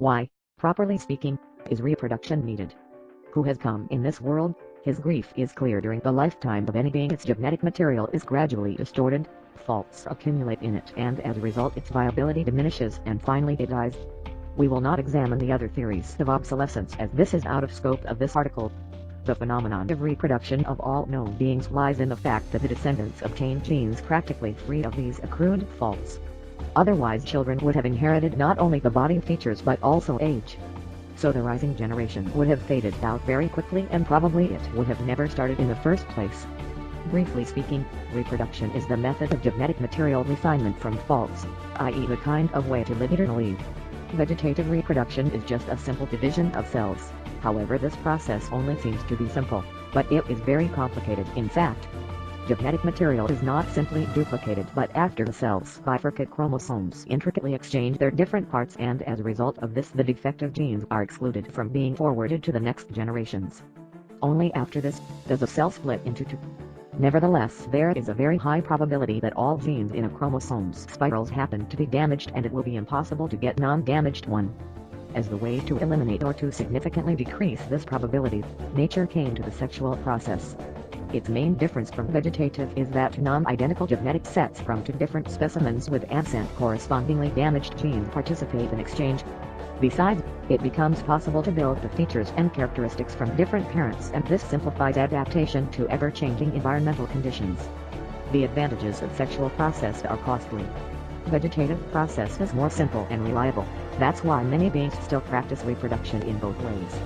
Why, properly speaking, is reproduction needed? Who has come in this world? His grief is clear during the lifetime of any being. Its genetic material is gradually distorted, faults accumulate in it, and as a result its viability diminishes and finally it dies. We will not examine the other theories of obsolescence as this is out of scope of this article. The phenomenon of reproduction of all known beings lies in the fact that the descendants obtain genes practically free of these accrued faults. Otherwise children would have inherited not only the body features but also age. So the rising generation would have faded out very quickly and probably it would have never started in the first place. Briefly speaking, reproduction is the method of genetic material refinement from faults, i.e. the kind of way to live eternally. Vegetative reproduction is just a simple division of cells. However, this process only seems to be simple, but it is very complicated. In fact, genetic material is not simply duplicated but after the cells bifurcate chromosomes intricately exchange their different parts and as a result of this the defective genes are excluded from being forwarded to the next generations. Only after this does a cell split into two. Nevertheless, there is a very high probability that all genes in a chromosome's spirals happen to be damaged and it will be impossible to get non-damaged one. As the way to eliminate or to significantly decrease this probability, nature came to the sexual process. Its main difference from vegetative is that non-identical genetic sets from two different specimens with absent correspondingly damaged genes participate in exchange. Besides, it becomes possible to build the features and characteristics from different parents and this simplifies adaptation to ever-changing environmental conditions. The advantages of sexual process are costly. Vegetative process is more simple and reliable, that's why many beings still practice reproduction in both ways.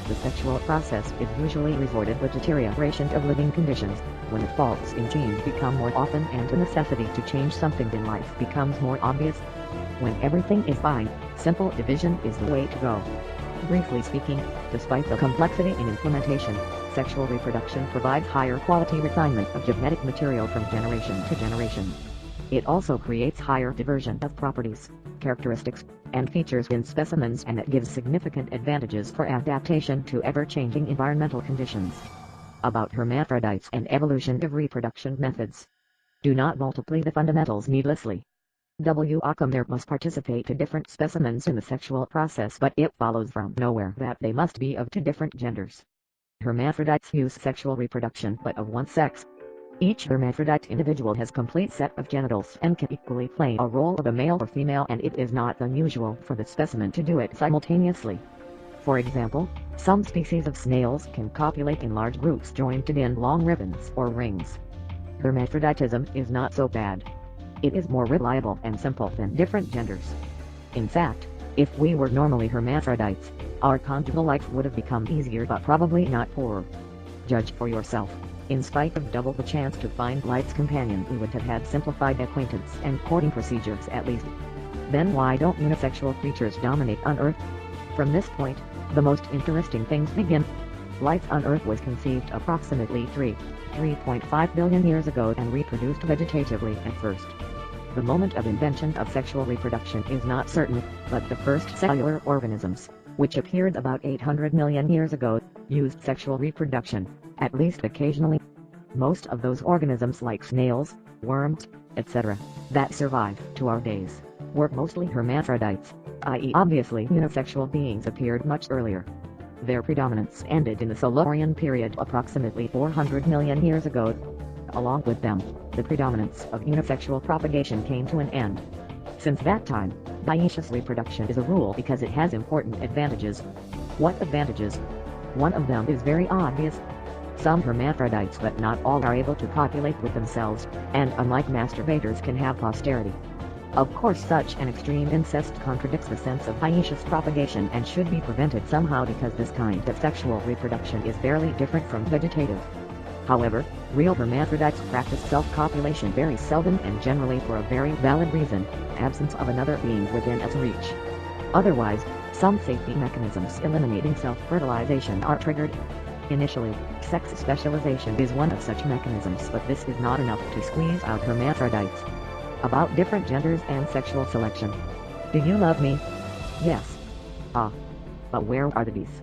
The sexual process is usually rewarded with deterioration of living conditions, when the faults in genes become more often and the necessity to change something in life becomes more obvious. When everything is fine, simple division is the way to go. Briefly speaking, despite the complexity in implementation, sexual reproduction provides higher quality refinement of genetic material from generation to generation. It also creates higher diversion of properties, characteristics, and features in specimens and it gives significant advantages for adaptation to ever-changing environmental conditions. About hermaphrodites and evolution of reproduction methods. Do not multiply the fundamentals needlessly. There must participate two different specimens in the sexual process but it follows from nowhere that they must be of two different genders. Hermaphrodites use sexual reproduction but of one sex. Each hermaphrodite individual has complete set of genitals and can equally play a role of a male or female and it is not unusual for the specimen to do it simultaneously. For example, some species of snails can copulate in large groups joined in long ribbons or rings. Hermaphroditism is not so bad. It is more reliable and simple than different genders. In fact, if we were normally hermaphrodites, our conjugal life would have become easier but probably not poorer. Judge for yourself. In spite of double the chance to find life's companion we would have had simplified acquaintance and courting procedures at least. Then why don't unisexual creatures dominate on Earth? From this point, the most interesting things begin. Life on Earth was conceived approximately 3.5 billion years ago and reproduced vegetatively at first. The moment of invention of sexual reproduction is not certain, but the first cellular organisms, which appeared about 800 million years ago, used sexual reproduction, at least occasionally. Most of those organisms like snails, worms, etc., that survive to our days, were mostly hermaphrodites, i.e. obviously unisexual beings appeared much earlier. Their predominance ended in the Silurian period approximately 400 million years ago. Along with them, the predominance of unisexual propagation came to an end. Since that time, dioecious reproduction is a rule because it has important advantages. What advantages? One of them is very obvious. Some hermaphrodites but not all are able to copulate with themselves, and unlike masturbators can have posterity. Of course such an extreme incest contradicts the sense of dioecious propagation and should be prevented somehow because this kind of sexual reproduction is barely different from vegetative. However, real hermaphrodites practice self-copulation very seldom and generally for a very valid reason, absence of another being within its reach. Otherwise, some safety mechanisms eliminating self-fertilization are triggered. Initially, sex specialization is one of such mechanisms but this is not enough to squeeze out hermaphrodites. About different genders and sexual selection. Do you love me? Yes. Ah. But where are the bees?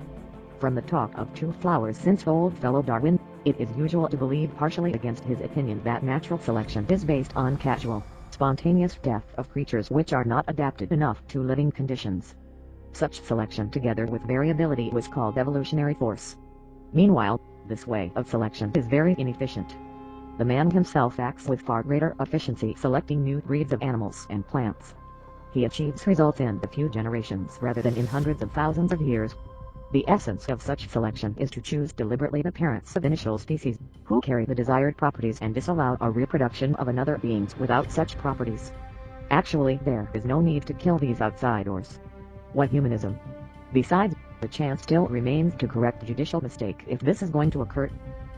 From the talk of two flowers since old fellow Darwin, it is usual to believe partially against his opinion that natural selection is based on casual, spontaneous death of creatures which are not adapted enough to living conditions. Such selection together with variability was called evolutionary force. Meanwhile, this way of selection is very inefficient. The man himself acts with far greater efficiency selecting new breeds of animals and plants. He achieves results in a few generations rather than in hundreds of thousands of years. The essence of such selection is to choose deliberately the parents of initial species, who carry the desired properties and disallow a reproduction of another beings without such properties. Actually, there is no need to kill these outsiders. What humanism? Besides, the chance still remains to correct judicial mistake if this is going to occur.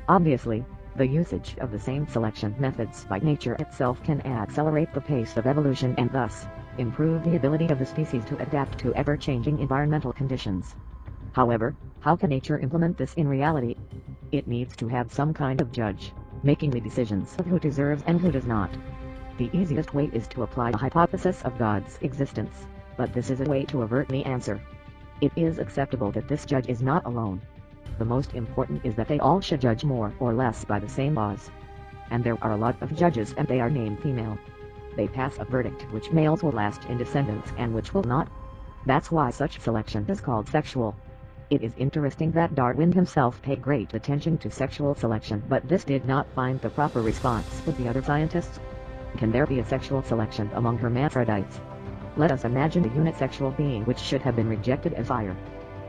Obviously, the usage of the same selection methods by nature itself can accelerate the pace of evolution and thus improve the ability of the species to adapt to ever-changing environmental conditions. However, how can nature implement this in reality? It needs to have some kind of judge, making the decisions of who deserves and who does not. The easiest way is to apply the hypothesis of God's existence, but this is a way to avert the answer. It is acceptable that this judge is not alone. The most important is that they all should judge more or less by the same laws. And there are a lot of judges and they are named female. They pass a verdict which males will last in descendants and which will not. That's why such selection is called sexual. It is interesting that Darwin himself paid great attention to sexual selection, but this did not find the proper response with the other scientists. Can there be a sexual selection among hermaphrodites? Let us imagine a unisexual being which should have been rejected as fire.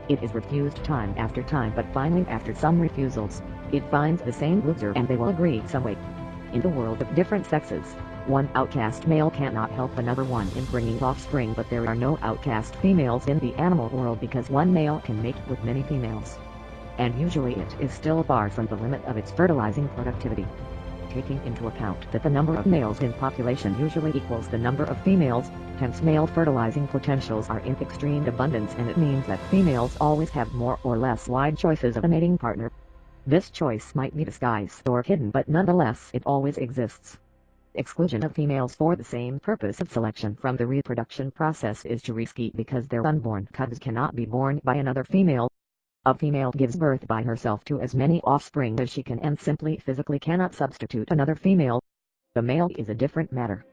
It is refused time after time, but finally after some refusals, it finds the same loser and they will agree some way. In the world of different sexes, one outcast male cannot help another one in bringing offspring, but there are no outcast females in the animal world because one male can mate with many females. And usually it is still far from the limit of its fertilizing productivity. Taking into account that the number of males in population usually equals the number of females, hence male fertilizing potentials are in extreme abundance, and it means that females always have more or less wide choices of a mating partner. This choice might be disguised or hidden, but nonetheless it always exists. Exclusion of females for the same purpose of selection from the reproduction process is too risky because their unborn cubs cannot be born by another female. A female gives birth by herself to as many offspring as she can and simply physically cannot substitute another female. The male is a different matter.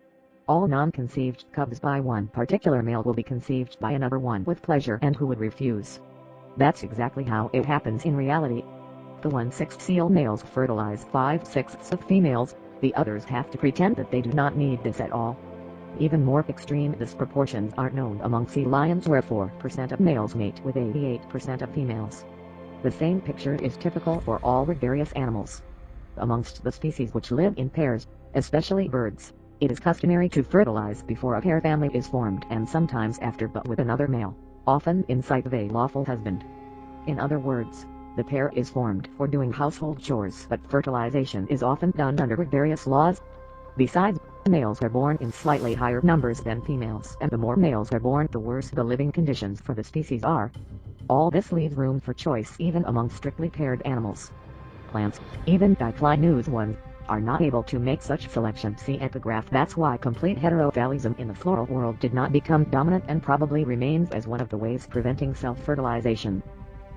All non-conceived cubs by one particular male will be conceived by another one with pleasure, and who would refuse? That's exactly how it happens in reality. The 1/6 seal males fertilize 5/6 of females, the others have to pretend that they do not need this at all. Even more extreme disproportions are known among sea lions, where 4% of males mate with 88% of females. The same picture is typical for all gregarious animals. Amongst the species which live in pairs, especially birds, it is customary to fertilize before a pair family is formed and sometimes after, but with another male, often in sight of a lawful husband. In other words, the pair is formed for doing household chores, but fertilization is often done under gregarious laws. Besides, males are born in slightly higher numbers than females, and the more males are born, the worse the living conditions for the species are. All this leaves room for choice even among strictly paired animals. Plants, even diclinous ones, are not able to make such selection. See epigraph. That's why complete heterophalism in the floral world did not become dominant and probably remains as one of the ways preventing self-fertilization.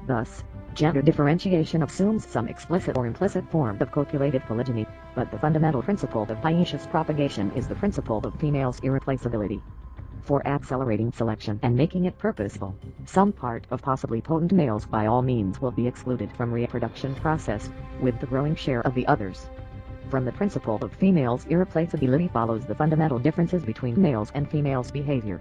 Thus, gender differentiation assumes some explicit or implicit form of copulative polygyny, but the fundamental principle of dioecious propagation is the principle of females' irreplaceability. For accelerating selection and making it purposeful, some part of possibly potent males by all means will be excluded from reproduction process, with the growing share of the others. From the principle of females' irreplaceability follows the fundamental differences between males and females' behavior.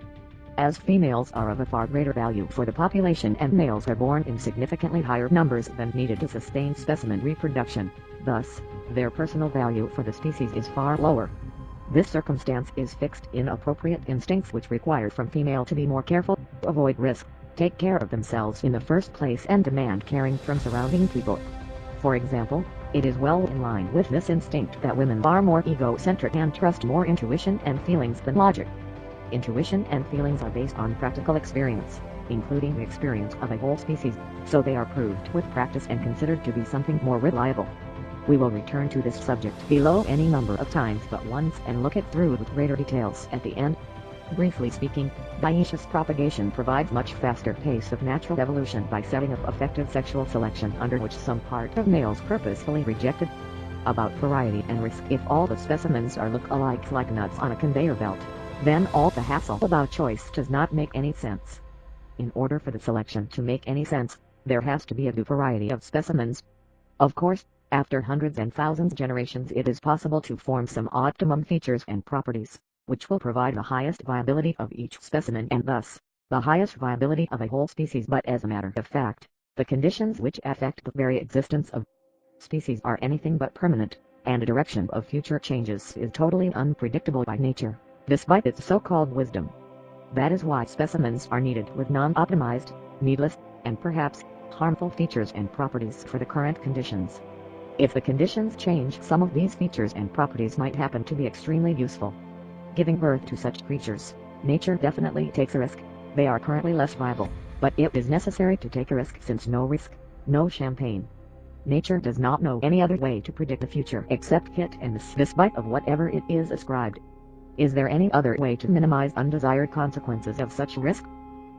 As females are of a far greater value for the population and males are born in significantly higher numbers than needed to sustain specimen reproduction, thus, their personal value for the species is far lower. This circumstance is fixed in appropriate instincts which require from female to be more careful, avoid risk, take care of themselves in the first place, and demand caring from surrounding people. For example, it is well in line with this instinct that women are more egocentric and trust more intuition and feelings than logic. Intuition and feelings are based on practical experience, including the experience of a whole species, so they are proved with practice and considered to be something more reliable. We will return to this subject below any number of times but once and look it through with greater details at the end. Briefly speaking, dioecious propagation provides much faster pace of natural evolution by setting up effective sexual selection under which some part of males purposefully rejected. About variety and risk: if all the specimens are look alike like nuts on a conveyor belt, then all the hassle about choice does not make any sense. In order for the selection to make any sense, there has to be a due variety of specimens. Of course, after hundreds and thousands of generations it is possible to form some optimum features and properties, which will provide the highest viability of each specimen and thus, the highest viability of a whole species. But as a matter of fact, the conditions which affect the very existence of species are anything but permanent, and the direction of future changes is totally unpredictable by nature, despite its so-called wisdom. That is why specimens are needed with non-optimized, needless, and perhaps harmful features and properties for the current conditions. If the conditions change, some of these features and properties might happen to be extremely useful. Giving birth to such creatures, nature definitely takes a risk. They are currently less viable, but it is necessary to take a risk since no risk, no champagne. Nature does not know any other way to predict the future except hit and miss despite of whatever it is ascribed. Is there any other way to minimize undesired consequences of such risk?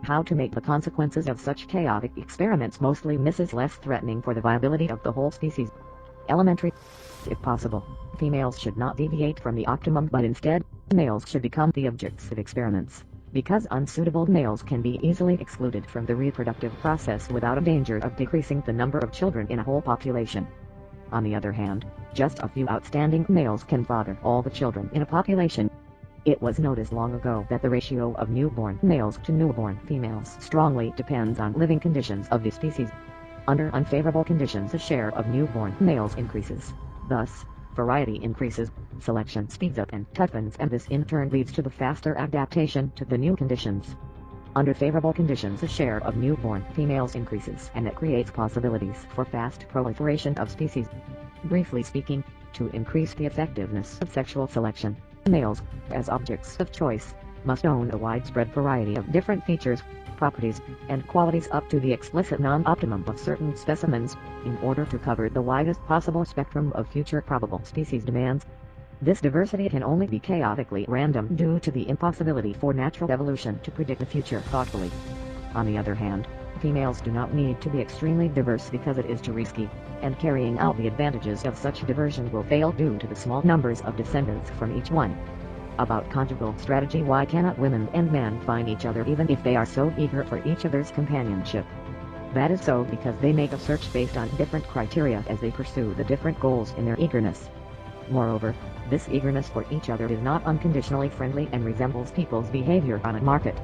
How to make the consequences of such chaotic experiments mostly misses less threatening for the viability of the whole species? Elementary. If possible, females should not deviate from the optimum but instead, males should become the objects of experiments, because unsuitable males can be easily excluded from the reproductive process without a danger of decreasing the number of children in a whole population. On the other hand, just a few outstanding males can father all the children in a population. It was noticed long ago that the ratio of newborn males to newborn females strongly depends on living conditions of the species. Under unfavorable conditions the share of newborn males increases. Thus, variety increases, selection speeds up and toughens, and this in turn leads to the faster adaptation to the new conditions. Under favorable conditions the share of newborn females increases and it creates possibilities for fast proliferation of species. Briefly speaking, to increase the effectiveness of sexual selection, males, as objects of choice, must own a widespread variety of different features, properties, and qualities up to the explicit non-optimum of certain specimens, in order to cover the widest possible spectrum of future probable species demands. This diversity can only be chaotically random due to the impossibility for natural evolution to predict the future thoughtfully. On the other hand, females do not need to be extremely diverse because it is too risky, and carrying out the advantages of such diversion will fail due to the small numbers of descendants from each one. About conjugal strategy: why cannot women and men find each other even if they are so eager for each other's companionship? That is so because they make a search based on different criteria as they pursue the different goals in their eagerness. Moreover, this eagerness for each other is not unconditionally friendly and resembles people's behavior on a market.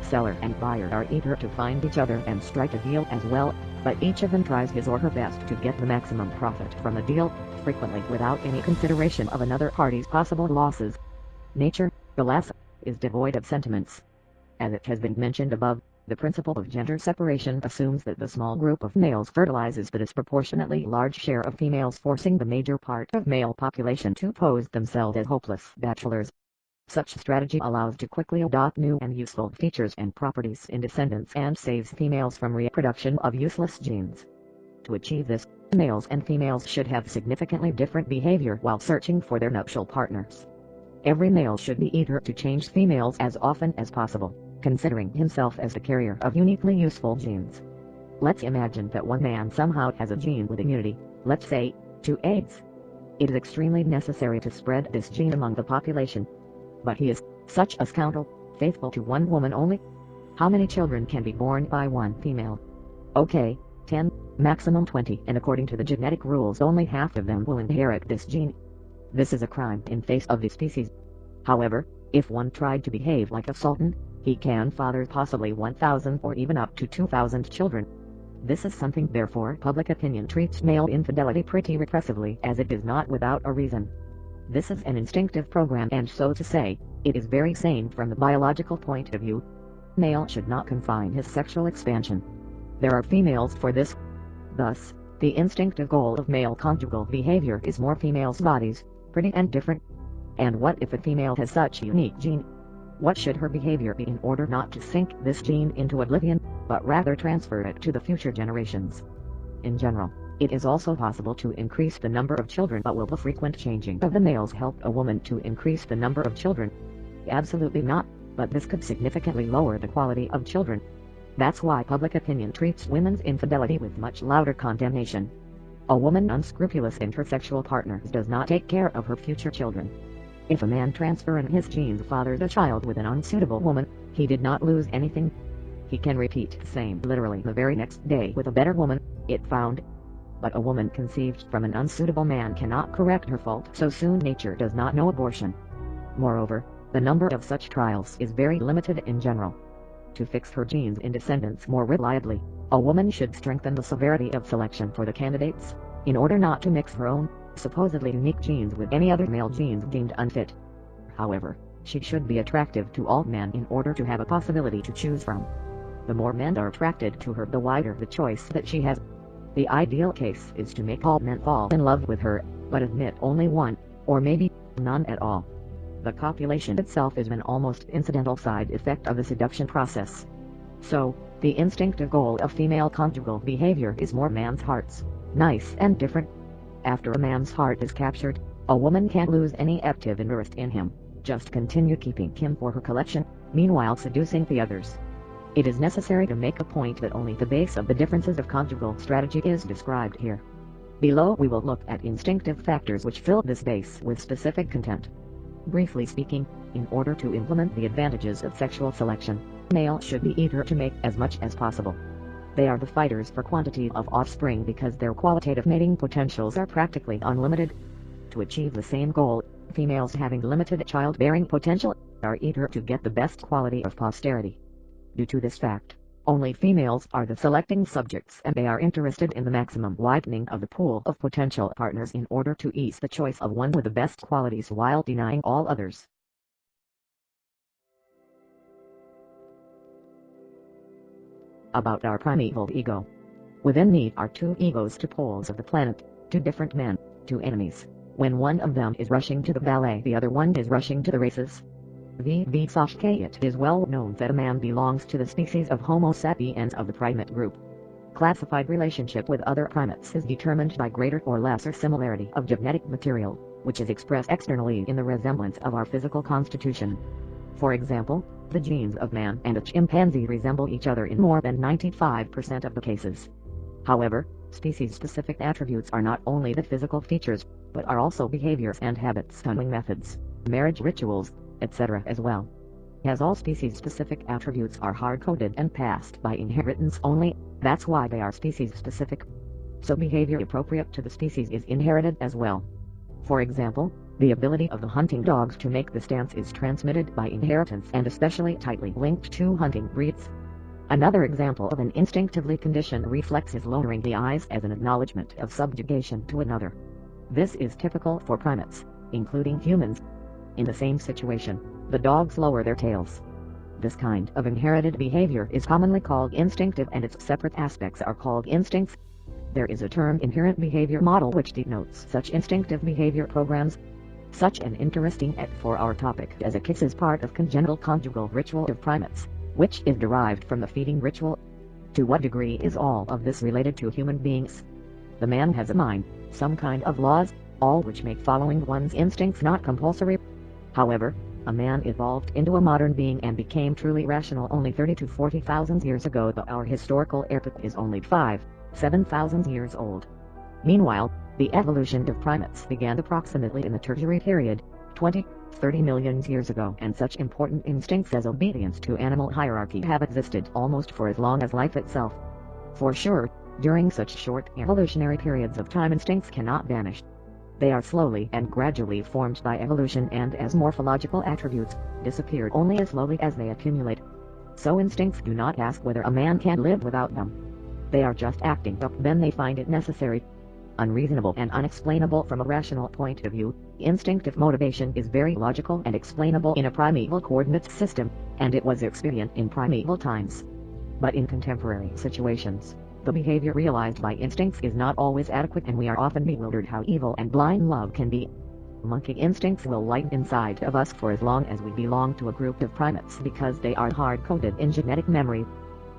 Seller and buyer are eager to find each other and strike a deal as well, but each of them tries his or her best to get the maximum profit from the deal, frequently without any consideration of another party's possible losses. Nature, alas, is devoid of sentiments. As it has been mentioned above, the principle of gender separation assumes that the small group of males fertilizes the disproportionately large share of females, forcing the major part of male population to pose themselves as hopeless bachelors. Such strategy allows to quickly adopt new and useful features and properties in descendants and saves females from reproduction of useless genes. To achieve this, males and females should have significantly different behavior while searching for their nuptial partners. Every male should be eager to change females as often as possible, considering himself as the carrier of uniquely useful genes. Let's imagine that one man somehow has a gene with immunity, let's say, to AIDS. It is extremely necessary to spread this gene among the population. But he is such a scoundrel, faithful to one woman only. How many children can be born by one female? Okay, 10, maximum 20, and according to the genetic rules only half of them will inherit this gene. This is a crime in face of the species. However, if one tried to behave like a sultan, he can father possibly 1,000 or even up to 2,000 children. This is something therefore public opinion treats male infidelity pretty repressively, as it is not without a reason. This is an instinctive program, and so to say, it is very sane from the biological point of view. Male should not confine his sexual expansion. There are females for this. Thus, the instinctive goal of male conjugal behavior is more females' bodies, pretty and different. And what if a female has such a unique gene? What should her behavior be in order not to sink this gene into oblivion, but rather transfer it to the future generations? In general, it is also possible to increase the number of children, but will the frequent changing of the males help a woman to increase the number of children? Absolutely not, but this could significantly lower the quality of children. That's why public opinion treats women's infidelity with much louder condemnation. A woman unscrupulous in her sexual partners does not take care of her future children. If a man transferring his genes fathers a child with an unsuitable woman, he did not lose anything. He can repeat the same literally the very next day with a better woman, it found. But a woman conceived from an unsuitable man cannot correct her fault so soon. Nature does not know abortion. Moreover, the number of such trials is very limited in general. To fix her genes in descendants more reliably, a woman should strengthen the severity of selection for the candidates, in order not to mix her own, supposedly unique genes with any other male genes deemed unfit. However, she should be attractive to all men in order to have a possibility to choose from. The more men are attracted to her, the wider the choice that she has. The ideal case is to make all men fall in love with her, but admit only one, or maybe none at all. The copulation itself is an almost incidental side effect of the seduction process. So, the instinctive goal of female conjugal behavior is more man's hearts, nice and different. After a man's heart is captured, a woman can't lose any active interest in him, just continue keeping him for her collection, meanwhile seducing the others. It is necessary to make a point that only the base of the differences of conjugal strategy is described here. Below we will look at instinctive factors which fill this base with specific content. Briefly speaking, in order to implement the advantages of sexual selection, males should be eager to make as much as possible. They are the fighters for quantity of offspring because their qualitative mating potentials are practically unlimited. To achieve the same goal, females having limited childbearing potential are eager to get the best quality of posterity. Due to this fact, only females are the selecting subjects, and they are interested in the maximum widening of the pool of potential partners in order to ease the choice of one with the best qualities while denying all others. About our primeval ego. Within me are two egos, two poles of the planet, two different men, two enemies. When one of them is rushing to the ballet, the other one is rushing to the races. It is well known that a man belongs to the species of Homo sapiens of the primate group. Classified relationship with other primates is determined by greater or lesser similarity of genetic material, which is expressed externally in the resemblance of our physical constitution. For example, the genes of man and a chimpanzee resemble each other in more than 95% of the cases. However, species-specific attributes are not only the physical features, but are also behaviors and habits, hunting methods, marriage rituals, etc. as well. As all species-specific attributes are hard-coded and passed by inheritance only, that's why they are species-specific. So behavior appropriate to the species is inherited as well. For example, the ability of the hunting dogs to make the stance is transmitted by inheritance and especially tightly linked to hunting breeds. Another example of an instinctively conditioned reflex is lowering the eyes as an acknowledgement of subjugation to another. This is typical for primates, including humans. In the same situation, the dogs lower their tails. This kind of inherited behavior is commonly called instinctive, and its separate aspects are called instincts. There is a term inherent behavior model which denotes such instinctive behavior programs. Such an interesting act for our topic as a kiss is part of congenital conjugal ritual of primates, which is derived from the feeding ritual. To what degree is all of this related to human beings? The man has a mind, some kind of laws, all which make following one's instincts not compulsory. However, a man evolved into a modern being and became truly rational only 30 to 40,000 years ago, but our historical epoch is only 7,000 years old. Meanwhile, the evolution of primates began approximately in the Tertiary period, 20-30 million years ago, and such important instincts as obedience to animal hierarchy have existed almost for as long as life itself. For sure, during such short evolutionary periods of time instincts cannot vanish. They are slowly and gradually formed by evolution, and as morphological attributes, disappear only as slowly as they accumulate. So instincts do not ask whether a man can live without them. They are just acting up when they find it necessary. Unreasonable and unexplainable from a rational point of view, instinctive motivation is very logical and explainable in a primeval coordinate system, and it was expedient in primeval times. But in contemporary situations, the behavior realized by instincts is not always adequate, and we are often bewildered how evil and blind love can be. Monkey instincts will lie inside of us for as long as we belong to a group of primates because they are hard-coded in genetic memory.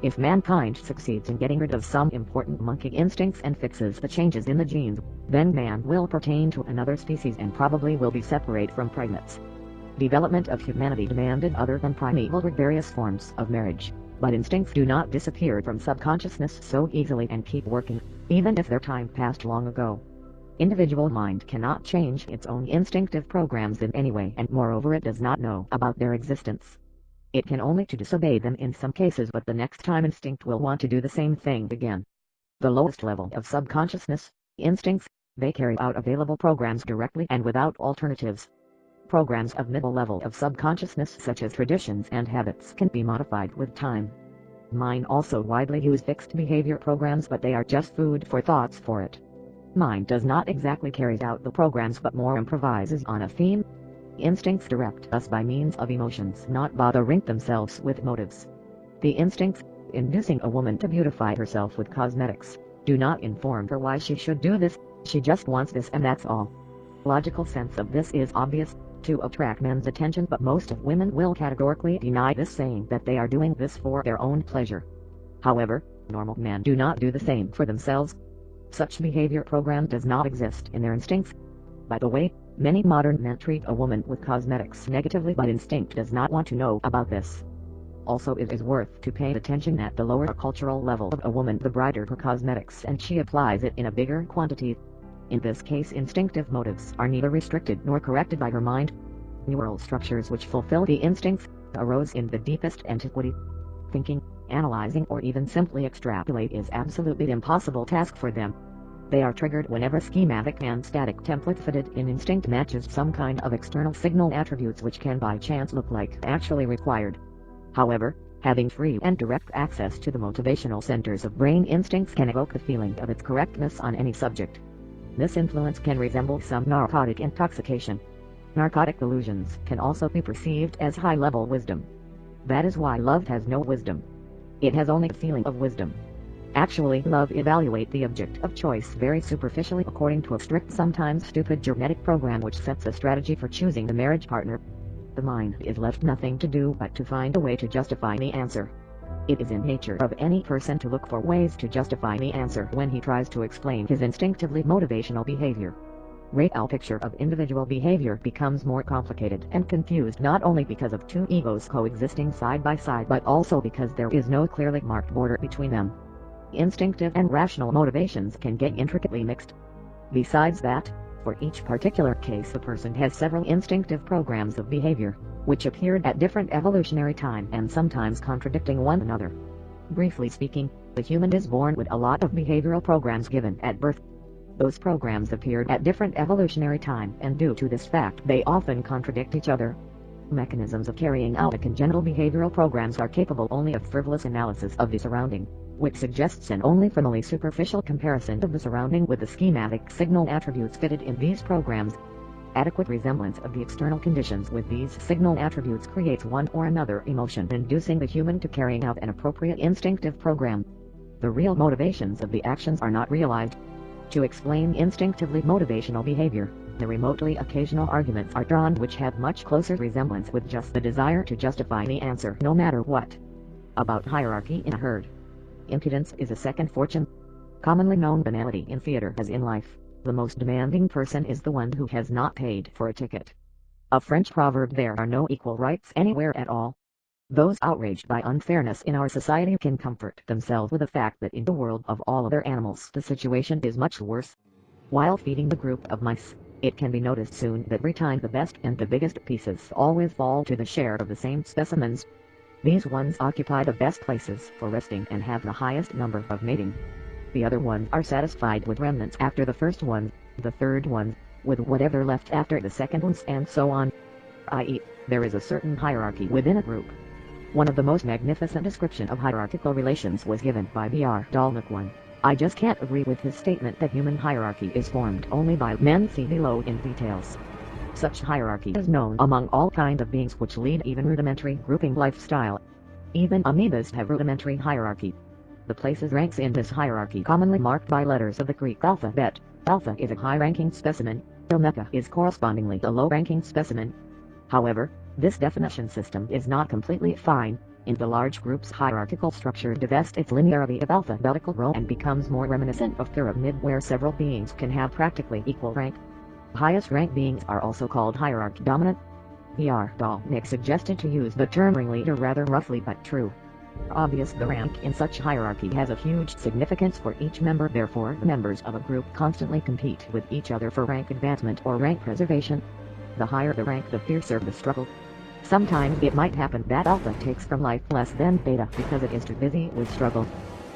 If mankind succeeds in getting rid of some important monkey instincts and fixes the changes in the genes, then man will pertain to another species and probably will be separate from primates. Development of humanity demanded other than primeval gregarious forms of marriage. But instincts do not disappear from subconsciousness so easily and keep working, even if their time passed long ago. Individual mind cannot change its own instinctive programs in any way, and moreover it does not know about their existence. It can only to disobey them in some cases, but the next time instinct will want to do the same thing again. The lowest level of subconsciousness, instincts, they carry out available programs directly and without alternatives. Programs of middle level of subconsciousness such as traditions and habits can be modified with time. Mind also widely use fixed behavior programs, but they are just food for thoughts for it. Mind does not exactly carry out the programs but more improvises on a theme. Instincts direct us by means of emotions, not bothering themselves with motives. The instincts, inducing a woman to beautify herself with cosmetics, do not inform her why she should do this, she just wants this and that's all. Logical sense of this is obvious, to attract men's attention, but most of women will categorically deny this, saying that they are doing this for their own pleasure. However, normal men do not do the same for themselves. Such behavior program does not exist in their instincts. By the way, many modern men treat a woman with cosmetics negatively, but instinct does not want to know about this. Also, it is worth to pay attention at the lower cultural level of a woman, the brighter her cosmetics and she applies it in a bigger quantity. In this case, instinctive motives are neither restricted nor corrected by her mind. Neural structures which fulfill the instincts arose in the deepest antiquity. Thinking, analyzing, or even simply extrapolate is absolutely impossible task for them. They are triggered whenever schematic and static template fitted in instinct matches some kind of external signal attributes which can by chance look like actually required. However, having free and direct access to the motivational centers of brain, instincts can evoke the feeling of its correctness on any subject. This influence can resemble some narcotic intoxication. Narcotic illusions can also be perceived as high-level wisdom. That is why love has no wisdom. It has only the feeling of wisdom. Actually, love evaluates the object of choice very superficially according to a strict, sometimes stupid genetic program which sets a strategy for choosing the marriage partner. The mind is left nothing to do but to find a way to justify the answer. It is in nature of any person to look for ways to justify the answer when he tries to explain his instinctively motivational behavior. Real picture of individual behavior becomes more complicated and confused not only because of two egos coexisting side by side, but also because there is no clearly marked border between them. Instinctive and rational motivations can get intricately mixed. Besides that, for each particular case a person has several instinctive programs of behavior, which appeared at different evolutionary time and sometimes contradicting one another. Briefly speaking, the human is born with a lot of behavioral programs given at birth. Those programs appeared at different evolutionary time, and due to this fact they often contradict each other. Mechanisms of carrying out a congenital behavioral programs are capable only of frivolous analysis of the surrounding, which suggests an only formally superficial comparison of the surrounding with the schematic signal attributes fitted in these programs. Adequate resemblance of the external conditions with these signal attributes creates one or another emotion, inducing the human to carrying out an appropriate instinctive program. The real motivations of the actions are not realized. To explain instinctively motivational behavior, the remotely occasional arguments are drawn which have much closer resemblance with just the desire to justify the answer no matter what. About hierarchy in a herd. Impudence is a second fortune. Commonly known banality in theater as in life, the most demanding person is the one who has not paid for a ticket. A French proverb: there are no equal rights anywhere at all. Those outraged by unfairness in our society can comfort themselves with the fact that in the world of all other animals the situation is much worse. While feeding the group of mice, it can be noticed soon that every time the best and the biggest pieces always fall to the share of the same specimens. These ones occupy the best places for resting and have the highest number of mating. The other ones are satisfied with remnants after the first ones, the third ones, with whatever left after the second ones, and so on. I.e., there is a certain hierarchy within a group. One of the most magnificent description of hierarchical relations was given by Dr. I just can't agree with his statement that human hierarchy is formed only by men. See below in details. Such hierarchy is known among all kinds of beings which lead even rudimentary grouping lifestyle. Even amoebas have rudimentary hierarchy. The places ranks in this hierarchy commonly marked by letters of the Greek alphabet. Alpha is a high-ranking specimen, Omega is correspondingly a low-ranking specimen. However, this definition system is not completely fine. In the large group's hierarchical structure divests its linearity of alphabetical row and becomes more reminiscent of pyramid, where several beings can have practically equal rank. Highest rank beings are also called hierarchy dominant. Nick suggested to use the term ringleader rather roughly but true. Obvious, the rank in such hierarchy has a huge significance for each member, therefore the members of a group constantly compete with each other for rank advancement or rank preservation. The higher the rank, the fiercer the struggle. Sometimes it might happen that alpha takes from life less than beta because it is too busy with struggle.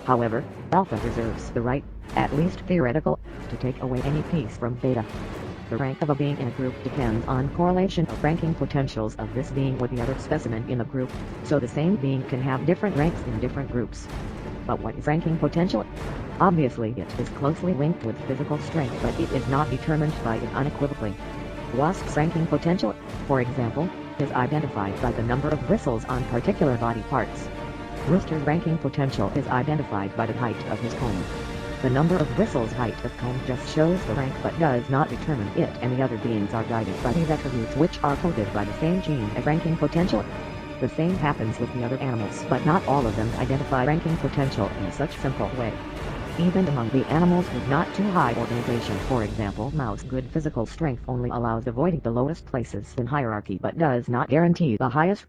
However, alpha reserves the right, at least theoretical, to take away any piece from beta. The rank of a being in a group depends on correlation of ranking potentials of this being with the other specimen in the group, so the same being can have different ranks in different groups. But what is ranking potential? Obviously it is closely linked with physical strength, but it is not determined by it unequivocally. Wasp's ranking potential, for example, is identified by the number of bristles on particular body parts. Rooster's ranking potential is identified by the height of his comb. The number of bristles height of comb just shows the rank but does not determine it, and the other beings are guided by these attributes which are coded by the same gene as ranking potential. The same happens with the other animals, but not all of them identify ranking potential in such simple way. Even among the animals with not too high organization, for example mouse, good physical strength only allows avoiding the lowest places in hierarchy but does not guarantee the highest.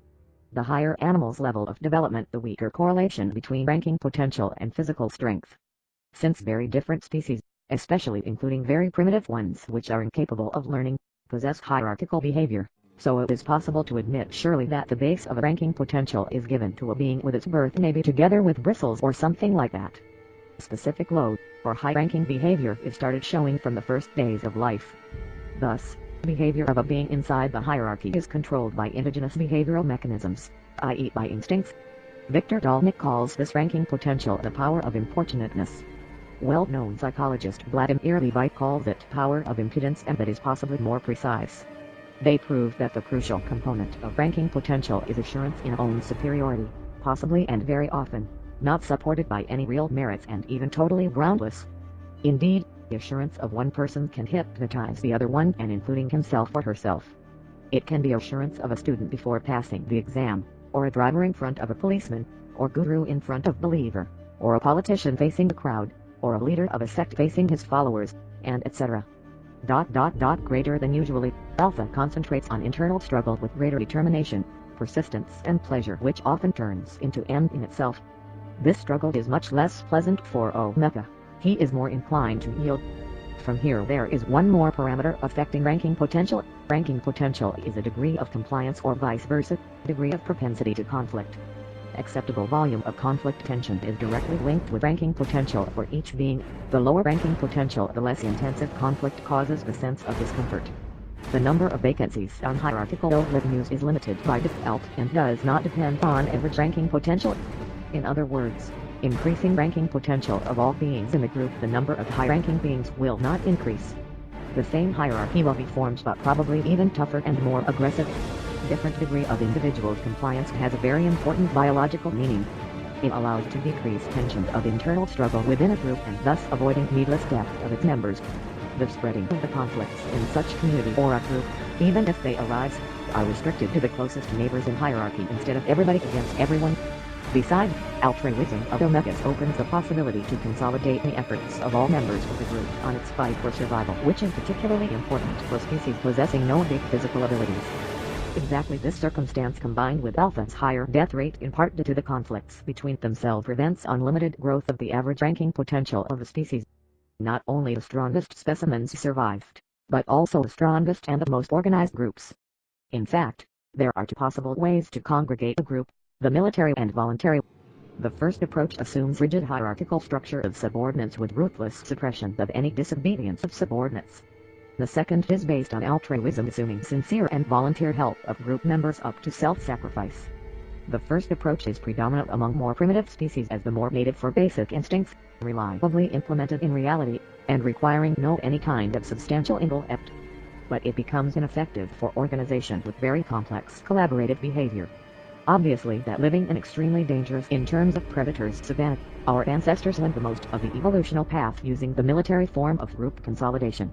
The higher animal's level of development, the weaker correlation between ranking potential and physical strength. Since very different species, especially including very primitive ones which are incapable of learning, possess hierarchical behavior, so it is possible to admit surely that the base of a ranking potential is given to a being with its birth, maybe together with bristles or something like that. Specific low, or high-ranking behavior is started showing from the first days of life. Thus, behavior of a being inside the hierarchy is controlled by indigenous behavioral mechanisms, i.e. by instincts. Victor Dolnik calls this ranking potential the power of importunateness. Well-known psychologist Vladimir Levi calls it power of impudence, and that is possibly more precise. They prove that the crucial component of ranking potential is assurance in own superiority, possibly and very often not supported by any real merits and even totally groundless. Indeed, the assurance of one person can hypnotize the other one, and including himself or herself. It can be assurance of a student before passing the exam, or a driver in front of a policeman, or guru in front of believer, or a politician facing the crowd, or a leader of a sect facing his followers, and etc. Greater than usually, alpha concentrates on internal struggle with greater determination, persistence and pleasure, which often turns into end in itself. This struggle is much less pleasant for omega. He is more inclined to yield. From here there is one more parameter affecting ranking potential. Ranking potential is a degree of compliance or vice versa, degree of propensity to conflict. Acceptable volume of conflict tension is directly linked with ranking potential for each being. The lower ranking potential, the less intensive conflict causes the sense of discomfort. The number of vacancies on hierarchical revenues is limited by default and does not depend on average ranking potential. In other words, increasing ranking potential of all beings in the group, the number of high-ranking beings will not increase. The same hierarchy will be formed, but probably even tougher and more aggressive. Different degree of individual compliance has a very important biological meaning. It allows to decrease tension of internal struggle within a group and thus avoiding needless death of its members. The spreading of the conflicts in such community or a group, even if they arise, are restricted to the closest neighbors in hierarchy instead of everybody against everyone. Besides, altruism of omegas opens the possibility to consolidate the efforts of all members of the group on its fight for survival, which is particularly important for species possessing no big physical abilities. Exactly this circumstance, combined with alpha's higher death rate in part due to the conflicts between themselves, prevents unlimited growth of the average ranking potential of a species. Not only the strongest specimens survived, but also the strongest and the most organized groups. In fact, there are two possible ways to congregate a group: the military and voluntary. The first approach assumes rigid hierarchical structure of subordinates with ruthless suppression of any disobedience of subordinates. The second is based on altruism, assuming sincere and volunteer help of group members up to self-sacrifice. The first approach is predominant among more primitive species as the more native for basic instincts, reliably implemented in reality, and requiring no any kind of substantial intellect. But it becomes ineffective for organization with very complex collaborative behavior. Obviously that living in extremely dangerous in terms of predators savannah, our ancestors led the most of the evolutional path using the military form of group consolidation.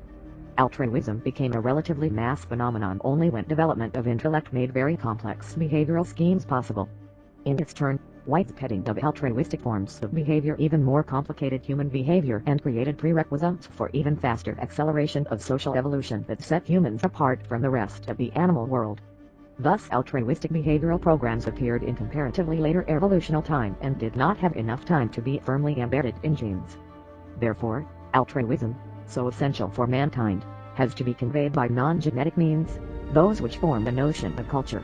Altruism became a relatively mass phenomenon only when development of intellect made very complex behavioral schemes possible. In its turn, widespreading of altruistic forms of behavior even more complicated human behavior and created prerequisites for even faster acceleration of social evolution that set humans apart from the rest of the animal world. Thus altruistic behavioral programs appeared in comparatively later evolutional time and did not have enough time to be firmly embedded in genes. Therefore, altruism, so essential for mankind, has to be conveyed by non-genetic means, those which form the notion of culture.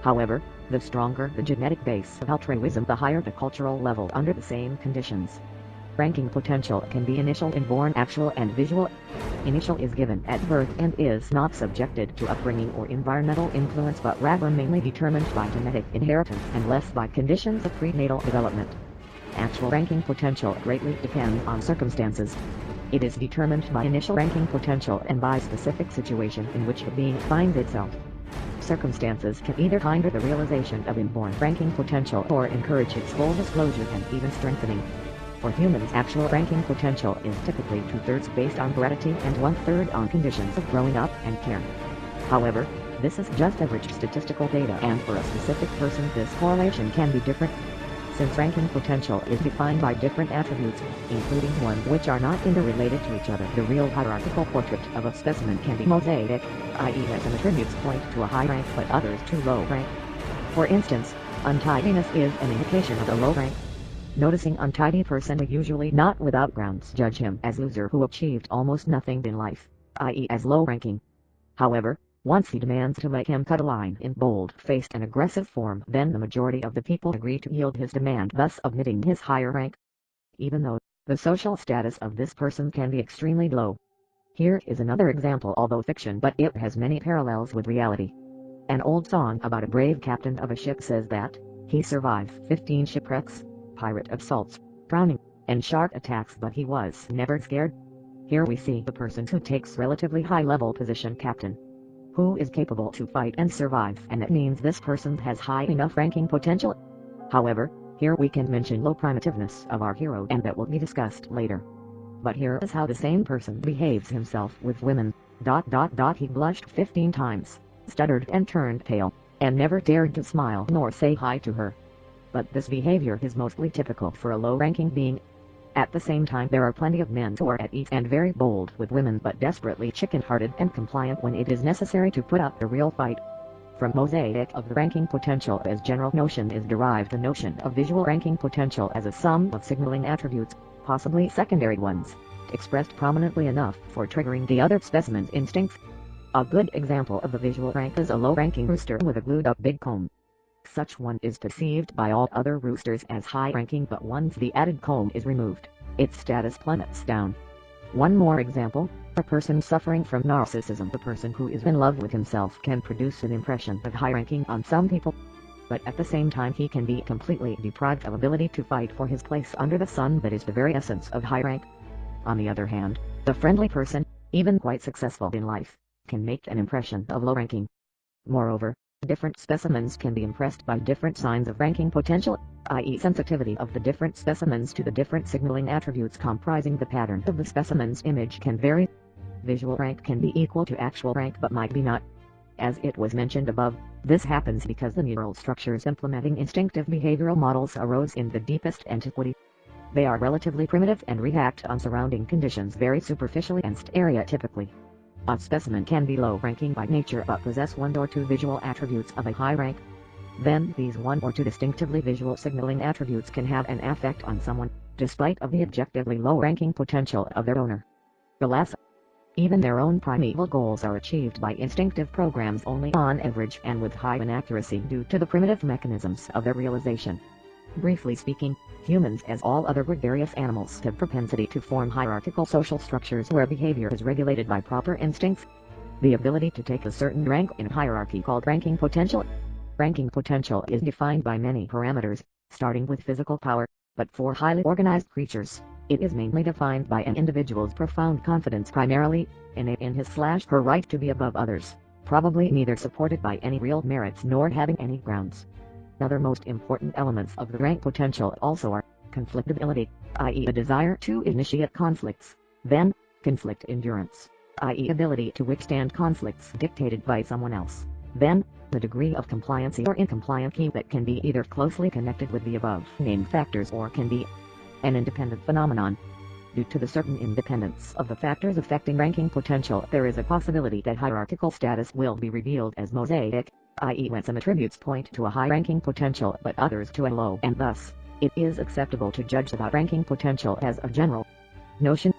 However, the stronger the genetic base of altruism, the higher the cultural level under the same conditions. Ranking potential can be initial, inborn, actual, and visual. Initial is given at birth and is not subjected to upbringing or environmental influence, but rather mainly determined by genetic inheritance and less by conditions of prenatal development. Actual ranking potential greatly depends on circumstances. It is determined by initial ranking potential and by specific situation in which the being finds itself. Circumstances can either hinder the realization of inborn ranking potential or encourage its full disclosure and even strengthening. For humans, actual ranking potential is typically 2/3 based on heredity and 1/3 on conditions of growing up and care. However, this is just average statistical data, and for a specific person this correlation can be different. Since ranking potential is defined by different attributes, including ones which are not interrelated to each other, the real hierarchical portrait of a specimen can be mosaic, i.e. that some attributes point to a high rank but others to low rank. For instance, untidiness is an indication of a low rank. Noticing untidy person will usually not without grounds judge him as loser who achieved almost nothing in life, i.e. as low ranking. However, once he demands to make him cut a line in bold-faced and aggressive form, then the majority of the people agree to yield his demand, thus admitting his higher rank, even though the social status of this person can be extremely low. Here is another example, although fiction, but it has many parallels with reality. An old song about a brave captain of a ship says that he survived 15 shipwrecks, pirate assaults, drowning, and shark attacks, but he was never scared. Here we see the person who takes relatively high-level position captain, who is capable to fight and survive, and that means this person has high enough ranking potential. However, here we can mention low primitiveness of our hero, and that will be discussed later. But here is how the same person behaves himself with women. He blushed 15 times, stuttered and turned pale, and never dared to smile nor say hi to her. But this behavior is mostly typical for a low-ranking being. At the same time, there are plenty of men who are at ease and very bold with women, but desperately chicken-hearted and compliant when it is necessary to put up a real fight. From mosaic of the ranking potential as general notion is derived the notion of visual ranking potential as a sum of signaling attributes, possibly secondary ones, expressed prominently enough for triggering the other specimen's instincts. A good example of the visual rank is a low-ranking rooster with a glued-up big comb. Such one is perceived by all other roosters as high-ranking, but once the added comb is removed, its status plummets down. One more example, a person suffering from narcissism. The person who is in love with himself can produce an impression of high ranking on some people, but at the same time he can be completely deprived of ability to fight for his place under the sun that is the very essence of high rank. On the other hand, the friendly person, even quite successful in life, can make an impression of low ranking. Moreover, different specimens can be impressed by different signs of ranking potential, i.e. sensitivity of the different specimens to the different signaling attributes comprising the pattern of the specimen's image can vary. Visual rank can be equal to actual rank but might be not. As it was mentioned above, this happens because the neural structures implementing instinctive behavioral models arose in the deepest antiquity. They are relatively primitive and react on surrounding conditions very superficially and stereotypically. A specimen can be low-ranking by nature but possess one or two visual attributes of a high rank. Then these one or two distinctively visual signaling attributes can have an effect on someone, despite of the objectively low-ranking potential of their owner. Alas, even their own primeval goals are achieved by instinctive programs only on average and with high inaccuracy due to the primitive mechanisms of their realization. Briefly speaking, humans, as all other gregarious animals, have propensity to form hierarchical social structures where behavior is regulated by proper instincts. The ability to take a certain rank in hierarchy called ranking potential. Ranking potential is defined by many parameters, starting with physical power, but for highly organized creatures, it is mainly defined by an individual's profound confidence, primarily innate in his/her right to be above others, probably neither supported by any real merits nor having any grounds. Other most important elements of the rank potential also are conflictability, i.e. the desire to initiate conflicts, then conflict endurance, i.e. ability to withstand conflicts dictated by someone else, then the degree of compliancy or incompliancy that can be either closely connected with the above named factors or can be an independent phenomenon. Due to the certain independence of the factors affecting ranking potential, there is a possibility that hierarchical status will be revealed as mosaic, i.e. when some attributes point to a high ranking potential but others to a low, and thus, it is acceptable to judge about ranking potential as a general notion.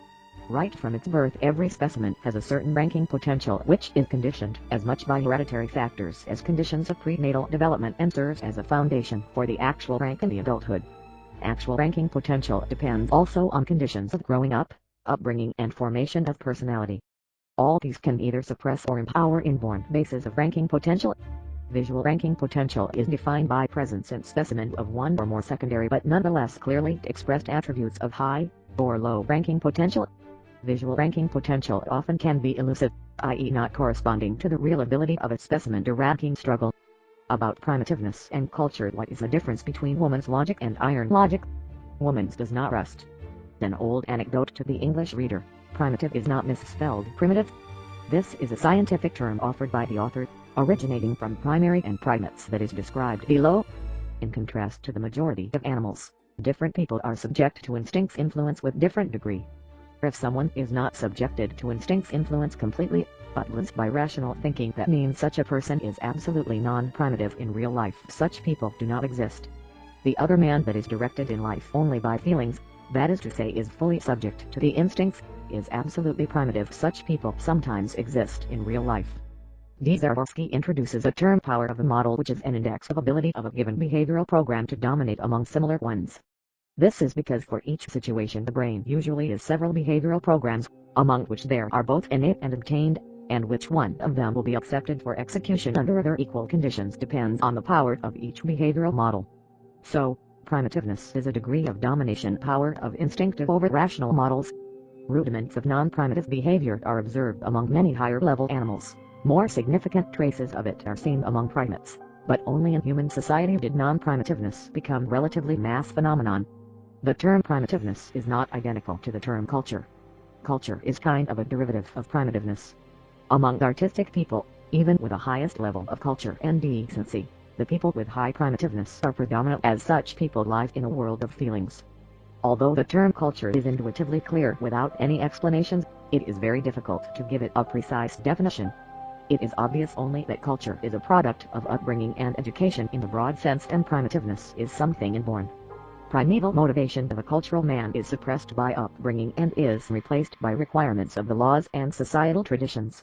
Right from its birth, every specimen has a certain ranking potential which is conditioned as much by hereditary factors as conditions of prenatal development and serves as a foundation for the actual rank in the adulthood. Actual ranking potential depends also on conditions of growing up, upbringing and formation of personality. All these can either suppress or empower inborn bases of ranking potential. Visual ranking potential is defined by presence in specimen of one or more secondary but nonetheless clearly expressed attributes of high or low ranking potential. Visual ranking potential often can be elusive, i.e. not corresponding to the real ability of a specimen to ranking struggle. About primitiveness and culture. What is the difference between woman's logic and iron logic? Woman's does not rust. An old anecdote to the English reader. Primitive is not misspelled primitive. This is a scientific term offered by the author, originating from primary and primates that is described below. In contrast to the majority of animals, different people are subject to instincts influence with different degree. If someone is not subjected to instincts influence completely, but lives by rational thinking, that means such a person is absolutely non-primitive in real life. Such people do not exist. The other man that is directed in life only by feelings, that is to say is fully subject to the instincts, is absolutely primitive. Such people sometimes exist in real life. Dziarski introduces a term power of a model, which is an index of ability of a given behavioral program to dominate among similar ones. This is because for each situation the brain usually has several behavioral programs, among which there are both innate and obtained, and which one of them will be accepted for execution under other equal conditions depends on the power of each behavioral model. So, primitiveness is a degree of domination power of instinctive over rational models. Rudiments of non-primitive behavior are observed among many higher-level animals. More significant traces of it are seen among primates, but only in human society did non-primitiveness become relatively mass phenomenon. The term primitiveness is not identical to the term culture. Culture is kind of a derivative of primitiveness. Among artistic people, even with the highest level of culture and decency, the people with high primitiveness are predominant, as such people live in a world of feelings. Although the term culture is intuitively clear without any explanations, it is very difficult to give it a precise definition. It is obvious only that culture is a product of upbringing and education in the broad sense, and primitiveness is something inborn. Primeval motivation of a cultural man is suppressed by upbringing and is replaced by requirements of the laws and societal traditions.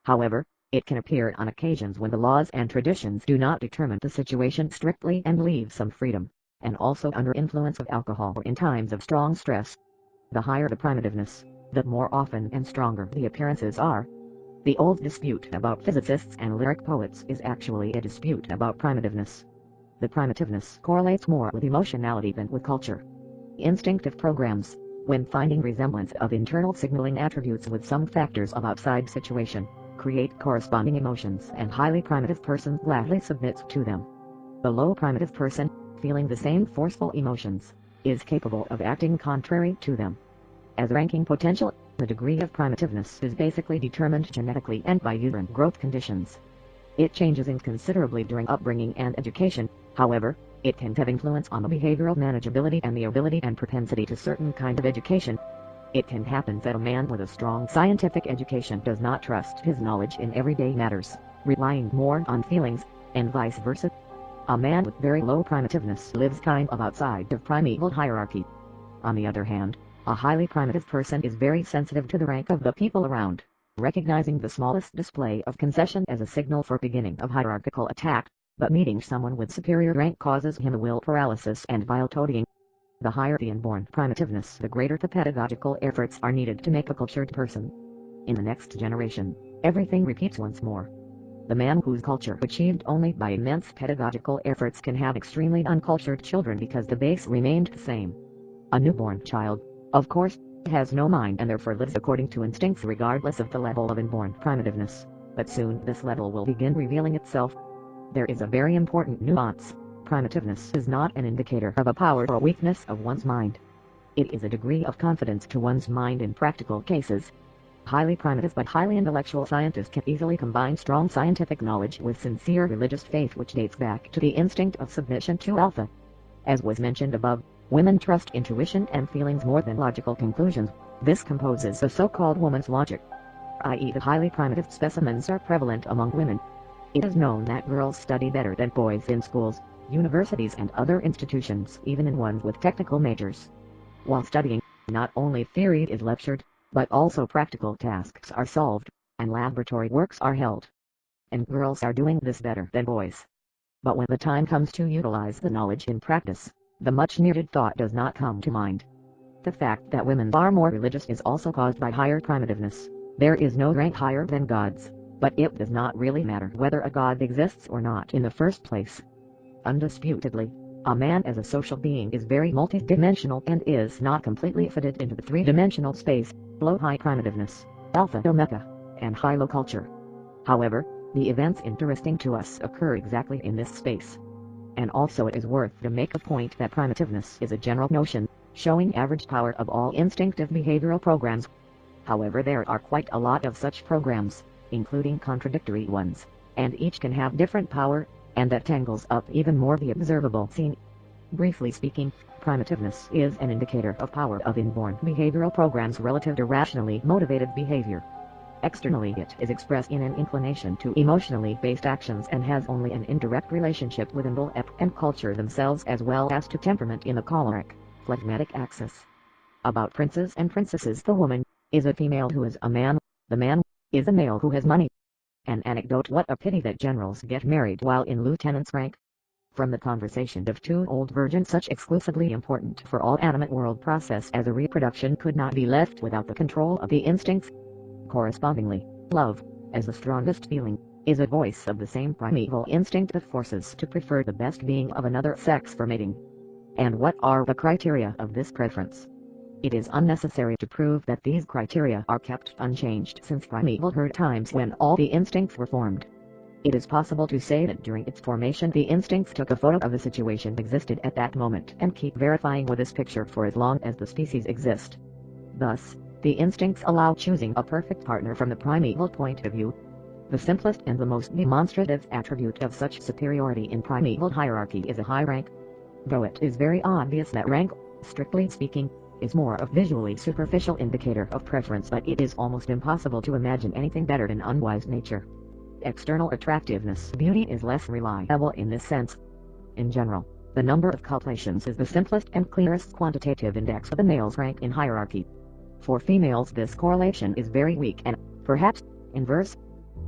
However, it can appear on occasions when the laws and traditions do not determine the situation strictly and leave some freedom, and also under influence of alcohol or in times of strong stress. The higher the primitiveness, the more often and stronger the appearances are. The old dispute about physicists and lyric poets is actually a dispute about primitiveness. The primitiveness correlates more with emotionality than with culture. Instinctive programs, when finding resemblance of internal signaling attributes with some factors of outside situation, create corresponding emotions, and highly primitive person gladly submits to them. The low primitive person, feeling the same forceful emotions, is capable of acting contrary to them. As ranking potential, the degree of primitiveness is basically determined genetically and by uterine growth conditions. It changes inconsiderably during upbringing and education. However, it can have influence on the behavioral manageability and the ability and propensity to certain kind of education. It can happen that a man with a strong scientific education does not trust his knowledge in everyday matters, relying more on feelings, and vice versa. A man with very low primitiveness lives kind of outside of primeval hierarchy. On the other hand, a highly primitive person is very sensitive to the rank of the people around, recognizing the smallest display of concession as a signal for beginning of hierarchical attack, but meeting someone with superior rank causes him a will paralysis and vile toadying. The higher the inborn primitiveness, the greater the pedagogical efforts are needed to make a cultured person. In the next generation, everything repeats once more. The man whose culture achieved only by immense pedagogical efforts can have extremely uncultured children because the base remained the same. A newborn child, of course, has no mind and therefore lives according to instincts regardless of the level of inborn primitiveness, but soon this level will begin revealing itself. There is a very important nuance. Primitiveness is not an indicator of a power or weakness of one's mind. It is a degree of confidence to one's mind in practical cases. Highly primitive but highly intellectual scientists can easily combine strong scientific knowledge with sincere religious faith, which dates back to the instinct of submission to alpha. As was mentioned above, women trust intuition and feelings more than logical conclusions. This composes the so-called woman's logic, i.e. the highly primitive specimens are prevalent among women. It is known that girls study better than boys in schools, universities and other institutions, even in ones with technical majors. While studying, not only theory is lectured, but also practical tasks are solved, and laboratory works are held. And girls are doing this better than boys. But when the time comes to utilize the knowledge in practice, the much needed thought does not come to mind. The fact that women are more religious is also caused by higher primitiveness. There is no rank higher than gods, but it does not really matter whether a god exists or not in the first place. Undisputedly, a man as a social being is very multidimensional and is not completely fitted into the three-dimensional space, low high primitiveness, alpha omega, and high low culture. However, the events interesting to us occur exactly in this space. And also it is worth to make a point that primitiveness is a general notion, showing average power of all instinctive behavioral programs. However, there are quite a lot of such programs, including contradictory ones, and each can have different power, and that tangles up even more the observable scene. Briefly speaking, primitiveness is an indicator of power of inborn behavioral programs relative to rationally motivated behavior. Externally it is expressed in an inclination to emotionally based actions and has only an indirect relationship with intellect and culture themselves as well as to temperament in the choleric, phlegmatic axis. About princes and princesses, the woman is a female who is a man, the man is a male who has money. An anecdote: what a pity that generals get married while in lieutenant's rank. From the conversation of two old virgins, such exclusively important for all animate world process as a reproduction could not be left without the control of the instincts. Correspondingly, love, as the strongest feeling, is a voice of the same primeval instinct that forces to prefer the best being of another sex for mating. And what are the criteria of this preference? It is unnecessary to prove that these criteria are kept unchanged since primeval herd times when all the instincts were formed. It is possible to say that during its formation the instincts took a photo of the situation existed at that moment and keep verifying with this picture for as long as the species exist. Thus, the instincts allow choosing a perfect partner from the primeval point of view. The simplest and the most demonstrative attribute of such superiority in primeval hierarchy is a high rank. Though it is very obvious that rank, strictly speaking, is more a visually superficial indicator of preference, but it is almost impossible to imagine anything better than unwise nature. External attractiveness, beauty, is less reliable in this sense. In general, the number of coplations is the simplest and clearest quantitative index of the male's rank in hierarchy. For females this correlation is very weak and, perhaps, inverse.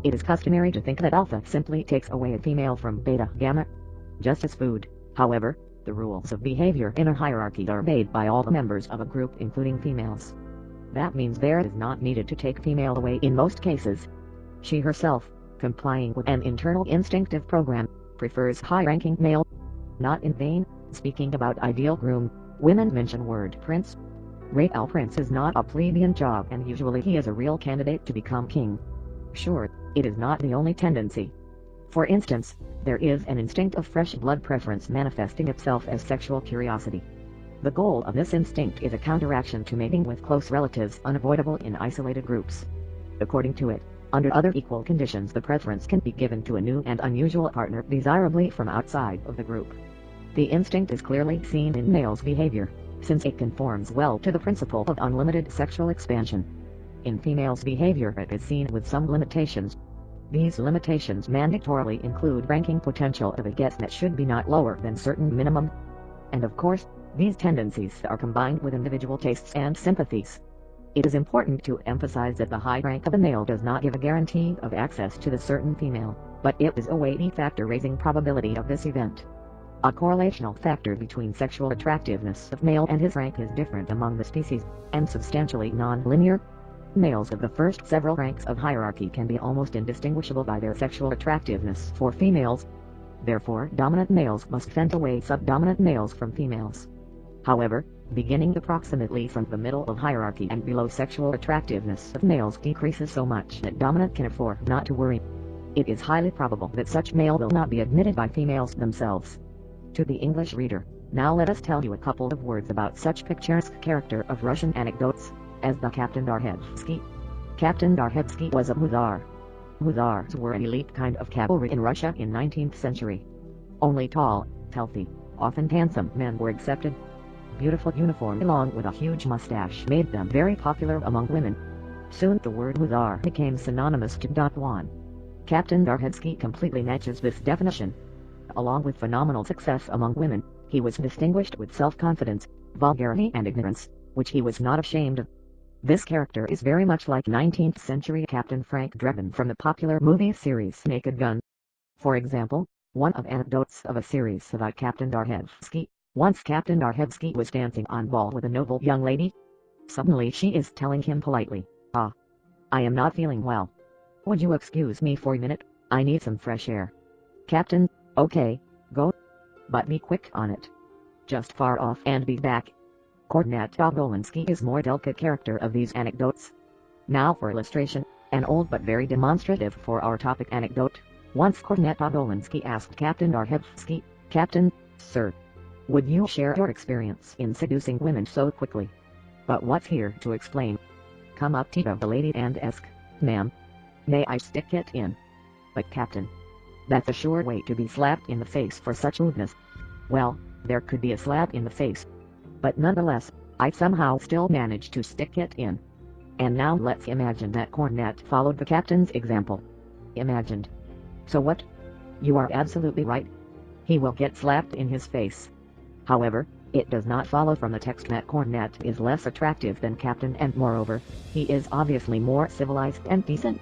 It is customary to think that alpha simply takes away a female from beta gamma. Just as food, however, the rules of behavior in a hierarchy are obeyed by all the members of a group including females. That means there is not needed to take female away in most cases. She herself, complying with an internal instinctive program, prefers high-ranking male. Not in vain, speaking about ideal groom, women mention word prince. Real prince is not a plebeian job and usually he is a real candidate to become king. Sure, it is not the only tendency. For instance, there is an instinct of fresh blood preference manifesting itself as sexual curiosity. The goal of this instinct is a counteraction to mating with close relatives unavoidable in isolated groups. According to it, under other equal conditions the preference can be given to a new and unusual partner desirably from outside of the group. The instinct is clearly seen in males' behavior, since it conforms well to the principle of unlimited sexual expansion. In females' behavior it is seen with some limitations. These limitations mandatorily include ranking potential of a guest that should be not lower than certain minimum. And of course, these tendencies are combined with individual tastes and sympathies. It is important to emphasize that the high rank of a male does not give a guarantee of access to the certain female, but it is a weighty factor raising probability of this event. A correlational factor between sexual attractiveness of male and his rank is different among the species, and substantially non-linear. Males of the first several ranks of hierarchy can be almost indistinguishable by their sexual attractiveness for females. Therefore, dominant males must fend away subdominant males from females. However, beginning approximately from the middle of hierarchy and below, sexual attractiveness of males decreases so much that dominant can afford not to worry. It is highly probable that such male will not be admitted by females themselves. To the English reader, now let us tell you a couple of words about such picturesque character of Russian anecdotes as the Captain Darhevsky. Captain Darhevsky was a hussar. Hussars were an elite kind of cavalry in Russia in 19th century. Only tall, healthy, often handsome men were accepted. Beautiful uniform along with a huge mustache made them very popular among women. Soon the word hussar became synonymous to Don Juan. Captain Darhevsky completely matches this definition. Along with phenomenal success among women, he was distinguished with self-confidence, vulgarity and ignorance, which he was not ashamed of. This character is very much like 19th century Captain Frank Drebin from the popular movie series Naked Gun. For example, one of anecdotes of a series about Captain Darhevsky. Once Captain Darhevsky was dancing on ball with a noble young lady. Suddenly she is telling him politely, "Ah, I am not feeling well. Would you excuse me for a minute? I need some fresh air." Captain, "Okay, go. But be quick on it. Just far off and be back." Kornet Obolensky is more delicate character of these anecdotes. Now for illustration, an old but very demonstrative for our topic anecdote. Once Kornet Obolensky asked Captain Darhevsky, "Captain, sir, would you share your experience in seducing women so quickly?" But what's here to explain? Come up to the lady and ask, "Ma'am, may I stick it in?" But Captain, that's a sure way to be slapped in the face for such rudeness. Well, there could be a slap in the face, but nonetheless, I somehow still managed to stick it in. And now let's imagine that Kornet followed the captain's example. Imagined. So what? You are absolutely right. He will get slapped in his face. However, it does not follow from the text that Kornet is less attractive than Captain, and moreover, he is obviously more civilized and decent.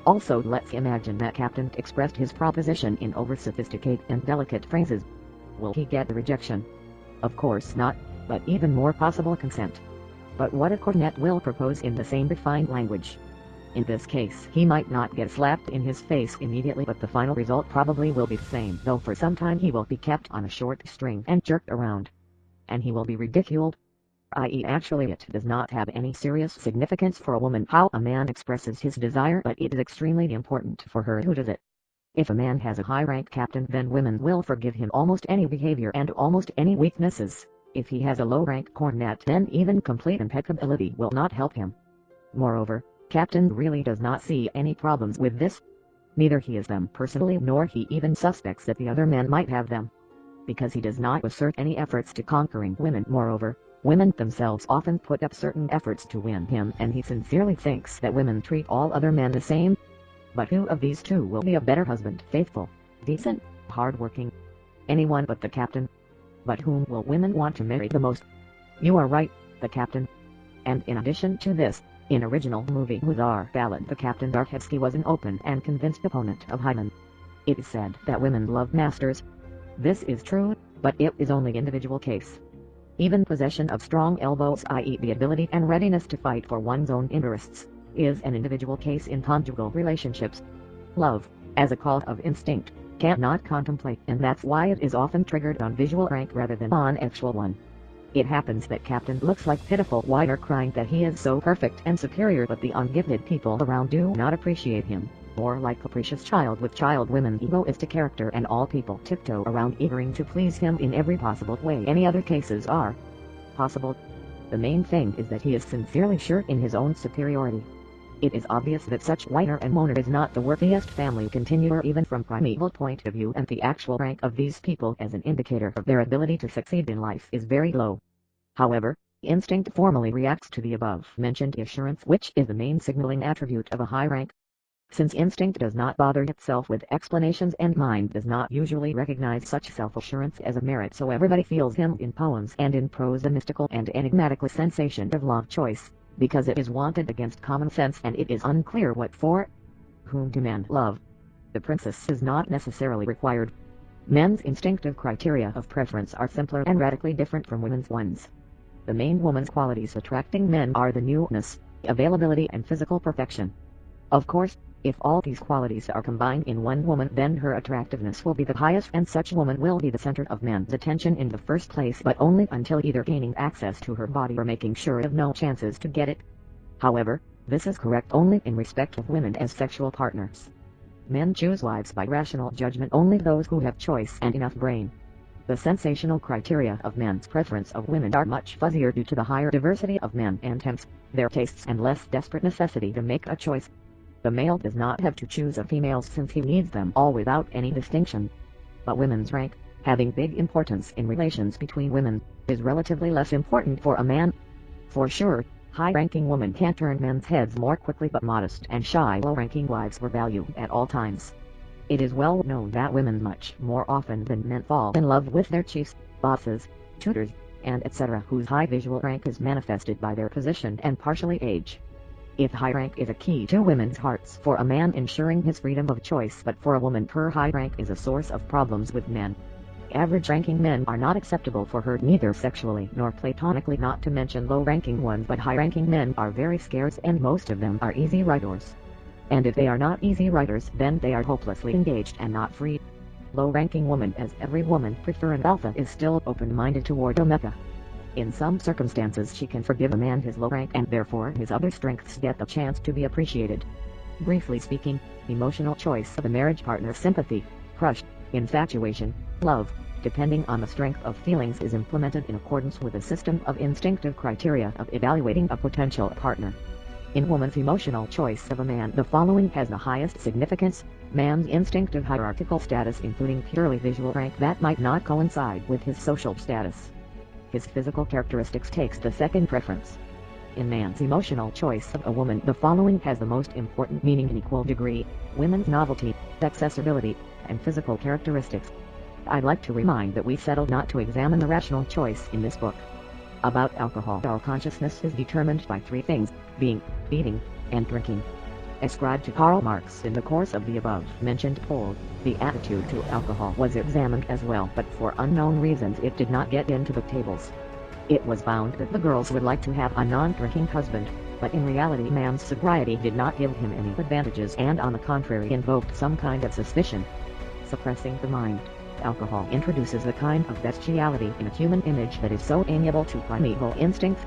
Also, let's imagine that Captain expressed his proposition in over-sophisticated and delicate phrases. Will he get the rejection? Of course not, but even more possible consent. But what if Kornet will propose in the same refined language? In this case, he might not get slapped in his face immediately, but the final result probably will be the same, though for some time he will be kept on a short string and jerked around. And he will be ridiculed. I.e., actually it does not have any serious significance for a woman how a man expresses his desire, but it is extremely important for her who does it. If a man has a high-rank captain, then women will forgive him almost any behavior and almost any weaknesses. If he has a low-rank cornet, then even complete impeccability will not help him. Moreover, Captain really does not see any problems with this. Neither he has them personally, nor he even suspects that the other men might have them, because he does not assert any efforts to conquering women. Moreover, women themselves often put up certain efforts to win him, and he sincerely thinks that women treat all other men the same. But who of these two will be a better husband? Faithful, decent, hard-working? Anyone but the captain. But whom will women want to marry the most? You are right, the captain. And in addition to this, in original movie Hussar Ballad, the Captain Darhevsky was an open and convinced opponent of Hyman. It is said that women love masters. This is true, but it is only individual case. Even possession of strong elbows, i.e. the ability and readiness to fight for one's own interests, is an individual case in conjugal relationships. Love, as a call of instinct, cannot contemplate, and that's why it is often triggered on visual rank rather than on actual one. It happens that Captain looks like pitiful whiner crying that he is so perfect and superior, but the ungifted people around do not appreciate him, or like capricious child with child women egoistic character, and all people tiptoe around eagering to please him in every possible way. Any other cases are possible. The main thing is that he is sincerely sure in his own superiority. It is obvious that such whiner and moaner is not the worthiest family continuer even from primeval point of view, and the actual rank of these people as an indicator of their ability to succeed in life is very low. However, instinct formally reacts to the above-mentioned assurance, which is the main signaling attribute of a high rank. Since instinct does not bother itself with explanations and mind does not usually recognize such self-assurance as a merit, so everybody feels him in poems and in prose, the mystical and enigmatical sensation of love choice, because it is wanted against common sense and it is unclear what for. Whom do men love? The princess is not necessarily required. Men's instinctive criteria of preference are simpler and radically different from women's ones. The main woman's qualities attracting men are the newness, availability, and physical perfection. Of course, if all these qualities are combined in one woman, then her attractiveness will be the highest, and such woman will be the center of men's attention in the first place, but only until either gaining access to her body or making sure of no chances to get it. However, this is correct only in respect of women as sexual partners. Men choose wives by rational judgment, only those who have choice and enough brain. The sensational criteria of men's preference of women are much fuzzier due to the higher diversity of men and hence their tastes and less desperate necessity to make a choice. The male does not have to choose a female since he needs them all without any distinction. But women's rank, having big importance in relations between women, is relatively less important for a man. For sure, high-ranking women can turn men's heads more quickly, but modest and shy low-ranking wives were valued at all times. It is well known that women much more often than men fall in love with their chiefs, bosses, tutors, and etc. whose high visual rank is manifested by their position and partially age. If high rank is a key to women's hearts for a man ensuring his freedom of choice, but for a woman her high rank is a source of problems with men. Average-ranking men are not acceptable for her neither sexually nor platonically, not to mention low-ranking ones, but high-ranking men are very scarce and most of them are easy writers. And if they are not easy writers, then they are hopelessly engaged and not free. Low-ranking woman, as every woman prefer an alpha, is still open-minded toward omega. In some circumstances she can forgive a man his low rank and therefore his other strengths get the chance to be appreciated. Briefly speaking, emotional choice of a marriage partner, sympathy, crush, infatuation, love, depending on the strength of feelings, is implemented in accordance with a system of instinctive criteria of evaluating a potential partner. In woman's emotional choice of a man, the following has the highest significance: man's instinctive hierarchical status, including purely visual rank that might not coincide with his social status. His physical characteristics takes the second preference. In man's emotional choice of a woman, the following has the most important meaning in equal degree: women's novelty, accessibility, and physical characteristics. I'd like to remind that we settled not to examine the rational choice in this book. About alcohol, our consciousness is determined by three things: being, eating, and drinking. Ascribed to Karl Marx in the course of the above-mentioned poll, the attitude to alcohol was examined as well, but for unknown reasons it did not get into the tables. It was found that the girls would like to have a non-drinking husband, but in reality man's sobriety did not give him any advantages and on the contrary invoked some kind of suspicion. Suppressing the mind, alcohol introduces the kind of bestiality in a human image that is so amiable to primeval instincts.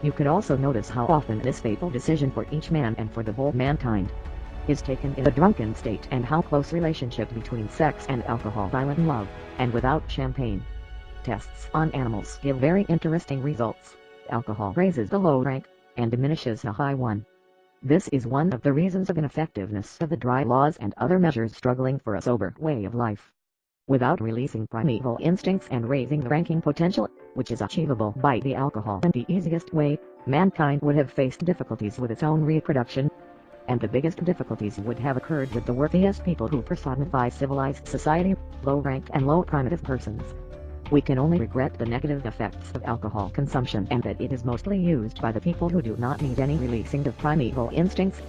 You could also notice how often this fatal decision for each man and for the whole mankind is taken in a drunken state, and how close relationship between sex and alcohol, violent love, and without champagne. Tests on animals give very interesting results. Alcohol raises the low rank and diminishes the high one. This is one of the reasons of ineffectiveness of the dry laws and other measures struggling for a sober way of life. Without releasing primeval instincts and raising the ranking potential, which is achievable by the alcohol and the easiest way, mankind would have faced difficulties with its own reproduction. And the biggest difficulties would have occurred with the worthiest people who personify civilized society, low-ranked and low-primitive persons. We can only regret the negative effects of alcohol consumption and that it is mostly used by the people who do not need any releasing of primeval instincts.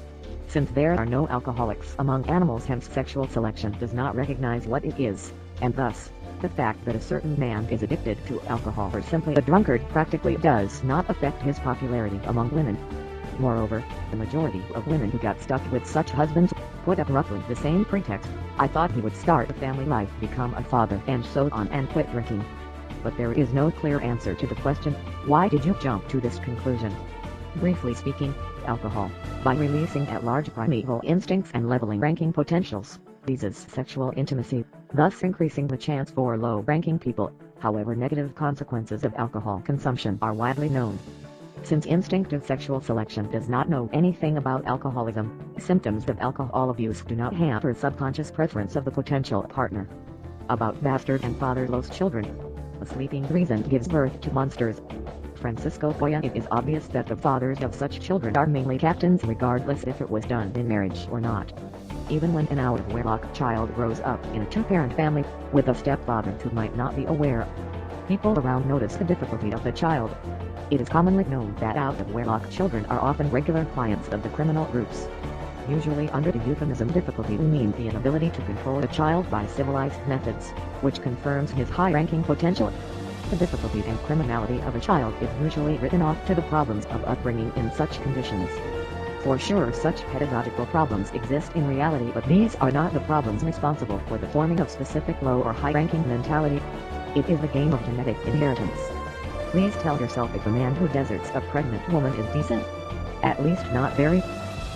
Since there are no alcoholics among animals, hence sexual selection does not recognize what it is, and thus, the fact that a certain man is addicted to alcohol or simply a drunkard practically does not affect his popularity among women. Moreover, the majority of women who got stuck with such husbands put up roughly the same pretext: I thought he would start a family life, become a father, and so on, and quit drinking. But there is no clear answer to the question, why did you jump to this conclusion? Briefly speaking, alcohol, by releasing at large primeval instincts and leveling ranking potentials, eases sexual intimacy, thus increasing the chance for low-ranking people. However, negative consequences of alcohol consumption are widely known. Since instinctive sexual selection does not know anything about alcoholism, symptoms of alcohol abuse do not hamper subconscious preference of the potential partner. About bastard and fatherless children, a sleeping reason gives birth to monsters. Francisco Goya. It is obvious that the fathers of such children are mainly captains, regardless if it was done in marriage or not. Even when an out-of-wedlock child grows up in a two-parent family, with a stepfather who might not be aware, people around notice the difficulty of the child. It is commonly known that out-of-wedlock children are often regular clients of the criminal groups. Usually under the euphemism difficulty we mean the inability to control a child by civilized methods, which confirms his high-ranking potential. The difficulty and criminality of a child is usually written off to the problems of upbringing in such conditions. For sure, such pedagogical problems exist in reality, but these are not the problems responsible for the forming of specific low or high-ranking mentality. It is the game of genetic inheritance. Please tell yourself if a man who deserts a pregnant woman is decent. At least not very.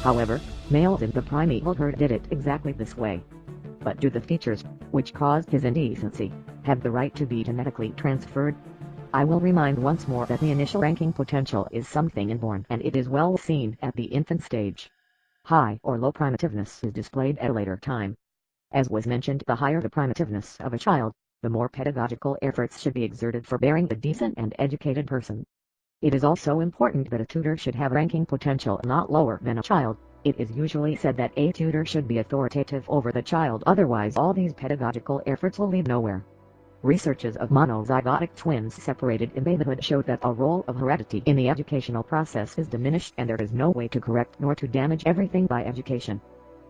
However, males in the primeval herd did it exactly this way. But do the features, which caused his indecency, have the right to be genetically transferred? I will remind once more that the initial ranking potential is something inborn, and it is well seen at the infant stage. High or low primitiveness is displayed at a later time. As was mentioned, the higher the primitiveness of a child, the more pedagogical efforts should be exerted for bearing the decent and educated person. It is also important that a tutor should have ranking potential not lower than a child. It is usually said that a tutor should be authoritative over the child, otherwise all these pedagogical efforts will lead nowhere. Researches of monozygotic twins separated in babyhood show that a role of heredity in the educational process is diminished and there is no way to correct nor to damage everything by education.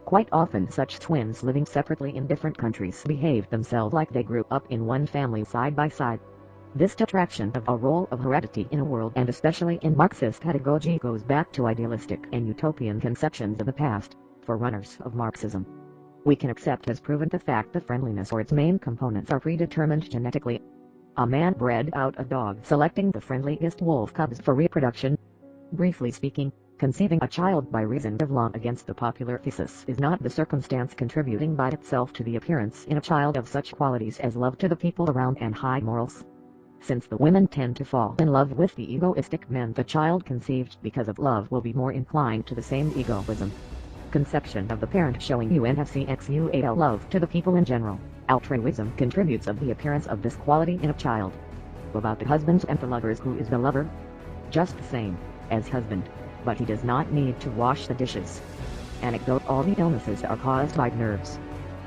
Quite often such twins living separately in different countries behave themselves like they grew up in one family side by side. This detraction of a role of heredity in a world and especially in Marxist pedagogy goes back to idealistic and utopian conceptions of the past, forerunners of Marxism. We can accept as proven the fact that friendliness or its main components are predetermined genetically. A man bred out a dog selecting the friendliest wolf cubs for reproduction. Briefly speaking, conceiving a child by reason of law against the popular thesis is not the circumstance contributing by itself to the appearance in a child of such qualities as love to the people around and high morals. Since the women tend to fall in love with the egoistic men, the child conceived because of love will be more inclined to the same egoism. Conception of the parent showing UNFCXUAL love to the people in general. Altruism contributes of the appearance of this quality in a child. About the husbands and the lovers, who is the lover? Just the same as husband, but he does not need to wash the dishes. Anecdote: all the illnesses are caused by nerves,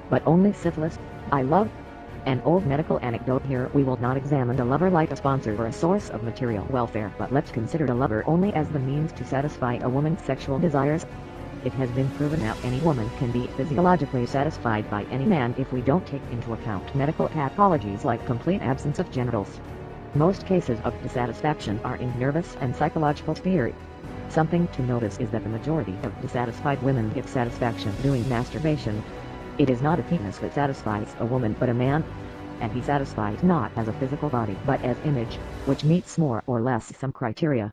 but only syphilis. I love. An old medical anecdote. Here we will not examine the lover like a sponsor or a source of material welfare, but let's consider the lover only as the means to satisfy a woman's sexual desires. It has been proven that any woman can be physiologically satisfied by any man if we don't take into account medical pathologies like complete absence of genitals. Most cases of dissatisfaction are in nervous and psychological sphere. Something to notice is that the majority of dissatisfied women get satisfaction doing masturbation. It is not a penis that satisfies a woman but a man, and he satisfies not as a physical body but as image, which meets more or less some criteria.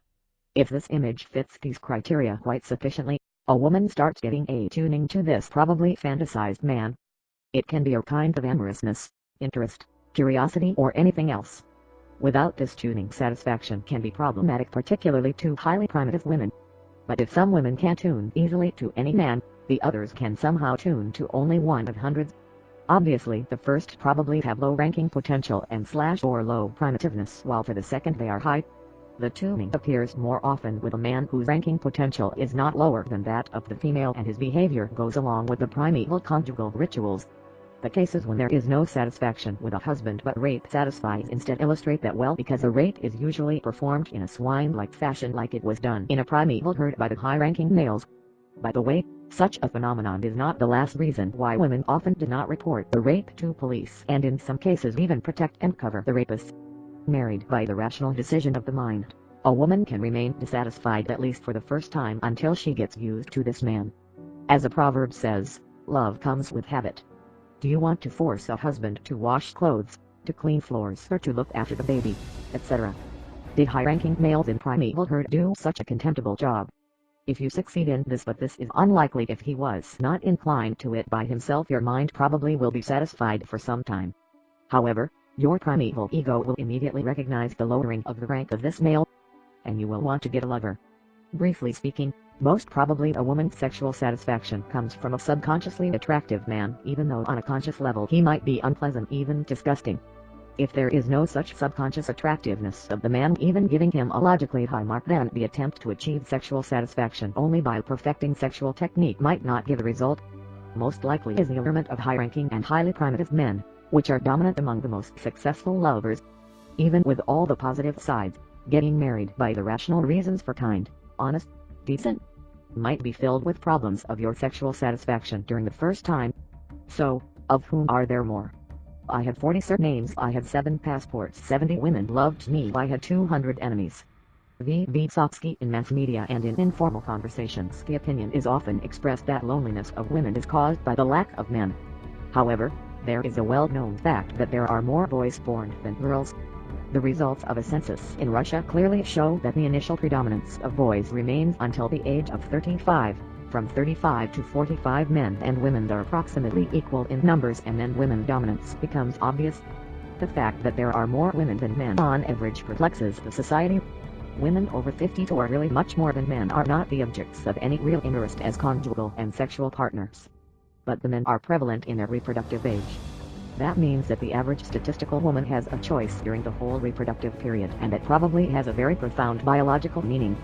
If this image fits these criteria quite sufficiently, a woman starts getting a tuning to this probably fantasized man. It can be a kind of amorousness, interest, curiosity, or anything else. Without this tuning, satisfaction can be problematic, particularly to highly primitive women. But if some women can tune easily to any man, the others can somehow tune to only one of hundreds. Obviously the first probably have low ranking potential and / or low primitiveness, while for the second they are high. The tuning appears more often with a man whose ranking potential is not lower than that of the female, and his behavior goes along with the primeval conjugal rituals. The cases when there is no satisfaction with a husband but rape satisfies instead illustrate that well, because the rape is usually performed in a swine-like fashion like it was done in a primeval herd by the high-ranking males. By the way, such a phenomenon is not the last reason why women often do not report the rape to police, and in some cases even protect and cover the rapists. Married by the rational decision of the mind, a woman can remain dissatisfied at least for the first time until she gets used to this man. As a proverb says, love comes with habit. Do you want to force a husband to wash clothes, to clean floors, or to look after the baby, etc.? Did high-ranking males in primeval herd do such a contemptible job? If you succeed in this, but this is unlikely if he was not inclined to it by himself, your mind probably will be satisfied for some time. However, your primeval ego will immediately recognize the lowering of the rank of this male, and you will want to get a lover. Briefly speaking, most probably a woman's sexual satisfaction comes from a subconsciously attractive man, even though on a conscious level he might be unpleasant, even disgusting. If there is no such subconscious attractiveness of the man even giving him a logically high mark, then the attempt to achieve sexual satisfaction only by perfecting sexual technique might not give a result. Most likely is the allurement of high-ranking and highly primitive men, which are dominant among the most successful lovers. Even with all the positive sides, getting married by the rational reasons for kind, honest, decent, might be filled with problems of your sexual satisfaction during the first time. So, of whom are there more? I had 40 surnames, I had 7 passports, 70 women loved me, I had 200 enemies. V. Vysotsky. In mass media and in informal conversations, the opinion is often expressed that loneliness of women is caused by the lack of men. However, there is a well-known fact that there are more boys born than girls. The results of a census in Russia clearly show that the initial predominance of boys remains until the age of 35. From 35 to 45 men and women are approximately equal in numbers, and then women dominance becomes obvious. The fact that there are more women than men on average perplexes the society. Women over 52 or really much more than men are not the objects of any real interest as conjugal and sexual partners. But the men are prevalent in their reproductive age. That means that the average statistical woman has a choice during the whole reproductive period, and that probably has a very profound biological meaning.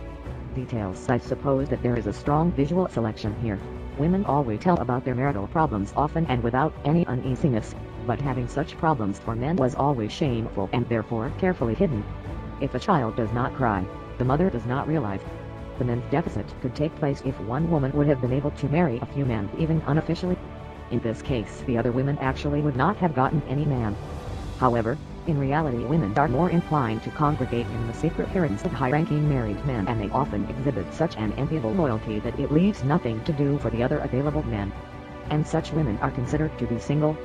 details. I suppose that there is a strong visual selection here. Women always tell about their marital problems often and without any uneasiness, but having such problems for men was always shameful and therefore carefully hidden. If a child does not cry, the mother does not realize. The men's deficit could take place if one woman would have been able to marry a few men even unofficially. In this case, the other women actually would not have gotten any man. However, in reality women are more inclined to congregate in the secret harems of high-ranking married men, and they often exhibit such an enviable loyalty that it leaves nothing to do for the other available men. And such women are considered to be single.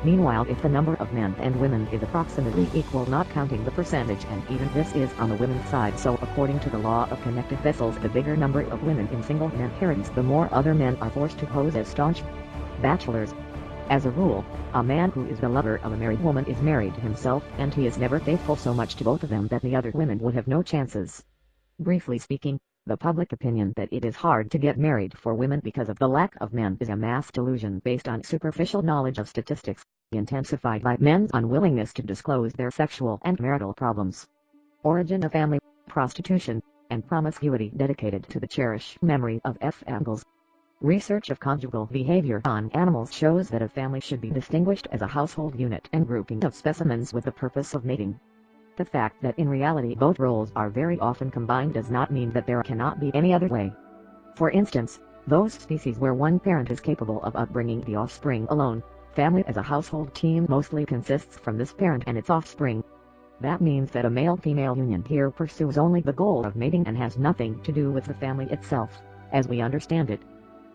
Meanwhile, if the number of men and women is approximately equal, not counting the percentage, and even this is on the women's side, so according to the law of connected vessels, the bigger number of women in single men harems, the more other men are forced to pose as staunch bachelors. As a rule, a man who is the lover of a married woman is married himself, and he is never faithful so much to both of them that the other women would have no chances. Briefly speaking, the public opinion that it is hard to get married for women because of the lack of men is a mass delusion based on superficial knowledge of statistics, intensified by men's unwillingness to disclose their sexual and marital problems. Origin of family, prostitution, and promiscuity dedicated to the cherished memory of F. Engels. Research of conjugal behavior on animals shows that a family should be distinguished as a household unit and grouping of specimens with the purpose of mating. The fact that in reality both roles are very often combined does not mean that there cannot be any other way. For instance, those species where one parent is capable of upbringing the offspring alone, family as a household team mostly consists from this parent and its offspring. That means that a male-female union here pursues only the goal of mating and has nothing to do with the family itself, as we understand it.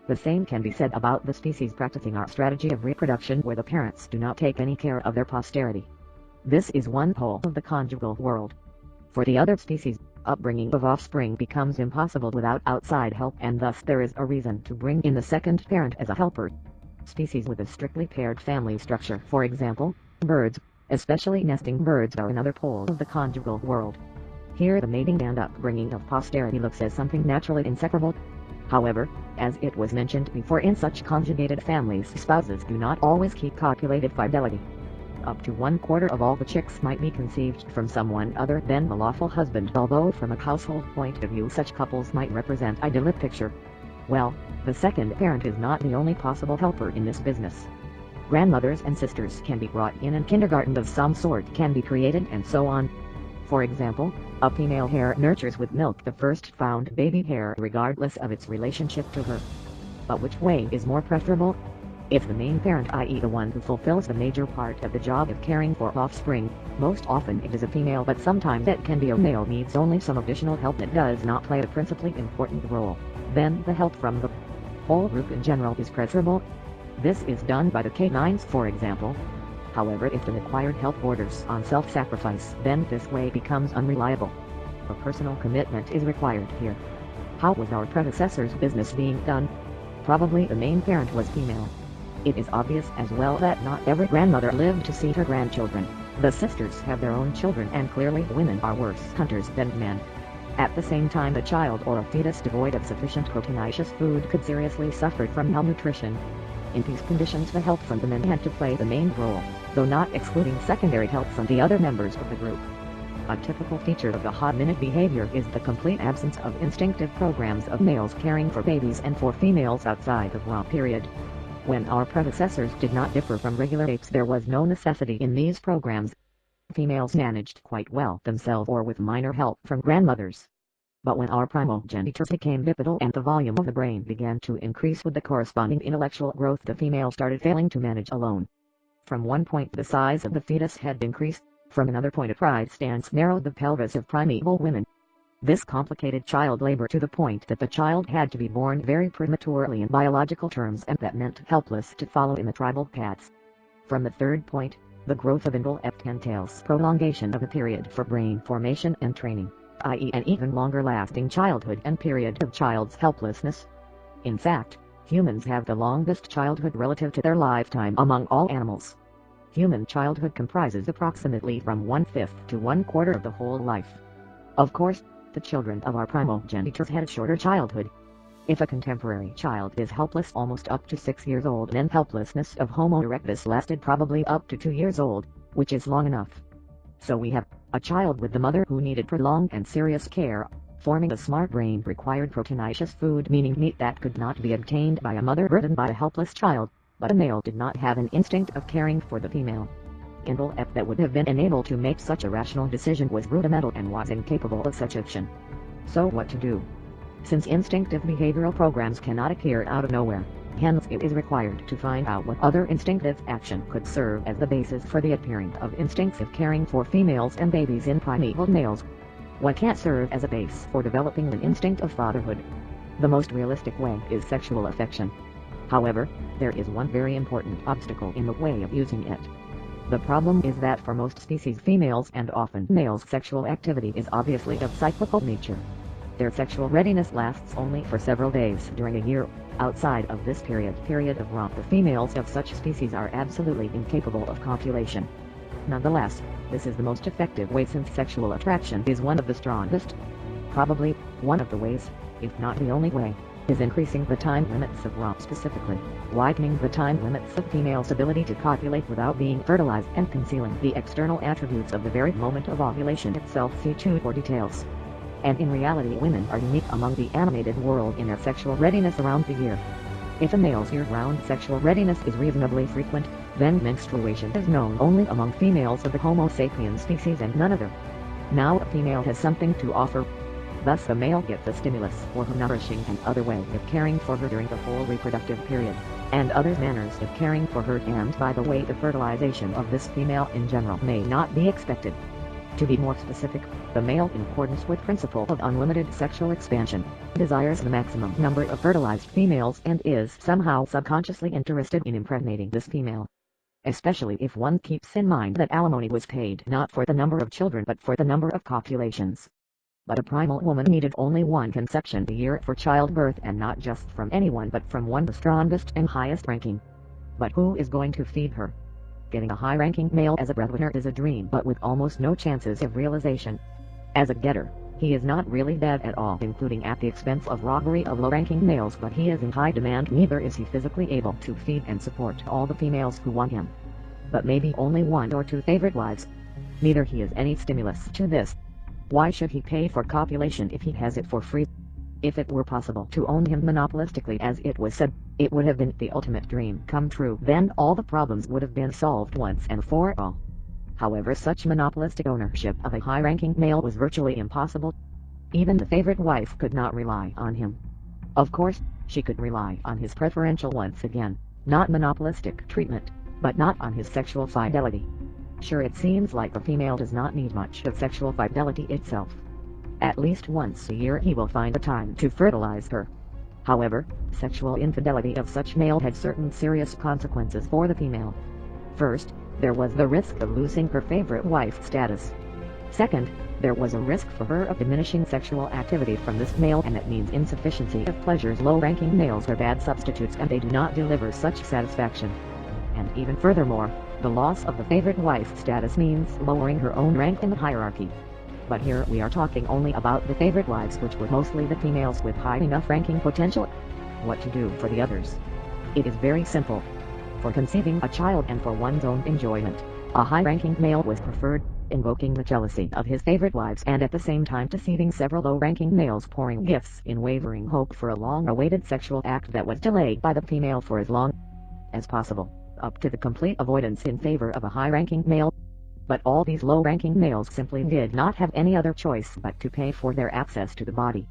The same can be said about the species practicing our strategy of reproduction, where the parents do not take any care of their posterity. This is one pole of the conjugal world. For the other species, upbringing of offspring becomes impossible without outside help, and thus there is a reason to bring in the second parent as a helper. Species with a strictly paired family structure, for example, birds, especially nesting birds, are another pole of the conjugal world. Here the mating and upbringing of posterity looks as something naturally inseparable. However, as it was mentioned before, in such conjugated families spouses do not always keep copulated fidelity. Up to 1/4 of all the chicks might be conceived from someone other than the lawful husband, although from a household point of view such couples might represent idyllic picture. Well, the second parent is not the only possible helper in this business. Grandmothers and sisters can be brought in, and kindergarten of some sort can be created, and so on. For example, a female hare nurtures with milk the first found baby hare regardless of its relationship to her. But which way is more preferable? If the main parent, i.e. the one who fulfills the major part of the job of caring for offspring, most often it is a female, but sometimes it can be a male, needs only some additional help that does not play a principally important role, then the help from the whole group in general is preferable. This is done by the canines, for example. However, if the required help borders on self-sacrifice, then this way becomes unreliable. A personal commitment is required here. How was our predecessors' business being done? Probably the main parent was female. It is obvious as well that not every grandmother lived to see her grandchildren. The sisters have their own children, and clearly women are worse hunters than men. At the same time, a child or a fetus devoid of sufficient proteinaceous food could seriously suffer from malnutrition. In these conditions, the help from the men had to play the main role, though not excluding secondary help from the other members of the group. A typical feature of the hominid behavior is the complete absence of instinctive programs of males caring for babies and for females outside the raw period. When our predecessors did not differ from regular apes, there was no necessity in these programs. Females managed quite well themselves or with minor help from grandmothers. But when our primogenitors became bipedal and the volume of the brain began to increase with the corresponding intellectual growth, the female started failing to manage alone. From one point the size of the fetus had increased, from another point a pride stance narrowed the pelvis of primeval women. This complicated child labor to the point that the child had to be born very prematurely in biological terms, and that meant helpless to follow in the tribal paths. From the third point, the growth of intellect entails prolongation of the period for brain formation and training, i.e. an even longer lasting childhood and period of child's helplessness. In fact, humans have the longest childhood relative to their lifetime among all animals. Human childhood comprises approximately from 1/5 to 1/4 of the whole life. Of course, the children of our primogenitors had a shorter childhood. If a contemporary child is helpless almost up to 6 years old, then helplessness of Homo erectus lasted probably up to 2 years old, which is long enough. So we have a child with the mother who needed prolonged and serious care, Forming a smart brain required proteinaceous food, meaning meat that could not be obtained by a mother burdened by a helpless child, but a male did not have an instinct of caring for the female. Intellect that would have been enabled to make such a rational decision was rudimental and was incapable of such action. So what to do? Since instinctive behavioral programs cannot appear out of nowhere, hence it is required to find out what other instinctive action could serve as the basis for the appearing of instinctive caring for females and babies in primeval males. What can't serve as a base for developing an instinct of fatherhood? The most realistic way is sexual affection. However, there is one very important obstacle in the way of using it. The problem is that for most species, females and often males' sexual activity is obviously of cyclical nature. Their sexual readiness lasts only for several days during a year. Outside of this period of romp, the females of such species are absolutely incapable of copulation. Nonetheless, this is the most effective way since sexual attraction is one of the strongest. Probably, one of the ways, if not the only way, is increasing the time limits of romp, specifically widening the time limits of females' ability to copulate without being fertilized and concealing the external attributes of the very moment of ovulation itself. See 2 for details. And in reality, women are unique among the animated world in their sexual readiness around the year. If a male's year-round sexual readiness is reasonably frequent, then menstruation is known only among females of the Homo sapiens species and none other. Now a female has something to offer. Thus the male gets a stimulus for her nourishing and other way of caring for her during the whole reproductive period, and other manners of caring for her, and by the way the fertilization of this female in general may not be expected. To be more specific, the male, in accordance with principle of unlimited sexual expansion, desires the maximum number of fertilized females and is somehow subconsciously interested in impregnating this female. Especially if one keeps in mind that alimony was paid not for the number of children but for the number of copulations. But a primal woman needed only one conception a year for childbirth, and not just from anyone but from one the strongest and highest ranking. But who is going to feed her? Getting a high-ranking male as a breadwinner is a dream, but with almost no chances of realization. As a getter, he is not really bad at all, including at the expense of robbery of low-ranking males, but he is in high demand. Neither is he physically able to feed and support all the females who want him, but maybe only 1 or 2 favorite wives. Neither he is any stimulus to this. Why should he pay for copulation if he has it for free? If it were possible to own him monopolistically, as it was said, it would have been the ultimate dream come true. Then all the problems would have been solved once and for all. However, such monopolistic ownership of a high-ranking male was virtually impossible. Even the favorite wife could not rely on him. Of course, she could rely on his preferential, once again, not monopolistic treatment, but not on his sexual fidelity. Sure, it seems like the female does not need much of sexual fidelity itself. At least once a year he will find a time to fertilize her. However, sexual infidelity of such male had certain serious consequences for the female. First, there was the risk of losing her favorite wife status. Second, there was a risk for her of diminishing sexual activity from this male, and that means insufficiency of pleasures. Low-ranking males are bad substitutes and they do not deliver such satisfaction. And even furthermore, the loss of the favorite wife status means lowering her own rank in the hierarchy. But here we are talking only about the favorite wives, which were mostly the females with high enough ranking potential. What to do for the others? It is very simple. For conceiving a child and for one's own enjoyment, a high-ranking male was preferred, invoking the jealousy of his favorite wives and at the same time deceiving several low-ranking males, pouring gifts in wavering hope for a long-awaited sexual act that was delayed by the female for as long as possible, up to the complete avoidance in favor of a high-ranking male. But all these low-ranking males simply did not have any other choice but to pay for their access to the body.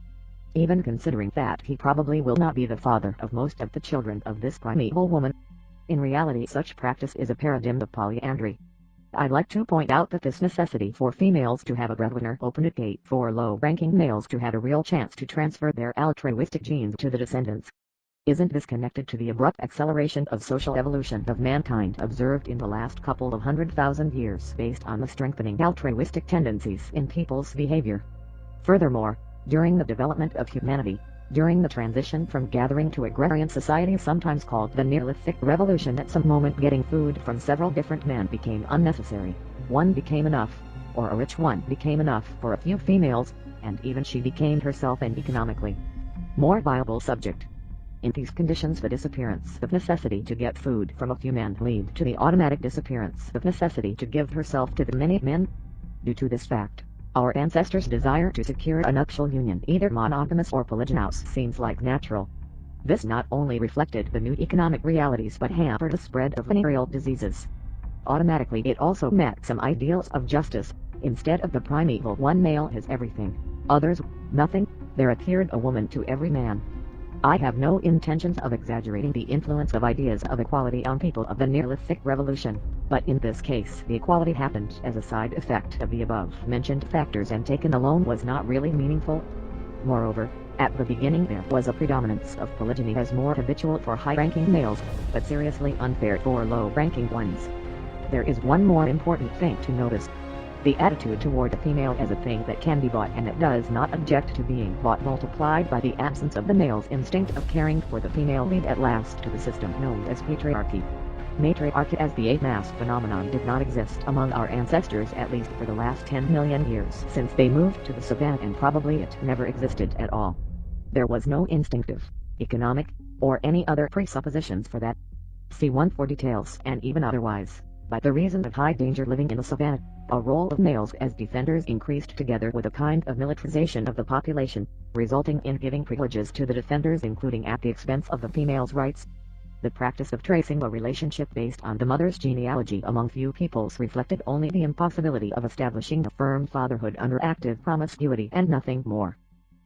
Even considering that he probably will not be the father of most of the children of this primeval woman. In reality, such practice is a paradigm of polyandry. I'd like to point out that this necessity for females to have a breadwinner opened a gate for low-ranking males to have a real chance to transfer their altruistic genes to the descendants. Isn't this connected to the abrupt acceleration of social evolution of mankind observed in the last couple of 100,000 years based on the strengthening altruistic tendencies in people's behavior? Furthermore, during the development of humanity, during the transition from gathering to agrarian society, sometimes called the Neolithic Revolution, at some moment getting food from several different men became unnecessary. One became enough, or a rich one became enough for a few females, and even she became herself an economically more viable subject. In these conditions, the disappearance of necessity to get food from a few men lead to the automatic disappearance of necessity to give herself to the many men. Due to this fact, Our ancestors' desire to secure a nuptial union, either monogamous or polygynous, seems like natural. This not only reflected the new economic realities but hampered the spread of venereal diseases. Automatically it also met some ideals of justice. Instead of the primeval one male has everything, others nothing, there appeared a woman to every man. I have no intentions of exaggerating the influence of ideas of equality on people of the Neolithic Revolution, but in this case the equality happened as a side effect of the above-mentioned factors and taken alone was not really meaningful. Moreover, at the beginning there was a predominance of polygyny as more habitual for high-ranking males, but seriously unfair for low-ranking ones. There is one more important thing to notice. The attitude toward the female as a thing that can be bought and that does not object to being bought, multiplied by the absence of the male's instinct of caring for the female, lead at last to the system known as patriarchy. Matriarchy as the mass phenomenon did not exist among our ancestors, at least for the last 10 million years since they moved to the savannah, and probably it never existed at all. There was no instinctive, economic, or any other presuppositions for that. See 1 for details, and even otherwise. By the reason of high danger living in the savannah, a role of males as defenders increased together with a kind of militarization of the population, resulting in giving privileges to the defenders including at the expense of the female's rights. The practice of tracing a relationship based on the mother's genealogy among few peoples reflected only the impossibility of establishing a firm fatherhood under active promiscuity and nothing more.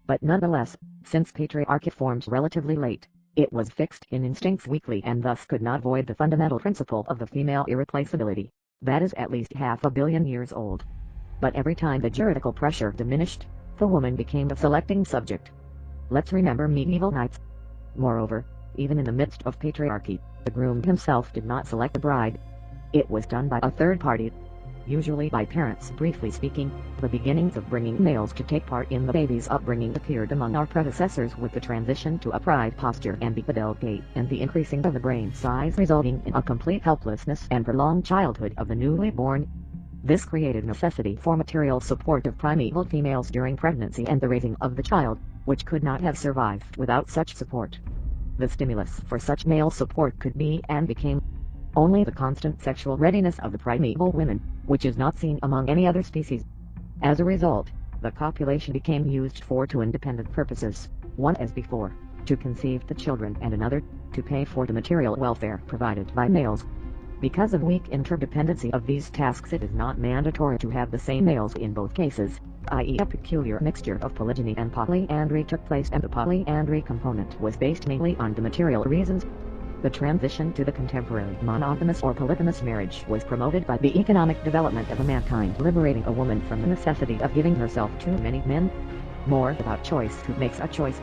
But nonetheless, since patriarchy formed relatively late, it was fixed in instincts weakly and thus could not void the fundamental principle of the female irreplaceability, that is at least 500 million years old. But every time the juridical pressure diminished, the woman became the selecting subject. Let's remember medieval knights. Moreover, even in the midst of patriarchy, the groom himself did not select the bride. It was done by a third party, usually by parents. Briefly speaking, the beginnings of bringing males to take part in the baby's upbringing appeared among our predecessors with the transition to upright posture and bipedal gait and the increasing of the brain size, resulting in a complete helplessness and prolonged childhood of the newly born. This created necessity for material support of primeval females during pregnancy and the raising of the child, which could not have survived without such support. The stimulus for such male support could be and became only the constant sexual readiness of the primeval women, which is not seen among any other species. As a result, the copulation became used for two independent purposes, one as before, to conceive the children, and another, to pay for the material welfare provided by males. Because of weak interdependency of these tasks, it is not mandatory to have the same males in both cases, i.e. a peculiar mixture of polygyny and polyandry took place, and the polyandry component was based mainly on the material reasons. The transition to the contemporary monogamous or polygamous marriage was promoted by the economic development of mankind, liberating a woman from the necessity of giving herself to many men. More about choice. Who makes a choice?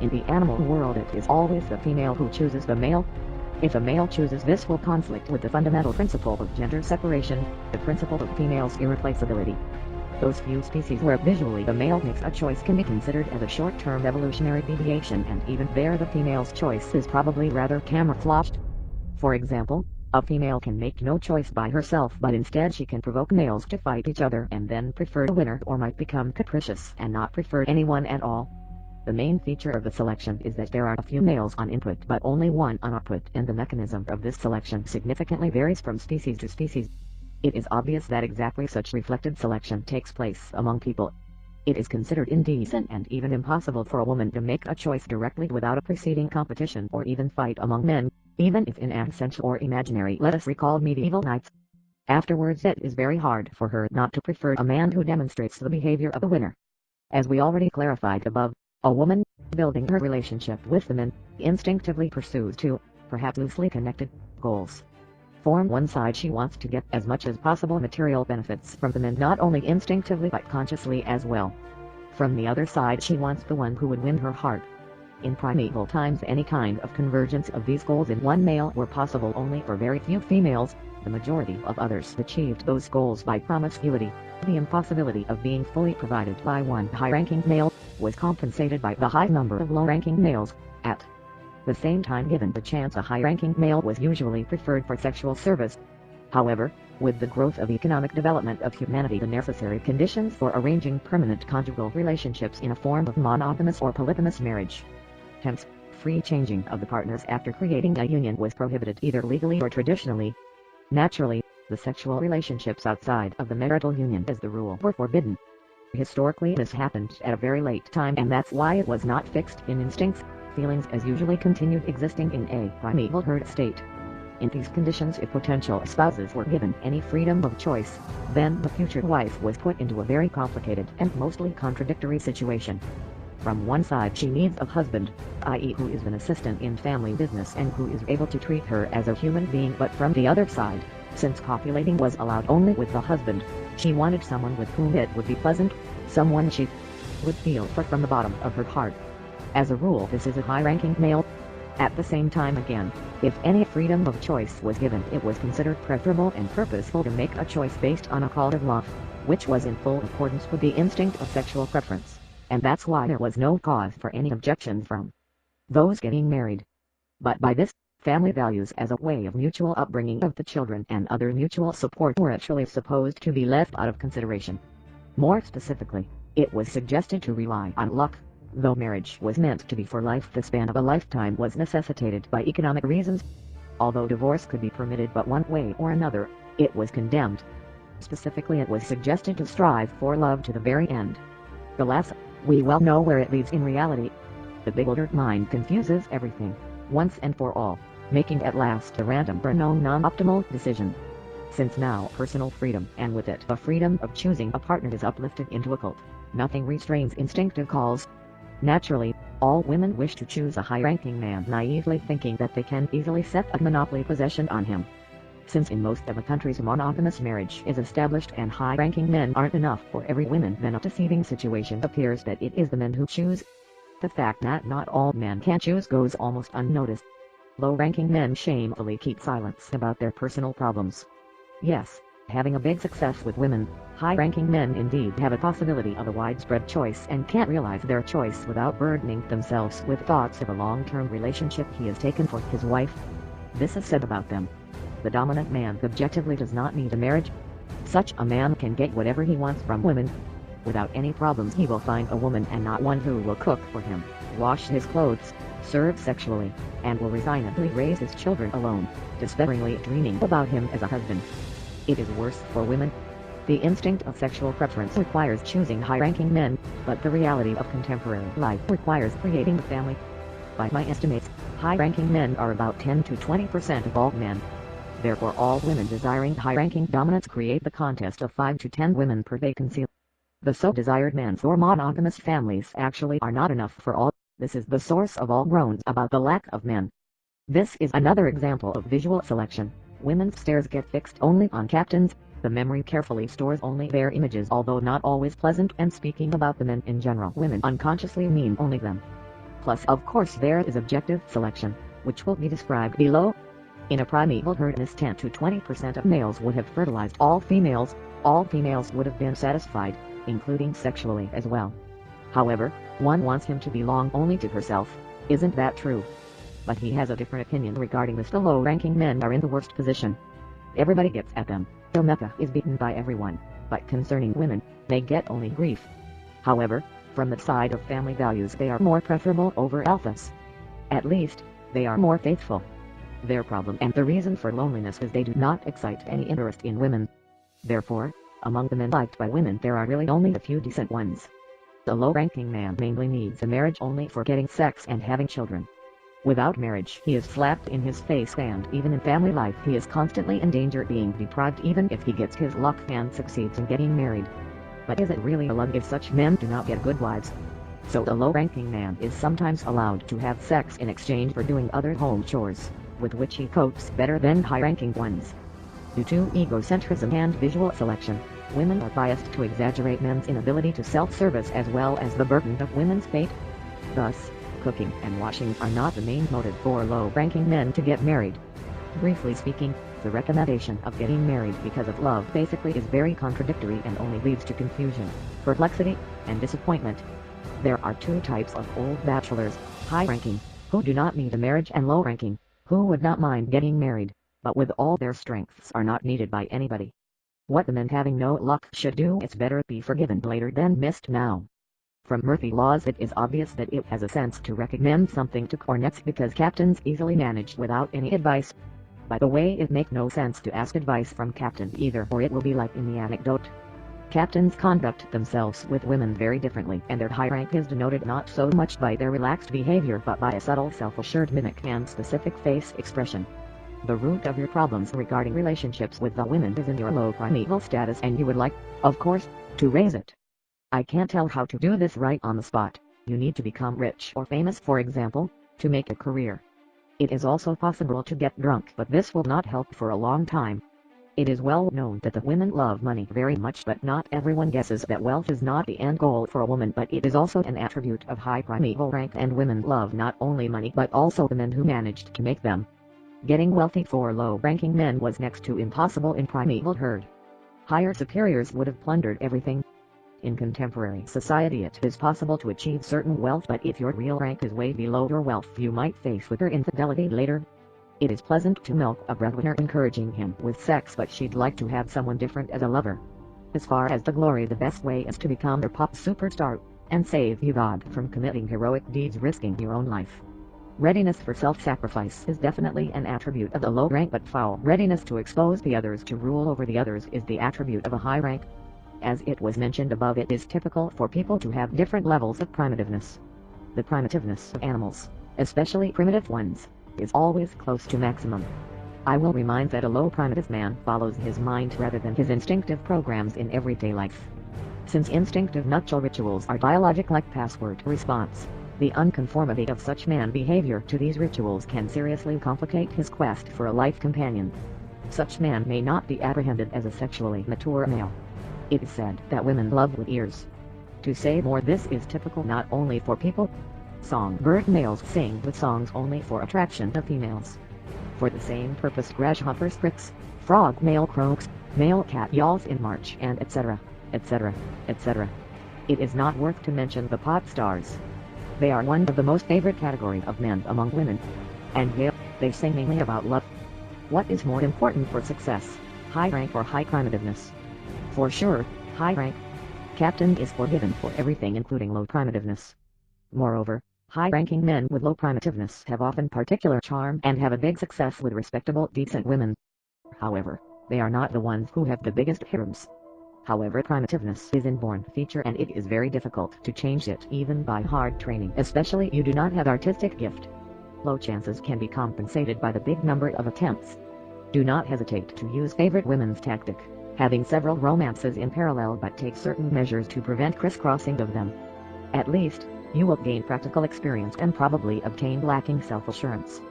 In the animal world it is always the female who chooses the male. If a male chooses, this will conflict with the fundamental principle of gender separation, the principle of female's irreplaceability. Those few species where visually the male makes a choice can be considered as a short-term evolutionary deviation, and even there the female's choice is probably rather camouflaged. For example, a female can make no choice by herself, but instead she can provoke males to fight each other and then prefer the winner, or might become capricious and not prefer anyone at all. The main feature of the selection is that there are a few males on input but only one on output, and the mechanism of this selection significantly varies from species to species. It is obvious that exactly such reflected selection takes place among people. It is considered indecent and even impossible for a woman to make a choice directly without a preceding competition or even fight among men, even if in essence or imaginary. Let us recall medieval knights. Afterwards it is very hard for her not to prefer a man who demonstrates the behavior of the winner. As we already clarified above, a woman, building her relationship with the men, instinctively pursues two, perhaps loosely connected, goals. From one side she wants to get as much as possible material benefits from the men, not only instinctively but consciously as well. From the other side she wants the one who would win her heart. In primeval times any kind of convergence of these goals in one male were possible only for very few females. The majority of others achieved those goals by promiscuity. The impossibility of being fully provided by one high-ranking male was compensated by the high number of low-ranking males. At the same time, given the chance, a high-ranking male was usually preferred for sexual service. However, with the growth of economic development of humanity, the necessary conditions for arranging permanent conjugal relationships in a form of monogamous or polygamous marriage. Hence, free changing of the partners after creating a union was prohibited either legally or traditionally. Naturally, the sexual relationships outside of the marital union as the rule were forbidden. Historically this happened at a very late time, and that's why it was not fixed in instincts, feelings as usually continued existing in a primeval herd state. In these conditions, if potential spouses were given any freedom of choice, then the future wife was put into a very complicated and mostly contradictory situation. From one side she needs a husband, i.e. who is an assistant in family business and who is able to treat her as a human being, but from the other side, since copulating was allowed only with the husband, she wanted someone with whom it would be pleasant, someone she would feel for from the bottom of her heart. As a rule this is a high-ranking male. At the same time again, if any freedom of choice was given, it was considered preferable and purposeful to make a choice based on a call of love, which was in full accordance with the instinct of sexual preference, and that's why there was no cause for any objection from those getting married. But by this, family values as a way of mutual upbringing of the children and other mutual support were actually supposed to be left out of consideration. More specifically, it was suggested to rely on luck. Though marriage was meant to be for life, the span of a lifetime was necessitated by economic reasons. Although divorce could be permitted but one way or another, it was condemned. Specifically, it was suggested to strive for love to the very end. Alas, we well know where it leads in reality. The bewildered mind confuses everything, once and for all, making at last a random or known non-optimal decision. Since now personal freedom, and with it the freedom of choosing a partner, is uplifted into a cult, nothing restrains instinctive calls. Naturally, all women wish to choose a high-ranking man, naively thinking that they can easily set a monopoly possession on him. Since in most of the countries monogamous marriage is established and high-ranking men aren't enough for every woman, then a deceiving situation appears that it is the men who choose. The fact that not all men can choose goes almost unnoticed. Low-ranking men shamefully keep silence about their personal problems. Yes, having a big success with women, high-ranking men indeed have a possibility of a widespread choice and can't realize their choice without burdening themselves with thoughts of a long-term relationship he has taken for his wife. This is said about them: the dominant man objectively does not need a marriage. Such a man can get whatever he wants from women. Without any problems he will find a woman, and not one who will cook for him, wash his clothes, serve sexually, and will resignedly raise his children alone, despairingly dreaming about him as a husband. It is worse for women. The instinct of sexual preference requires choosing high-ranking men, but the reality of contemporary life requires creating a family. By my estimates, high-ranking men are about 10 to 20% of all men. Therefore all women desiring high-ranking dominance create the contest of 5 to 10 women per vacancy. The so-desired men for monogamous families actually are not enough for all. This is the source of all groans about the lack of men. This is another example of visual selection. Women's stares get fixed only on captains. The memory carefully stores only their images, although not always pleasant, and speaking about the men in general, women unconsciously mean only them. Plus, of course, there is objective selection, which will be described below. In a primeval herd, this 10 to 20% of males would have fertilized all females. All females would have been satisfied, including sexually as well. However, one wants him to belong only to herself. Isn't that true? But he has a different opinion regarding this. The low-ranking men are in the worst position. Everybody gets at them. Omega is beaten by everyone, but concerning women, they get only grief. However, from the side of family values, they are more preferable over alphas. At least, they are more faithful. Their problem and the reason for loneliness is they do not excite any interest in women. Therefore, among the men liked by women there are really only a few decent ones. The low-ranking man mainly needs a marriage only for getting sex and having children. Without marriage he is slapped in his face, and even in family life he is constantly in danger of being deprived even if he gets his luck and succeeds in getting married. But is it really a luck if such men do not get good wives? So the low-ranking man is sometimes allowed to have sex in exchange for doing other home chores, with which he copes better than high-ranking ones. Due to egocentrism and visual selection, women are biased to exaggerate men's inability to self-service as well as the burden of women's fate. Thus, cooking and washing are not the main motive for low-ranking men to get married. Briefly speaking, the recommendation of getting married because of love basically is very contradictory and only leads to confusion, perplexity, and disappointment. There are two types of old bachelors: high-ranking, who do not need a marriage, and low-ranking, who would not mind getting married, but with all their strengths are not needed by anybody. What the men having no luck should do is better be forgiven later than missed now. From Murphy laws it is obvious that it has a sense to recommend something to cornets because captains easily manage without any advice. By the way, it make no sense to ask advice from captain either, or it will be like in the anecdote. Captains conduct themselves with women very differently, and their high rank is denoted not so much by their relaxed behavior but by a subtle self-assured mimic and specific face expression. The root of your problems regarding relationships with the women is in your low primeval status, and you would like, of course, to raise it. I can't tell how to do this right on the spot. You need to become rich or famous, for example, to make a career. It is also possible to get drunk, but this will not help for a long time. It is well known that the women love money very much, but not everyone guesses that wealth is not the end goal for a woman, but it is also an attribute of high primeval rank, and women love not only money but also the men who managed to make them. Getting wealthy for low-ranking men was next to impossible in primeval herd. Higher superiors would have plundered everything. In contemporary society it is possible to achieve certain wealth, but if your real rank is way below your wealth, you might face with her infidelity later. It is pleasant to milk a breadwinner encouraging him with sex, but she'd like to have someone different as a lover. As far as the glory, the best way is to become their pop superstar, and save you God from committing heroic deeds risking your own life. Readiness for self-sacrifice is definitely an attribute of the low rank, but foul readiness to expose the others to rule over the others is the attribute of a high rank. As it was mentioned above, it is typical for people to have different levels of primitiveness. The primitiveness of animals, especially primitive ones, is always close to maximum. I will remind that a low primitive man follows his mind rather than his instinctive programs in everyday life. Since instinctive nuptial rituals are biologic like password response, the unconformity of such man behavior to these rituals can seriously complicate his quest for a life companion. Such man may not be apprehended as a sexually mature male. It is said that women love with ears. To say more, this is typical not only for people. Songbird males sing with songs only for attraction of females. For the same purpose, grasshopper scripts, frog male croaks, male cat yawls in March, and etc., etc., etc. It is not worth to mention the pop stars. They are one of the most favorite category of men among women. And yet, they sing mainly about love. What is more important for success, high rank or high primitiveness? For sure, high rank. Captain is forgiven for everything including low primitiveness. Moreover, high-ranking men with low primitiveness have often particular charm and have a big success with respectable, decent women. However, they are not the ones who have the biggest harems. However, primitiveness is an inborn feature, and it is very difficult to change it even by hard training, especially you do not have artistic gift. Low chances can be compensated by the big number of attempts. Do not hesitate to use favorite women's tactic, having several romances in parallel, but take certain measures to prevent crisscrossing of them. At least, you will gain practical experience and probably obtain lacking self-assurance.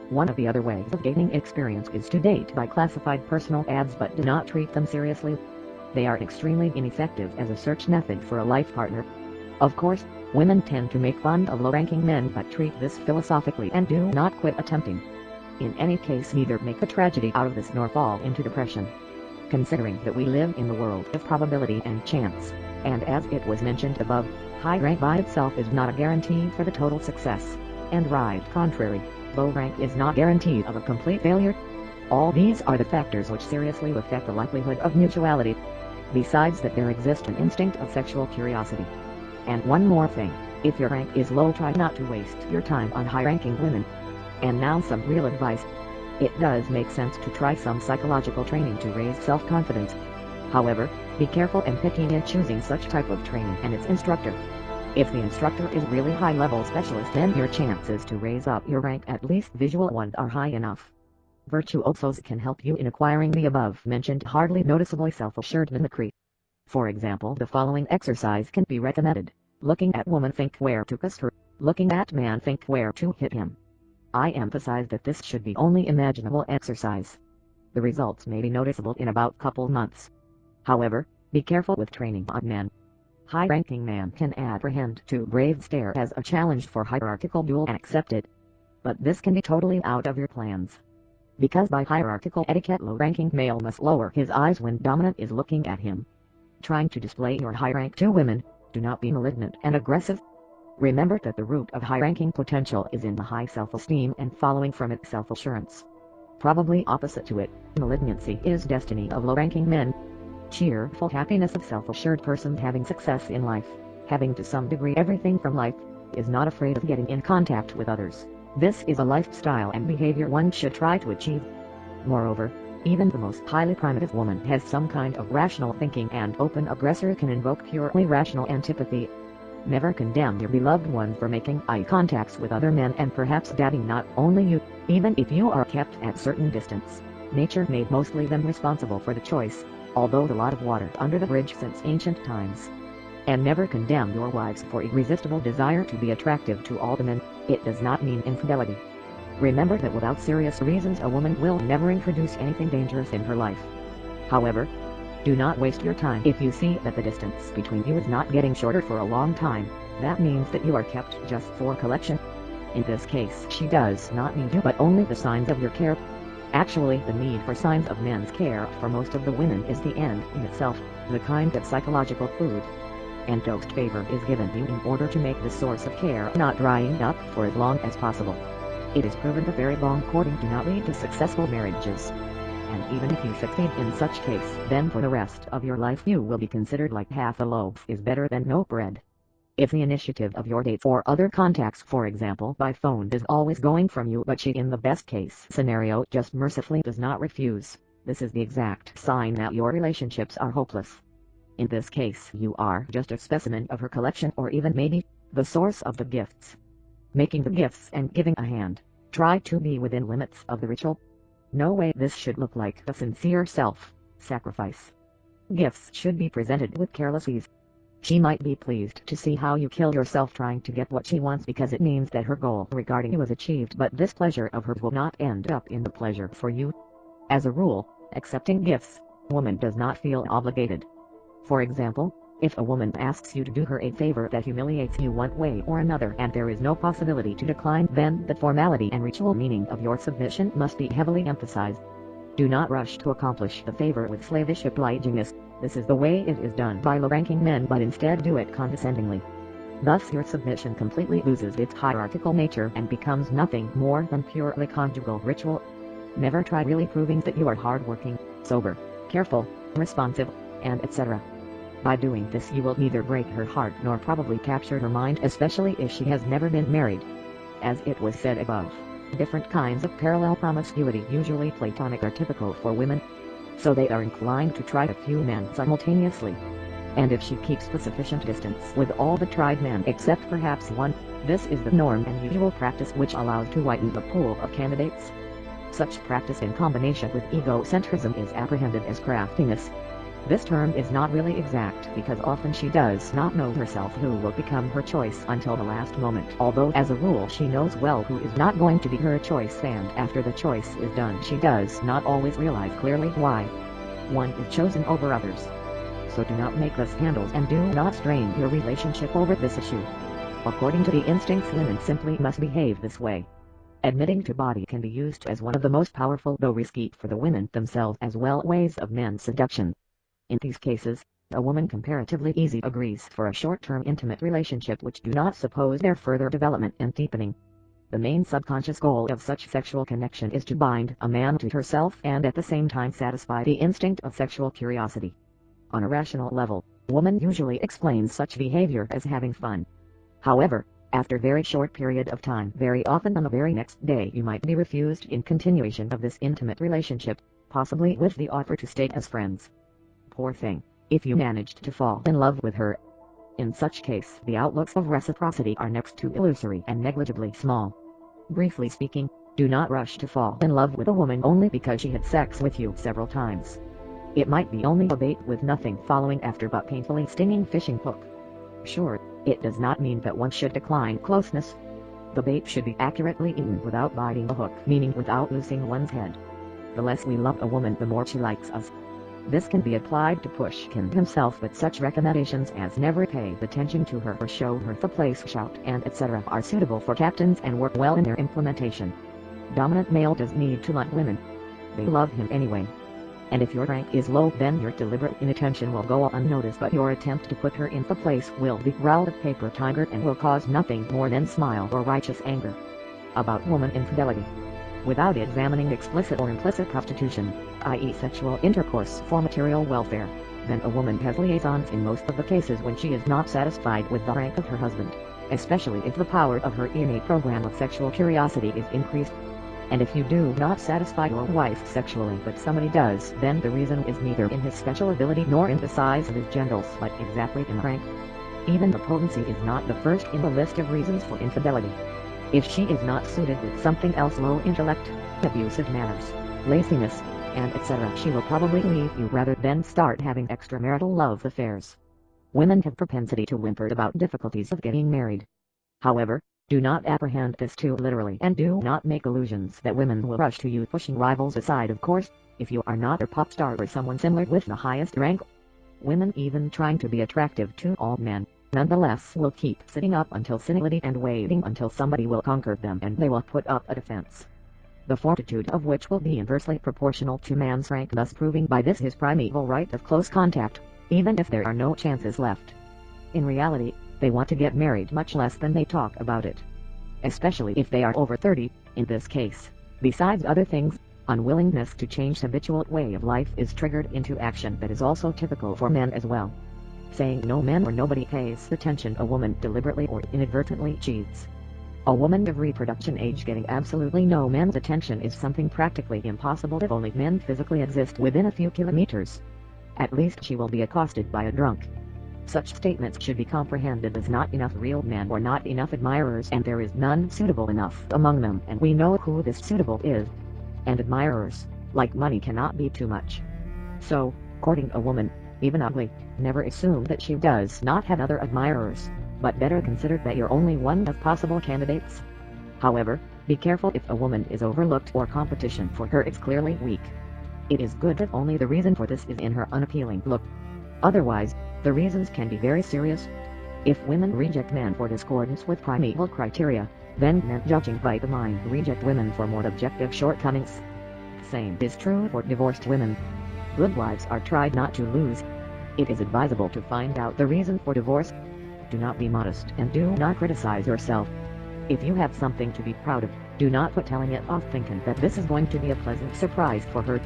One of the other ways of gaining experience is to date by classified personal ads, but do not treat them seriously. They are extremely ineffective as a search method for a life partner. Of course, women tend to make fun of low-ranking men, but treat this philosophically and do not quit attempting. In any case, neither make a tragedy out of this nor fall into depression. Considering that we live in the world of probability and chance, and as it was mentioned above, high rank by itself is not a guarantee for the total success, and right contrary, low rank is not guaranteed of a complete failure. All these are the factors which seriously affect the likelihood of mutuality. Besides that, there exists an instinct of sexual curiosity. And one more thing, if your rank is low, try not to waste your time on high-ranking women. And now some real advice. It does make sense to try some psychological training to raise self-confidence. However, be careful and picky in choosing such type of training and its instructor. If the instructor is really high-level specialist, then your chances to raise up your rank, at least visual ones, are high enough. Virtuosos can help you in acquiring the above-mentioned hardly noticeable self-assured mimicry. For example, the following exercise can be recommended. Looking at woman, think where to kiss her. Looking at man, think where to hit him. I emphasize that this should be only imaginable exercise. The results may be noticeable in about couple months. However, be careful with training on men. High-ranking man can apprehend too brave stare as a challenge for hierarchical duel and accept it. But this can be totally out of your plans. Because by hierarchical etiquette, low-ranking male must lower his eyes when dominant is looking at him. Trying to display your high rank to women, do not be malignant and aggressive. Remember that the root of high-ranking potential is in the high self-esteem, and following from it self-assurance. Probably opposite to it, malignancy is destiny of low-ranking men. Cheerful happiness of self-assured person having success in life, having to some degree everything from life, is not afraid of getting in contact with others. This is a lifestyle and behavior one should try to achieve. Moreover, Even the most highly primitive woman has some kind of rational thinking, and open aggressor can invoke purely rational antipathy. Never condemn your beloved one for making eye contacts with other men and perhaps dating not only you, even if you are kept at certain distance. Nature made mostly them responsible for the choice, although the lot of water under the bridge since ancient times. And never condemn your wives for irresistible desire to be attractive to all the men. It does not mean infidelity. Remember that without serious reasons a woman will never introduce anything dangerous in her life. However, do not waste your time if you see that the distance between you is not getting shorter for a long time. That means that you are kept just for collection. In this case she does not need you but only the signs of your care. Actually, the need for signs of men's care for most of the women is the end in itself, the kind of psychological food and dosed favor is given you in order to make the source of care not drying up for as long as possible. It is proven that very long courting do not lead to successful marriages. And even if you succeed in such case, then for the rest of your life you will be considered like half a loaf is better than no bread. If the initiative of your dates or other contacts, for example by phone, is always going from you, but she in the best case scenario just mercifully does not refuse, this is the exact sign that your relationships are hopeless. In this case you are just a specimen of her collection, or even maybe the source of the gifts. Making the gifts and giving a hand. Try to be within limits of the ritual. No way this should look like a sincere self-sacrifice. Gifts should be presented with careless ease. She might be pleased to see how you kill yourself trying to get what she wants, because it means that her goal regarding you was achieved, but this pleasure of hers will not end up in the pleasure for you. As a rule, accepting gifts, woman does not feel obligated. For example, if a woman asks you to do her a favor that humiliates you one way or another and there is no possibility to decline, then the formality and ritual meaning of your submission must be heavily emphasized. Do not rush to accomplish the favor with slavish obligingness. This is the way it is done by low-ranking men, but instead do it condescendingly. Thus your submission completely loses its hierarchical nature and becomes nothing more than purely conjugal ritual. Never try really proving that you are hardworking, sober, careful, responsive, and etc. By doing this you will neither break her heart nor probably capture her mind, especially if she has never been married. As it was said above, different kinds of parallel promiscuity, usually platonic, are typical for women. So they are inclined to try a few men simultaneously. And if she keeps the sufficient distance with all the tried men except perhaps one, this is the norm and usual practice which allows to widen the pool of candidates. Such practice in combination with egocentrism is apprehended as craftiness. This term is not really exact because often she does not know herself who will become her choice until the last moment, although as a rule she knows well who is not going to be her choice, and after the choice is done she does not always realize clearly why one is chosen over others. So do not make the scandals and do not strain your relationship over this issue. According to the instincts, women simply must behave this way. Admitting to body can be used as one of the most powerful, though risky for the women themselves as well, ways of men's seduction. In these cases, a woman comparatively easily agrees for a short-term intimate relationship which do not suppose their further development and deepening. The main subconscious goal of such sexual connection is to bind a man to herself and at the same time satisfy the instinct of sexual curiosity. On a rational level, woman usually explains such behavior as having fun. However, after a very short period of time, very often on the very next day, you might be refused in continuation of this intimate relationship, possibly with the offer to stay as friends. Poor thing, if you managed to fall in love with her. In such case, the outlooks of reciprocity are next to illusory and negligibly small. Briefly speaking, do not rush to fall in love with a woman only because she had sex with you several times. It might be only a bait with nothing following after but painfully stinging fishing hook. Sure, it does not mean that one should decline closeness. The bait should be accurately eaten without biting the hook, meaning without losing one's head. The less we love a woman, the more she likes us. This can be applied to Pushkin himself, but such recommendations as never pay attention to her or show her the place, shout, and etc. are suitable for captains and work well in their implementation. Dominant male does need to like women. They love him anyway. And if your rank is low, then your deliberate inattention will go unnoticed, but your attempt to put her in the place will be growled at paper tiger and will cause nothing more than smile or righteous anger. About woman infidelity. Without examining explicit or implicit prostitution, i.e. sexual intercourse for material welfare, then a woman has liaisons in most of the cases when she is not satisfied with the rank of her husband, especially if the power of her innate program of sexual curiosity is increased. And if you do not satisfy your wife sexually but somebody does, then the reason is neither in his special ability nor in the size of his genitals, but exactly in rank. Even the potency is not the first in the list of reasons for infidelity. If she is not suited with something else, low intellect, abusive manners, laziness, and etc., she will probably leave you rather than start having extramarital love affairs. Women have propensity to whimper about difficulties of getting married. However, do not apprehend this too literally, and do not make illusions that women will rush to you pushing rivals aside. Of course, if you are not a pop star or someone similar with the highest rank, women even trying to be attractive to all men, nonetheless will keep sitting up until senility and waiting until somebody will conquer them and they will put up a defense, the fortitude of which will be inversely proportional to man's rank, thus proving by this his primeval right of close contact, even if there are no chances left. In reality, they want to get married much less than they talk about it. Especially if they are over 30, in this case. Besides other things, unwillingness to change habitual way of life is triggered into action that is also typical for men as well. Saying no man or nobody pays attention. A woman deliberately or inadvertently cheats. A woman of reproduction age getting absolutely no man's attention is something practically impossible if only men physically exist within a few kilometers. At least she will be accosted by a drunk. Such statements should be comprehended as not enough real men or not enough admirers, and there is none suitable enough among them, and we know who this suitable is. And admirers, like money, cannot be too much. So, courting a woman, even ugly, never assume that she does not have other admirers, but better consider that you're only one of possible candidates. However, be careful if a woman is overlooked or competition for her is clearly weak. It is good if only the reason for this is in her unappealing look. Otherwise, the reasons can be very serious. If women reject men for discordance with primeval criteria, then men judging by the mind reject women for more objective shortcomings. Same is true for divorced women. Good wives are tried not to lose. It is advisable to find out the reason for divorce. Do not be modest and do not criticize yourself. If you have something to be proud of, do not put telling it off thinking that this is going to be a pleasant surprise for her.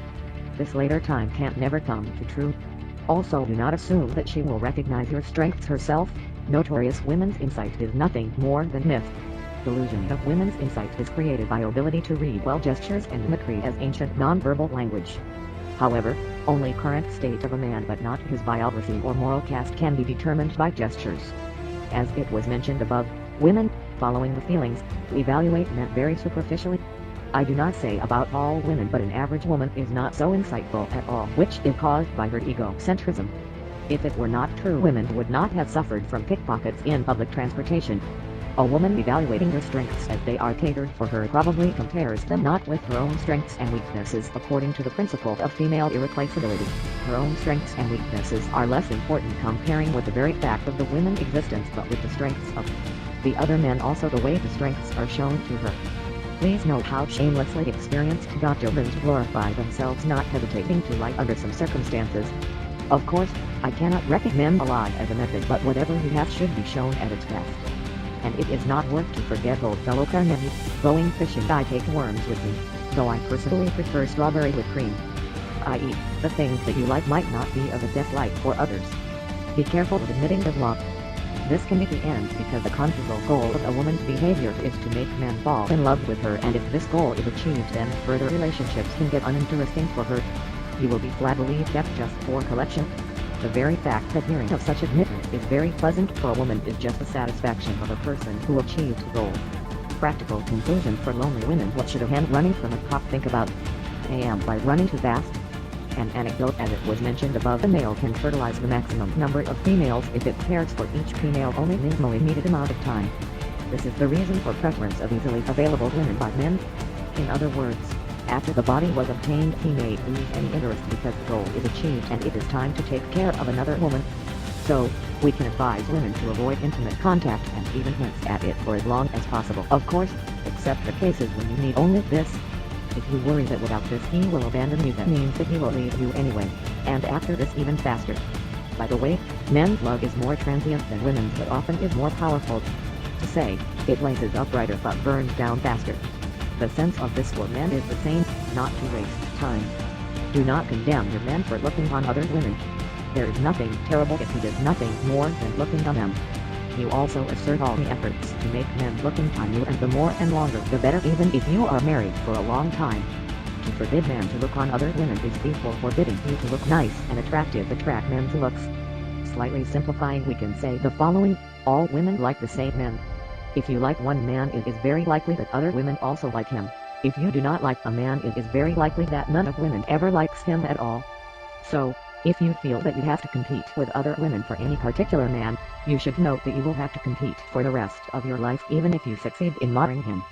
This later time can't never come to true. Also, do not assume that she will recognize your strengths herself. Notorious women's insight is nothing more than myth. Delusion of women's insight is created by ability to read well gestures and mimicry as ancient nonverbal language. However, only current state of a man but not his biography or moral cast can be determined by gestures. As it was mentioned above, women, following the feelings, evaluate men very superficially. I do not say about all women, but an average woman is not so insightful at all, which is caused by her egocentrism. If it were not true, women would not have suffered from pickpockets in public transportation. A woman evaluating her strengths as they are catered for her probably compares them not with her own strengths and weaknesses according to the principle of female irreplaceability. Her own strengths and weaknesses are less important comparing with the very fact of the women's existence, but with the strengths of the other men, also the way the strengths are shown to her. Please note how shamelessly experienced doctors glorify themselves, not hesitating to lie under some circumstances. Of course, I cannot recommend a lie as a method, but whatever you have should be shown at its best. And it is not worth to forget old fellow Carnegie, going fishing. I take worms with me, though I personally prefer strawberry with cream. I.e., the things that you like might not be of a dislike for others. Be careful of admitting the flaw. This can be the end, because the conjugal goal of a woman's behavior is to make men fall in love with her, and if this goal is achieved, then further relationships can get uninteresting for her. You will be gladly kept just for collection. The very fact that hearing of such admittance is very pleasant for a woman is just the satisfaction of a person who achieved the goal. Practical conclusion for lonely women: what should a hen running from a cop think about? A.m. by running too fast. An anecdote: as it was mentioned above, a male can fertilize the maximum number of females if it cares for each female only minimally needed amount of time. This is the reason for preference of easily available women by men. In other words, after the body was obtained, he may lose any interest because the goal is achieved and it is time to take care of another woman. So, we can advise women to avoid intimate contact and even hints at it for as long as possible. Of course, except the cases when you need only this. If you worry that without this he will abandon you, that means that he will leave you anyway, and after this even faster. By the way, men's love is more transient than women's, but often is more powerful. To say, it blazes up brighter but burns down faster. The sense of this for men is the same: not to waste time. Do not condemn your men for looking on other women. There is nothing terrible if he does nothing more than looking on them. You also exert all the efforts to make men look upon you, and the more and longer the better, even if you are married for a long time. To forbid men to look on other women is equal forbidding you to look nice and attractive. Attract men's looks. Slightly simplifying, we can say the following: all women like the same men. If you like one man, it is very likely that other women also like him. If you do not like a man, it is very likely that none of women ever likes him at all. So, if you feel that you have to compete with other women for any particular man, you should note that you will have to compete for the rest of your life even if you succeed in marrying him.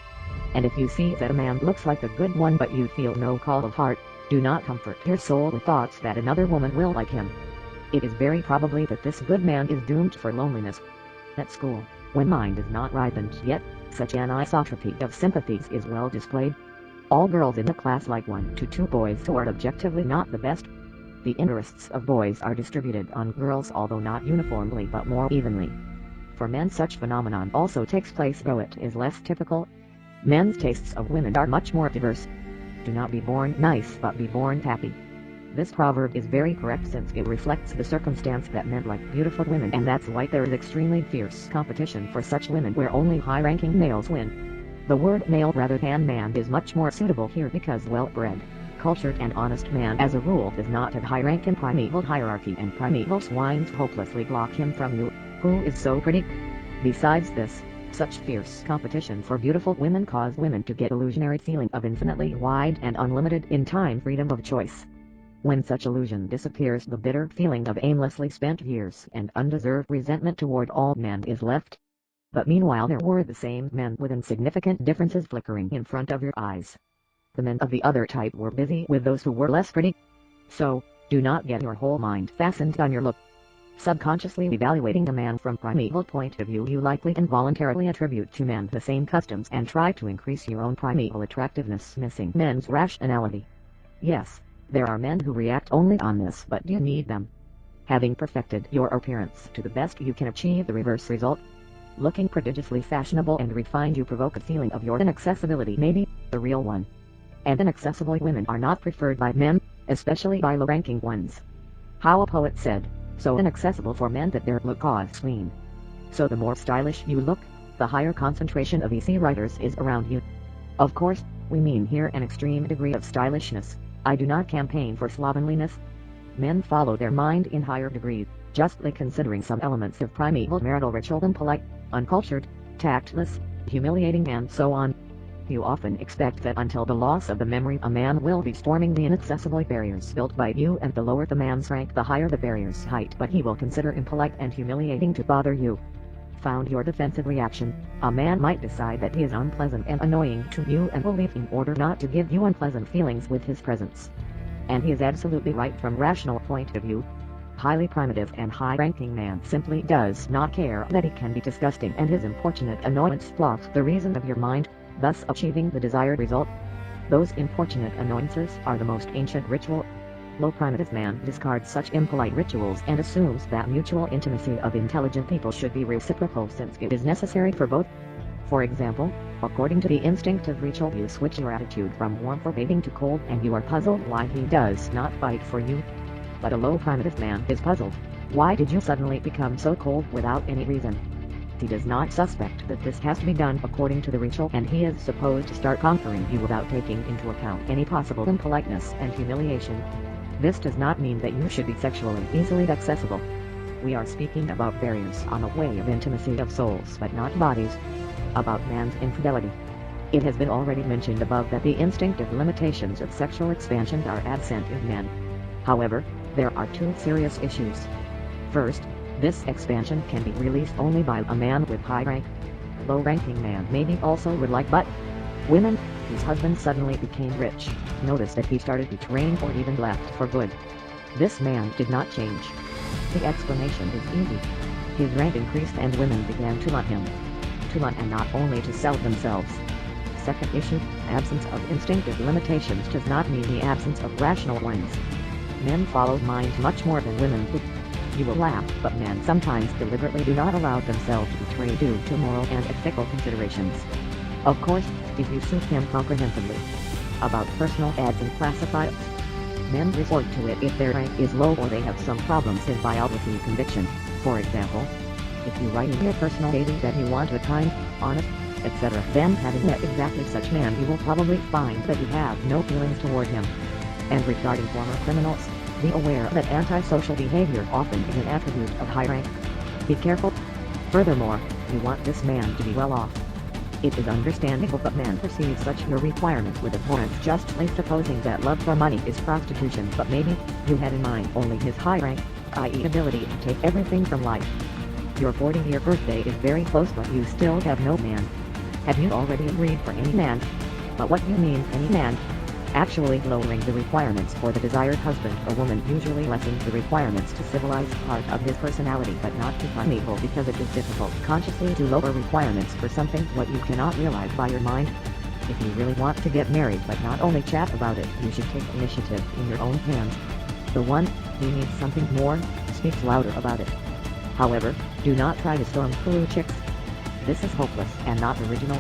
And if you see that a man looks like a good one but you feel no call of heart, do not comfort your soul with thoughts that another woman will like him. It is very probably that this good man is doomed for loneliness. At school, when mind is not ripened yet, such an isotropy of sympathies is well displayed. All girls in the class like 1 to 2 boys who are objectively not the best. The interests of boys are distributed on girls, although not uniformly but more evenly. For men, such phenomenon also takes place, though it is less typical. Men's tastes of women are much more diverse. Do not be born nice but be born happy. This proverb is very correct, since it reflects the circumstance that men like beautiful women, and that's why there is extremely fierce competition for such women where only high-ranking males win. The word male rather than man is much more suitable here, because well-bred, cultured and honest man as a rule does not have high rank in primeval hierarchy, and primeval swines hopelessly block him from you, who is so pretty. Besides this, such fierce competition for beautiful women cause women to get illusionary feeling of infinitely wide and unlimited in time freedom of choice. When such illusion disappears, the bitter feeling of aimlessly spent years and undeserved resentment toward all men is left. But meanwhile there were the same men with insignificant differences flickering in front of your eyes. The men of the other type were busy with those who were less pretty. So, do not get your whole mind fastened on your look. Subconsciously evaluating a man from primeval point of view, you likely involuntarily attribute to men the same customs and try to increase your own primeval attractiveness, missing men's rationality. Yes, there are men who react only on this, but you need them. Having perfected your appearance to the best, you can achieve the reverse result. Looking prodigiously fashionable and refined, you provoke a feeling of your inaccessibility, maybe the real one. And inaccessible women are not preferred by men, especially by low-ranking ones. How a poet said, so inaccessible for men that their look cause spleen. So the more stylish you look, the higher concentration of easy riders is around you. Of course, we mean here an extreme degree of stylishness. I do not campaign for slovenliness. Men follow their mind in higher degrees, justly considering some elements of primeval marital ritual impolite, uncultured, tactless, humiliating, and so on. You often expect that until the loss of the memory a man will be storming the inaccessible barriers built by you, and the lower the man's rank the higher the barrier's height, but he will consider impolite and humiliating to bother you. Found your defensive reaction, a man might decide that he is unpleasant and annoying to you and will leave in order not to give you unpleasant feelings with his presence. And he is absolutely right from rational point of view. Highly primitive and high-ranking man simply does not care that he can be disgusting, and his importunate annoyance blocks the reason of your mind, thus achieving the desired result. Those importunate annoyances are the most ancient ritual. Low primitive man discards such impolite rituals and assumes that mutual intimacy of intelligent people should be reciprocal, since it is necessary for both. For example, according to the instinctive ritual, you switch your attitude from warm forbidding to cold, and you are puzzled why he does not fight for you. But a low primitive man is puzzled. Why did you suddenly become so cold without any reason? He does not suspect that this has to be done according to the ritual, and he is supposed to start conquering you without taking into account any possible impoliteness and humiliation. This does not mean that you should be sexually easily accessible. We are speaking about barriers on a way of intimacy of souls but not bodies. About man's infidelity. It has been already mentioned above that the instinctive limitations of sexual expansion are absent in men. However, there are two serious issues. First, this expansion can be released only by a man with high rank. Low-ranking man maybe also would like, but women whose husbands suddenly became rich noticed that he started to train or even left for good. This man did not change. The explanation is easy. His rank increased and women began to want him. To want, and not only to sell themselves. Second issue, absence of instinctive limitations does not mean the absence of rational ones. Men follow mind much more than women do. You will laugh, but men sometimes deliberately do not allow themselves to betray due to moral and ethical considerations. Of course, if you suit him comprehensively. About personal ads and classifieds. Men resort to it if their rank is low or they have some problems in biography conviction, for example. If you write in your personal dating that you want a kind, honest, etc., then having met exactly such man, you will probably find that you have no feelings toward him. And regarding former criminals, be aware that antisocial behavior often is an attribute of high rank. Be careful. Furthermore, you want this man to be well off. It is understandable that men perceive such your requirements with abhorrence, justly supposing that love for money is prostitution, but maybe you had in mind only his high rank, i.e. ability to take everything from life. Your 40th birthday is very close, but you still have no man. Have you already agreed for any man? But what do you mean any man? Actually, lowering the requirements for the desired husband or woman usually lessens the requirements to civilize part of his personality, but not to primeval, because it is difficult consciously to lower requirements for something what you cannot realize by your mind. If you really want to get married but not only chat about it, you should take initiative in your own hands. The one who needs something more speaks louder about it. However, do not try to storm through chicks. This is hopeless and not original.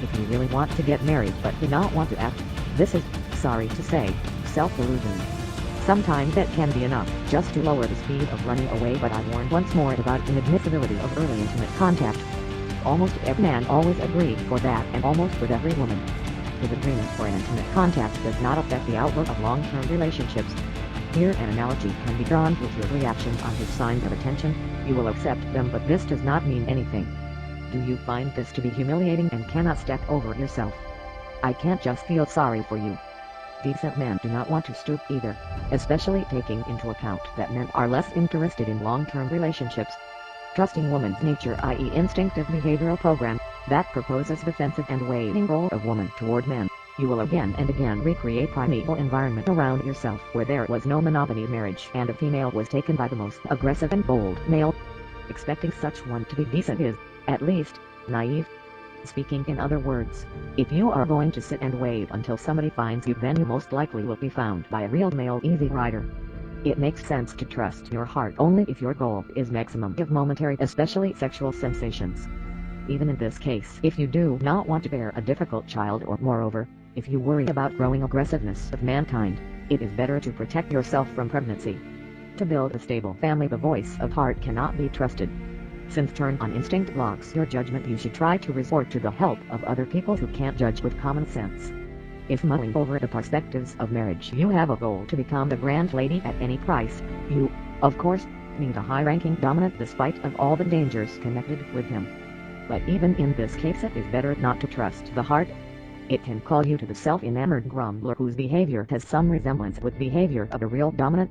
If you really want to get married but do not want to act, this is, sorry to say, self-delusion. Sometimes that can be enough just to lower the speed of running away, but I warn once more about inadmissibility of early intimate contact. Almost every man always agreed for that, and almost with every woman. His agreement for an intimate contact does not affect the outlook of long-term relationships. Here an analogy can be drawn with your reactions on his signs of attention. You will accept them, but this does not mean anything. Do you find this to be humiliating and cannot step over yourself? I can't just feel sorry for you. Decent men do not want to stoop either, especially taking into account that men are less interested in long-term relationships. Trusting woman's nature, i.e. instinctive behavioral program, that proposes defensive and waiting role of woman toward men, you will again and again recreate primeval environment around yourself where there was no monogamy marriage and a female was taken by the most aggressive and bold male. Expecting such one to be decent is, at least, naive. Speaking in other words, if you are going to sit and wait until somebody finds you, then you most likely will be found by a real male easy rider. It makes sense to trust your heart only if your goal is maximum of momentary, especially sexual sensations. Even in this case, if you do not want to bear a difficult child, or moreover, if you worry about growing aggressiveness of mankind, it is better to protect yourself from pregnancy. To build a stable family, the voice of heart cannot be trusted. Since turn on instinct blocks your judgment, you should try to resort to the help of other people who can't judge with common sense. If mulling over the perspectives of marriage you have a goal to become the grand lady at any price, you, of course, need a high-ranking dominant despite of all the dangers connected with him. But even in this case it is better not to trust the heart. It can call you to the self-enamored grumbler whose behavior has some resemblance with behavior of a real dominant.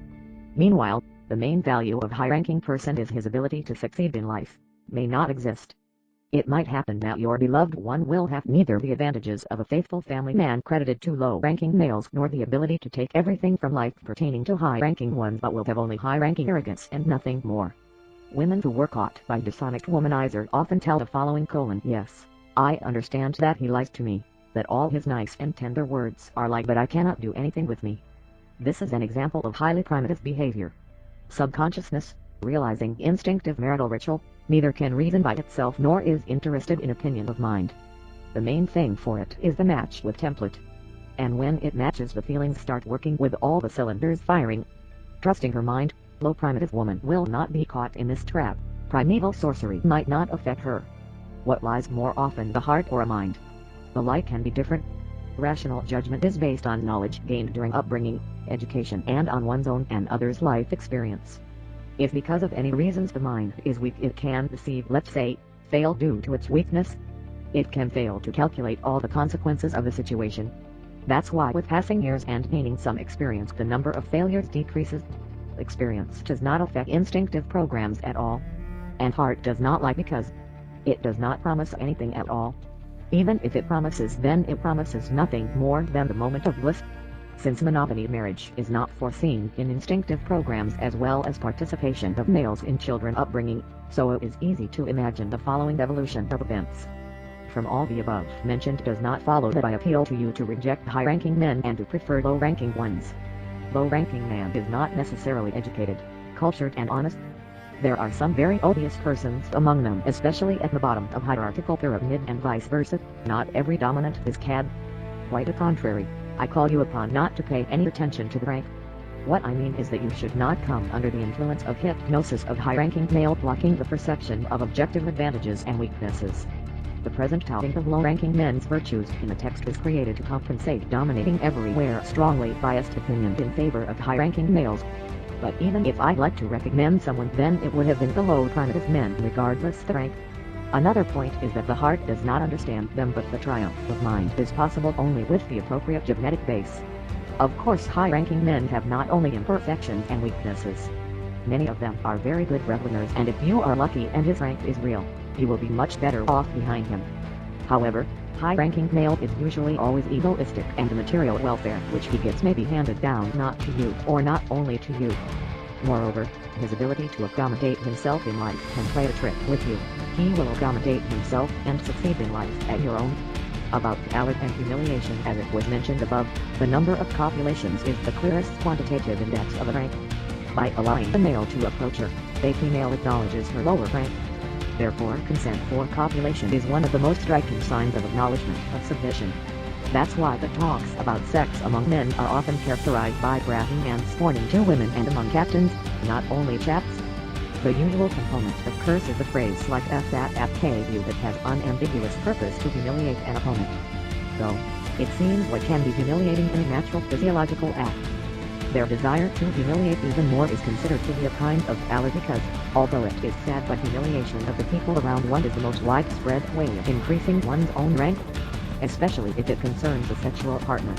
Meanwhile, the main value of high-ranking person is his ability to succeed in life, may not exist. It might happen that your beloved one will have neither the advantages of a faithful family man credited to low-ranking males nor the ability to take everything from life pertaining to high-ranking ones, but will have only high-ranking arrogance and nothing more. Women who were caught by dishonest womanizer often tell the following: yes, I understand that he lies to me, that all his nice and tender words are lies, but I cannot do anything with me. This is an example of highly primitive behavior. Subconsciousness, realizing instinctive marital ritual, neither can reason by itself nor is interested in opinion of mind. The main thing for it is the match with template. And when it matches, the feelings start working with all the cylinders firing. Trusting her mind, low primitive woman will not be caught in this trap. Primeval sorcery might not affect her. What lies more often, the heart or a mind? The light can be different. Rational judgment is based on knowledge gained during upbringing, education, and on one's own and others' life experience. If because of any reasons the mind is weak, it can deceive, let's say, fail due to its weakness. It can fail to calculate all the consequences of the situation. That's why with passing years and gaining some experience, the number of failures decreases. Experience does not affect instinctive programs at all. And heart does not lie because it does not promise anything at all. Even if it promises, then it promises nothing more than the moment of bliss. Since monogamy marriage is not foreseen in instinctive programs as well as participation of males in children upbringing, so it is easy to imagine the following evolution of events. From all the above mentioned does not follow that I appeal to you to reject high-ranking men and to prefer low-ranking ones. Low-ranking man is not necessarily educated, cultured, and honest. There are some very odious persons among them, especially at the bottom of hierarchical pyramid, and vice versa. Not every dominant is cad. Quite the contrary. I call you upon not to pay any attention to the rank. What I mean is that you should not come under the influence of hypnosis of high-ranking male blocking the perception of objective advantages and weaknesses. The present touting of low-ranking men's virtues in the text is created to compensate dominating everywhere strongly biased opinion in favor of high-ranking males. But even if I'd like to recommend someone, then it would have been the low primitive men regardless the rank. Another point is that the heart does not understand them, but the triumph of mind is possible only with the appropriate genetic base. Of course, high-ranking men have not only imperfections and weaknesses. Many of them are very good breadwinners, and if you are lucky and his rank is real, you will be much better off behind him. However, high-ranking male is usually always egoistic, and the material welfare which he gets may be handed down not to you, or not only to you. Moreover, his ability to accommodate himself in life can play a trick with you. He will accommodate himself and succeed in life at your own. About valor and humiliation, as it was mentioned above, the number of copulations is the clearest quantitative index of a rank. By allowing the male to approach her, the female acknowledges her lower rank. Therefore, consent for copulation is one of the most striking signs of acknowledgement of submission. That's why the talks about sex among men are often characterized by bragging and scorning to women, and among captains, not only chaps. The usual component of curse is a phrase like F that FKU that has unambiguous purpose to humiliate an opponent. Though, it seems what can be humiliating in a natural physiological act. Their desire to humiliate even more is considered to be a kind of valor because, although it is sad, but humiliation of the people around one is the most widespread way of increasing one's own rank, especially if it concerns a sexual partner.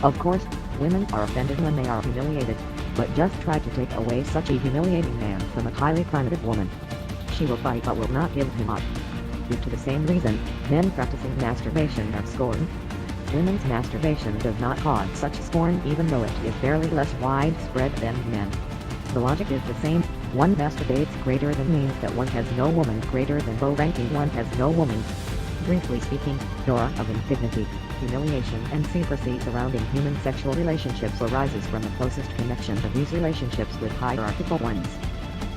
Of course, women are offended when they are humiliated, but just try to take away such a humiliating man from a highly primitive woman. She will fight but will not give him up. Due to the same reason, men practicing masturbation are scorned. Women's masturbation does not cause such scorn, even though it is barely less widespread than men. The logic is the same. One masturbates greater than means that one has no woman, greater than low-ranking one has no woman. Briefly speaking, the aura of indignity, humiliation and secrecy surrounding human sexual relationships arises from the closest connection of these relationships with hierarchical ones.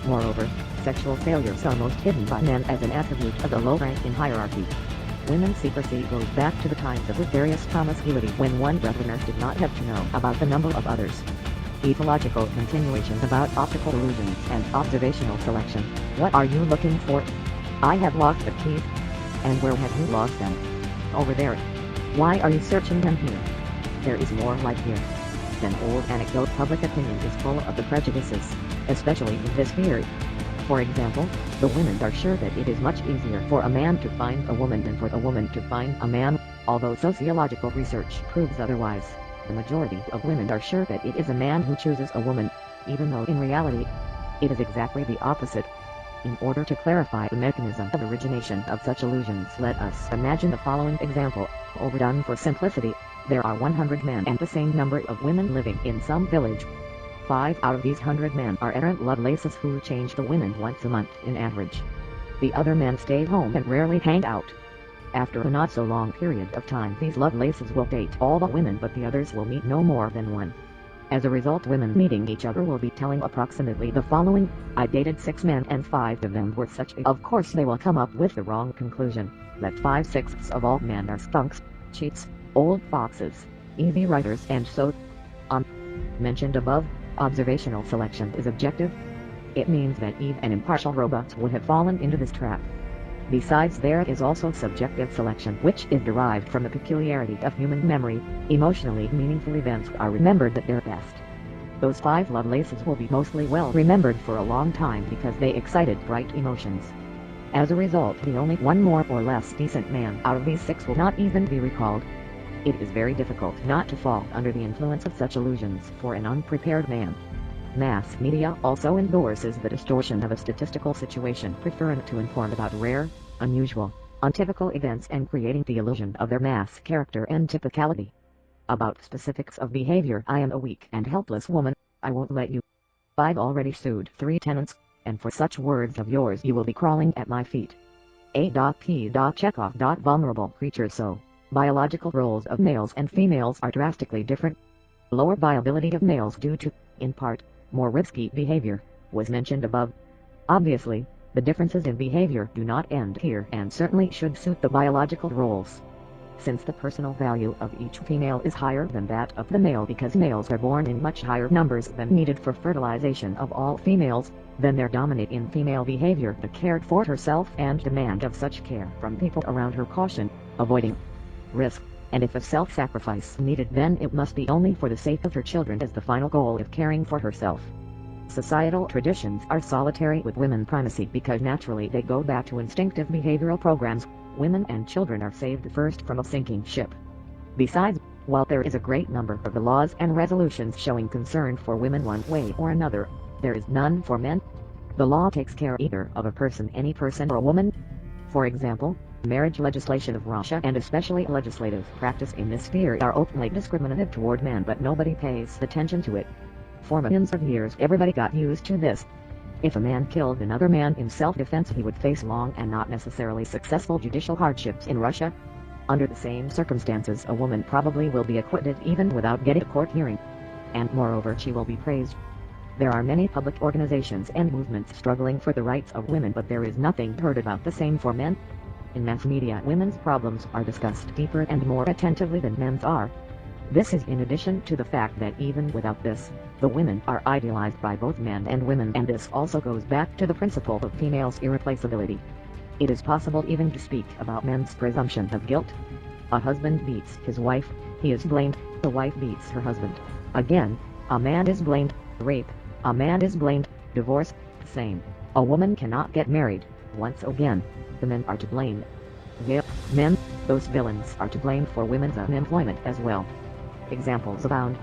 Moreover, sexual failures are most hidden by men as an attribute of the low rank in hierarchy. Women's secrecy goes back to the times of various promiscuity when one breadwinner did not have to know about the number of others. Ethological continuation about optical illusions and observational selection. What are you looking for? I have lost the keys. And where have you lost them? Over there. Why are you searching them here? There is more light here. Than old anecdote. Public opinion is full of the prejudices, especially in this theory. For example, the women are sure that it is much easier for a man to find a woman than for a woman to find a man, although sociological research proves otherwise. The majority of women are sure that it is a man who chooses a woman, even though in reality, it is exactly the opposite. In order to clarify the mechanism of origination of such illusions, let us imagine the following example, overdone for simplicity. There are 100 men and the same number of women living in some village. 5 out of these 100 men are errant Lovelaces who change the women once a month in average. The other men stay home and rarely hang out. After a not so long period of time, these Lovelaces will date all the women, but the others will meet no more than one. As a result, women meeting each other will be telling approximately the following: I dated 6 men and 5 of them were such a... Of course they will come up with the wrong conclusion, that 5/6 of all men are skunks, cheats, old foxes, easy riders, and so on. Mentioned above, observational selection is objective. It means that even impartial robots would have fallen into this trap. Besides, there is also subjective selection, which is derived from the peculiarity of human memory. Emotionally meaningful events are remembered at their best. Those 5 Lovelaces will be mostly well remembered for a long time because they excited bright emotions. As a result, the only one more or less decent man out of these 6 will not even be recalled. It is very difficult not to fall under the influence of such illusions for an unprepared man. Mass media also endorses the distortion of a statistical situation, preferring to inform about rare, unusual, untypical events and creating the illusion of their mass character and typicality. About specifics of behavior: I am a weak and helpless woman, I won't let you. I've already sued 3 tenants, and for such words of yours you will be crawling at my feet. A.P. Chekhov. Vulnerable creatures. So, biological roles of males and females are drastically different. Lower viability of males due to, in part, more risky behavior, was mentioned above. Obviously, the differences in behavior do not end here and certainly should suit the biological roles. Since the personal value of each female is higher than that of the male because males are born in much higher numbers than needed for fertilization of all females, then there dominate in female behavior the care for herself and demand of such care from people around her, caution, avoiding risk, and if a self-sacrifice needed, then it must be only for the sake of her children as the final goal of caring for herself. Societal traditions are solitary with women primacy because naturally they go back to instinctive behavioral programs. Women and children are saved first from a sinking ship. Besides, while there is a great number of the laws and resolutions showing concern for women one way or another, there is none for men. The law takes care either of a person, any person, or a woman. For example, marriage legislation of Russia and especially legislative practice in this sphere are openly discriminative toward men, but nobody pays attention to it. For millions of years everybody got used to this. If a man killed another man in self-defense, he would face long and not necessarily successful judicial hardships in Russia. Under the same circumstances, a woman probably will be acquitted even without getting a court hearing. And moreover, she will be praised. There are many public organizations and movements struggling for the rights of women, but there is nothing heard about the same for men. In mass media, women's problems are discussed deeper and more attentively than men's are. This is in addition to the fact that even without this, the women are idealized by both men and women, and this also goes back to the principle of females' irreplaceability. It is possible even to speak about men's presumption of guilt. A husband beats his wife, he is blamed. The wife beats her husband. Again, a man is blamed. Rape, a man is blamed. Divorce, same. A woman cannot get married. Once again, the men are to blame. Yep, men, those villains, are to blame for women's unemployment as well. Examples abound.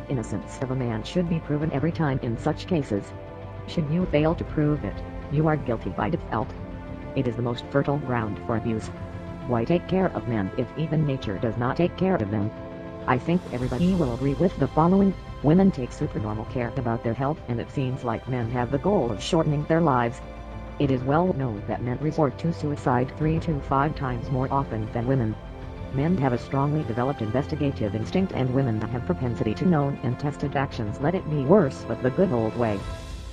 Innocence of a man should be proven every time in such cases. Should you fail to prove it, you are guilty by default. It is the most fertile ground for abuse. Why take care of men if even nature does not take care of them? I think everybody will agree with the following. Women take supernormal care about their health, and it seems like men have the goal of shortening their lives. It is well known that men resort to suicide 3 to 5 times more often than women. Men have a strongly developed investigative instinct, and women have propensity to known and tested actions, let it be worse but the good old way.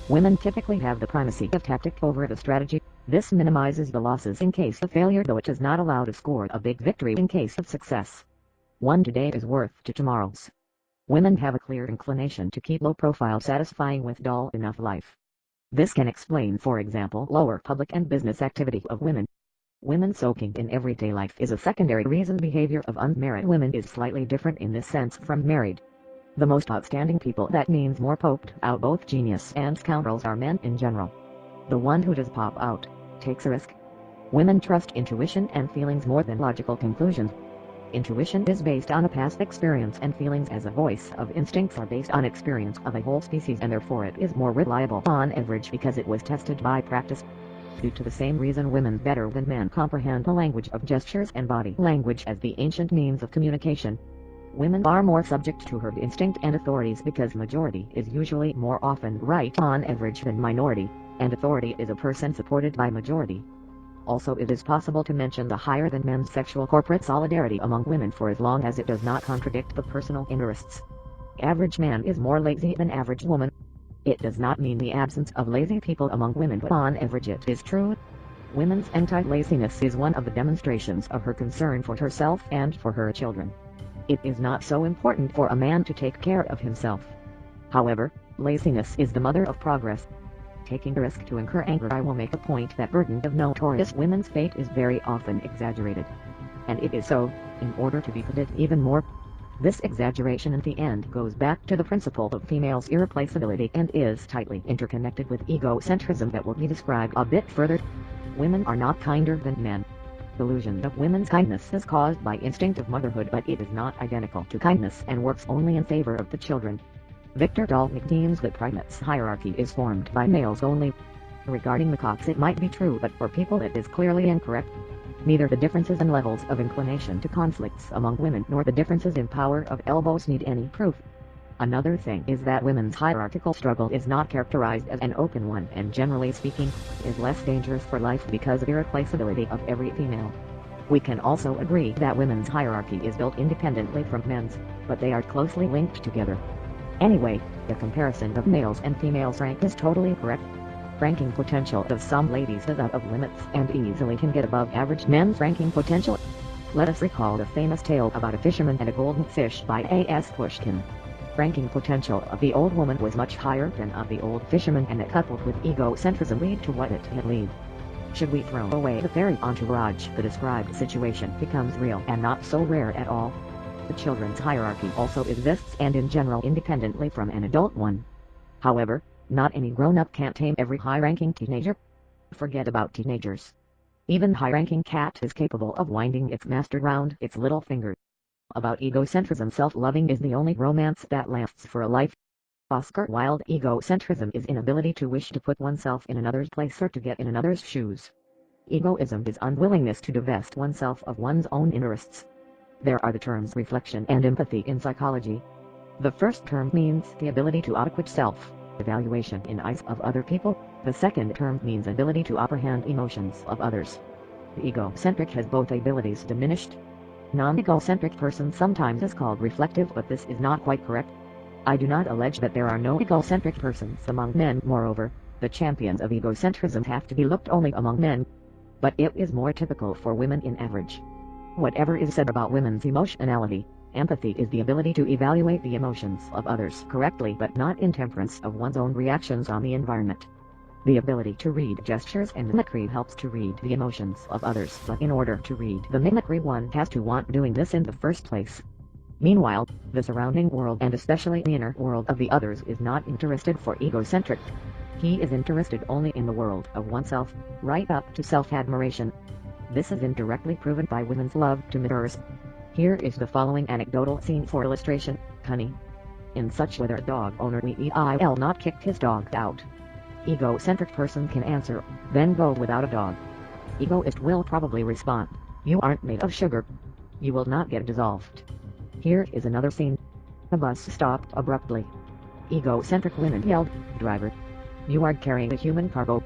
Women typically have the primacy of tactic over the strategy. This minimizes the losses in case of failure, though it does not allow to score a big victory in case of success. One today is worth 2 tomorrows. Women have a clear inclination to keep low profile, satisfying with dull enough life. This can explain, for example, lower public and business activity of women. Women soaking in everyday life is a secondary reason. Behavior of unmarried women is slightly different in this sense from married. The most outstanding people, that means more poked out, both genius and scoundrels, are men in general. The one who does pop out takes a risk. Women trust intuition and feelings more than logical conclusions. Intuition is based on a past experience, and feelings as a voice of instincts are based on experience of a whole species, and therefore it is more reliable on average because it was tested by practice. Due to the same reason, women better than men comprehend the language of gestures and body language as the ancient means of communication. Women are more subject to herd instinct and authorities because majority is usually more often right on average than minority, and authority is a person supported by majority. Also, it is possible to mention the higher than men's sexual corporate solidarity among women for as long as it does not contradict the personal interests. Average man is more lazy than average woman. It does not mean the absence of lazy people among women, but on average it is true. Women's anti-laziness is one of the demonstrations of her concern for herself and for her children. It is not so important for a man to take care of himself. However, laziness is the mother of progress. Taking a risk to incur anger, I will make a point that burden of notorious women's fate is very often exaggerated. And it is so, in order to be put even more. This exaggeration in the end goes back to the principle of females' irreplaceability and is tightly interconnected with egocentrism that will be described a bit further. Women are not kinder than men. The illusion of women's kindness is caused by instinctive motherhood, but it is not identical to kindness and works only in favor of the children. Victor Daltnick deems that primates' hierarchy is formed by males only. Regarding the cocks it might be true, but for people it is clearly incorrect. Neither the differences in levels of inclination to conflicts among women nor the differences in power of elbows need any proof. Another thing is that women's hierarchical struggle is not characterized as an open one, and generally speaking, is less dangerous for life because of irreplaceability of every female. We can also agree that women's hierarchy is built independently from men's, but they are closely linked together. Anyway, the comparison of males and females' rank is totally correct. Ranking potential of some ladies is out of limits and easily can get above average men's ranking potential. Let us recall the famous tale about a fisherman and a golden fish by A.S. Pushkin. Ranking potential of the old woman was much higher than of the old fisherman, and it coupled with egocentrism lead to what it had lead. Should we throw away the fairy entourage, the described situation becomes real and not so rare at all. The children's hierarchy also exists, and in general independently from an adult one. However, not any grown-up can tame every high-ranking teenager. Forget about teenagers. Even high-ranking cat is capable of winding its master round its little finger. About egocentrism, self-loving is the only romance that lasts for a life. Oscar Wilde. Egocentrism is inability to wish to put oneself in another's place or to get in another's shoes. Egoism is unwillingness to divest oneself of one's own interests. There are the terms reflection and empathy in psychology. The first term means the ability to adequate self-evaluation in eyes of other people. The second term means ability to apprehend emotions of others. The egocentric has both abilities diminished. Non-egocentric person sometimes is called reflective, but this is not quite correct. I do not allege that there are no egocentric persons among men. Moreover, the champions of egocentrism have to be looked only among men. But it is more typical for women in average. Whatever is said about women's emotionality, empathy is the ability to evaluate the emotions of others correctly but not intemperance of one's own reactions on the environment. The ability to read gestures and mimicry helps to read the emotions of others, but in order to read the mimicry one has to want doing this in the first place. Meanwhile, the surrounding world and especially the inner world of the others is not interested for egocentric. He is interested only in the world of oneself, right up to self-admiration. This is indirectly proven by women's love to mirrors. Here is the following anecdotal scene for illustration. Honey, in such weather a dog owner will not kick his dog out. Egocentric person can answer, then go without a dog. Egoist will probably respond, you aren't made of sugar. You will not get dissolved. Here is another scene. The bus stopped abruptly. Egocentric women yelled, driver, you are carrying a human cargo.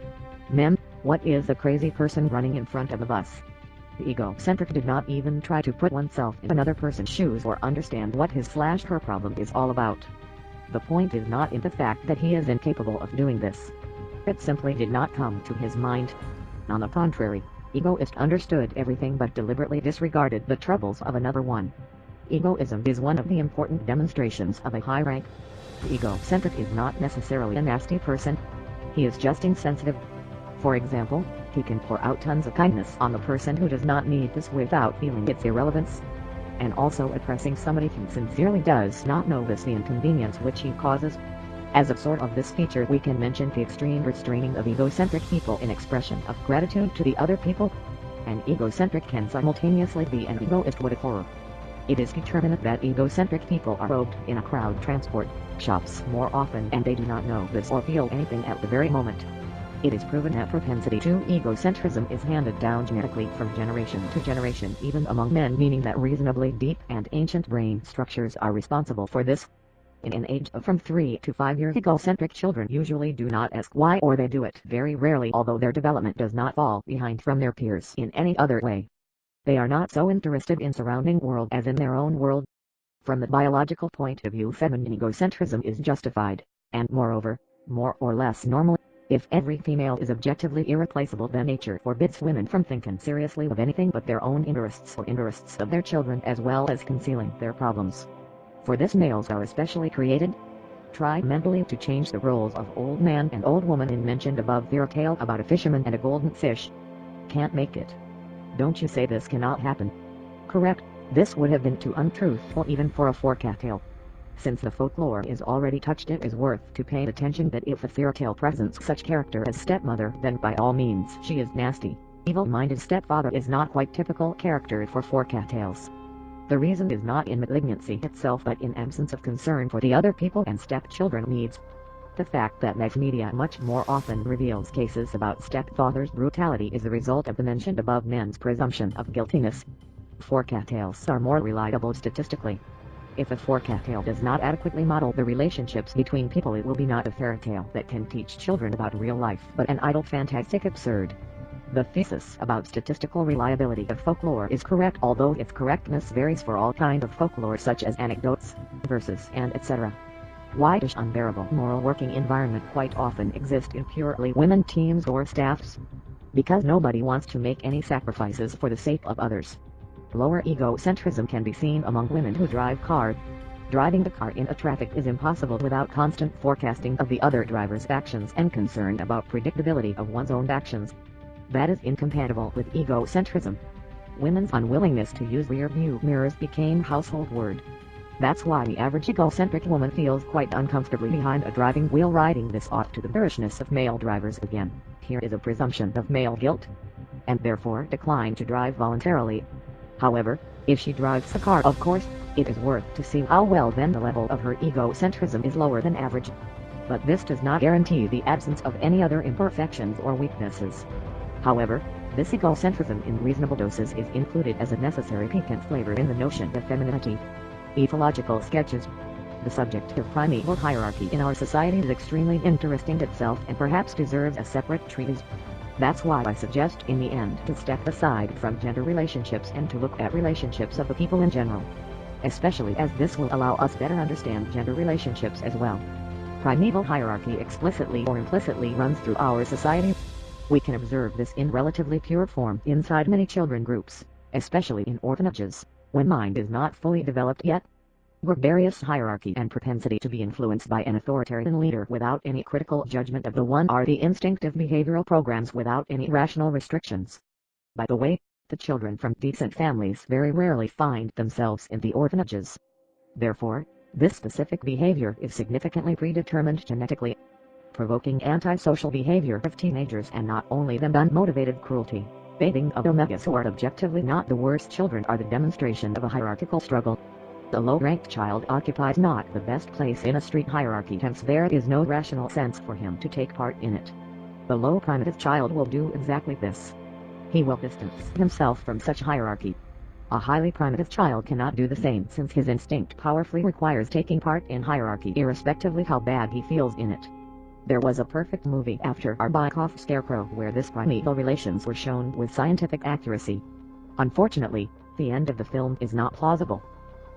Ma'am, what is the crazy person running in front of the bus? The egocentric did not even try to put oneself in another person's shoes or understand what his/her problem is all about. The point is not in the fact that he is incapable of doing this. It simply did not come to his mind. On the contrary, egoist understood everything but deliberately disregarded the troubles of another one. Egoism is one of the important demonstrations of a high rank. The egocentric is not necessarily a nasty person. He is just insensitive. For example, he can pour out tons of kindness on the person who does not need this without feeling its irrelevance. And also oppressing somebody who sincerely does not notice the inconvenience which he causes. As a sort of this feature, we can mention the extreme restraining of egocentric people in expression of gratitude to the other people. An egocentric can simultaneously be an egoist with a horror. It is determined that egocentric people are robed in a crowd transport shops more often, and they do not know this or feel anything at the very moment. It is proven that propensity to egocentrism is handed down genetically from generation to generation, even among men, meaning that reasonably deep and ancient brain structures are responsible for this. In an age of from 3 to 5 years, egocentric children usually do not ask why, or they do it very rarely, although their development does not fall behind from their peers in any other way. They are not so interested in surrounding world as in their own world. From the biological point of view, feminine egocentrism is justified, and moreover, more or less normal. If every female is objectively irreplaceable, then nature forbids women from thinking seriously of anything but their own interests or interests of their children, as well as concealing their problems. For this males are especially created. Try mentally to change the roles of old man and old woman in mentioned above fairy tale about a fisherman and a golden fish. Can't make it. Don't you say this cannot happen. Correct, this would have been too untruthful even for a forecast tale. Since the folklore is already touched, it is worth to pay attention that if a fairy tale presents such character as stepmother, then by all means she is nasty. Evil-minded stepfather is not quite typical character for forecast tales. The reason is not in malignancy itself but in absence of concern for the other people and stepchildren needs. The fact that mass media much more often reveals cases about stepfather's brutality is the result of the mentioned above men's presumption of guiltiness. Forecast tales are more reliable statistically. If a forecast tale does not adequately model the relationships between people, it will be not a fairy tale that can teach children about real life, but an idle fantastic absurd. The thesis about statistical reliability of folklore is correct, although its correctness varies for all kinds of folklore such as anecdotes, verses, and etc. Why does unbearable moral working environment quite often exist in purely women teams or staffs? Because nobody wants to make any sacrifices for the sake of others. Lower egocentrism can be seen among women who drive cars. Driving the car in a traffic is impossible without constant forecasting of the other driver's actions and concern about predictability of one's own actions. That is incompatible with egocentrism. Women's unwillingness to use rear-view mirrors became household word. That's why the average egocentric woman feels quite uncomfortably behind a driving wheel. Riding this off to the bearishness of male drivers again. Here is a presumption of male guilt, and therefore decline to drive voluntarily. However, if she drives a car, of course, it is worth to see how well then the level of her egocentrism is lower than average. But this does not guarantee the absence of any other imperfections or weaknesses. However, this egocentrism in reasonable doses is included as a necessary piquant flavor in the notion of femininity. Ethological sketches. The subject of primeval hierarchy in our society is extremely interesting itself and perhaps deserves a separate treatise. That's why I suggest in the end to step aside from gender relationships and to look at relationships of the people in general. Especially as this will allow us better understand gender relationships as well. Primeval hierarchy explicitly or implicitly runs through our society. We can observe this in relatively pure form inside many children groups, especially in orphanages, when mind is not fully developed yet. Gregarious hierarchy and propensity to be influenced by an authoritarian leader without any critical judgment of the one are the instinctive behavioral programs without any rational restrictions. By the way, the children from decent families very rarely find themselves in the orphanages. Therefore, this specific behavior is significantly predetermined genetically, provoking antisocial behavior of teenagers and not only them unmotivated cruelty. Bathing of omegas who are objectively not the worst children are the demonstration of a hierarchical struggle. The low-ranked child occupies not the best place in a street hierarchy, hence there is no rational sense for him to take part in it. The low primitive child will do exactly this. He will distance himself from such hierarchy. A highly primitive child cannot do the same since his instinct powerfully requires taking part in hierarchy irrespectively how bad he feels in it. There was a perfect movie after Arbakov's Scarecrow where this primeval relations were shown with scientific accuracy. Unfortunately, the end of the film is not plausible.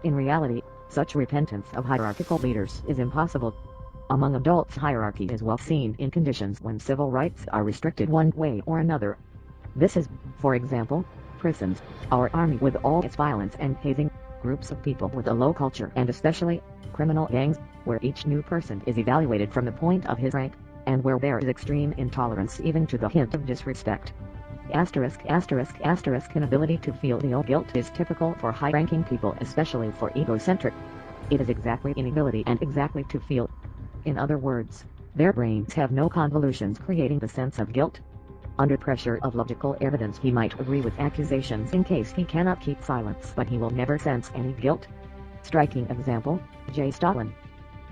In reality, such repentance of hierarchical leaders is impossible. Among adults, hierarchy is well seen in conditions when civil rights are restricted one way or another. This is, for example, prisons, our army with all its violence and hazing, groups of people with a low culture and especially, criminal gangs, where each new person is evaluated from the point of his rank, and where there is extreme intolerance even to the hint of disrespect. Inability to feel the guilt is typical for high-ranking people, especially for egocentric. It is exactly inability and exactly to feel. In other words, their brains have no convolutions creating the sense of guilt. Under pressure of logical evidence he might agree with accusations in case he cannot keep silence, but he will never sense any guilt. Striking example, J. Stalin.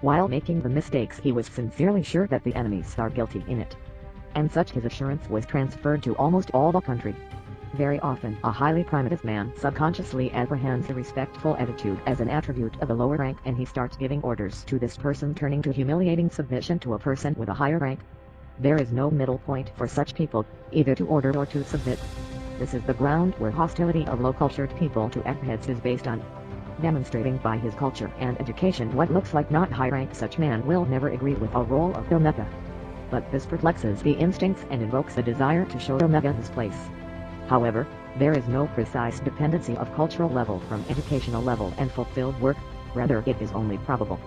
While making the mistakes he was sincerely sure that the enemies are guilty in it. And such his assurance was transferred to almost all the country. Very often a highly primitive man subconsciously apprehends a respectful attitude as an attribute of a lower rank and he starts giving orders to this person, turning to humiliating submission to a person with a higher rank. There is no middle point for such people, either to order or to submit. This is the ground where hostility of low-cultured people to eggheads is based on. Demonstrating by his culture and education what looks like not high rank, such man will never agree with a role of omega. But this perplexes the instincts and invokes a desire to show omega his place. However, there is no precise dependency of cultural level from educational level and fulfilled work, rather it is only probable.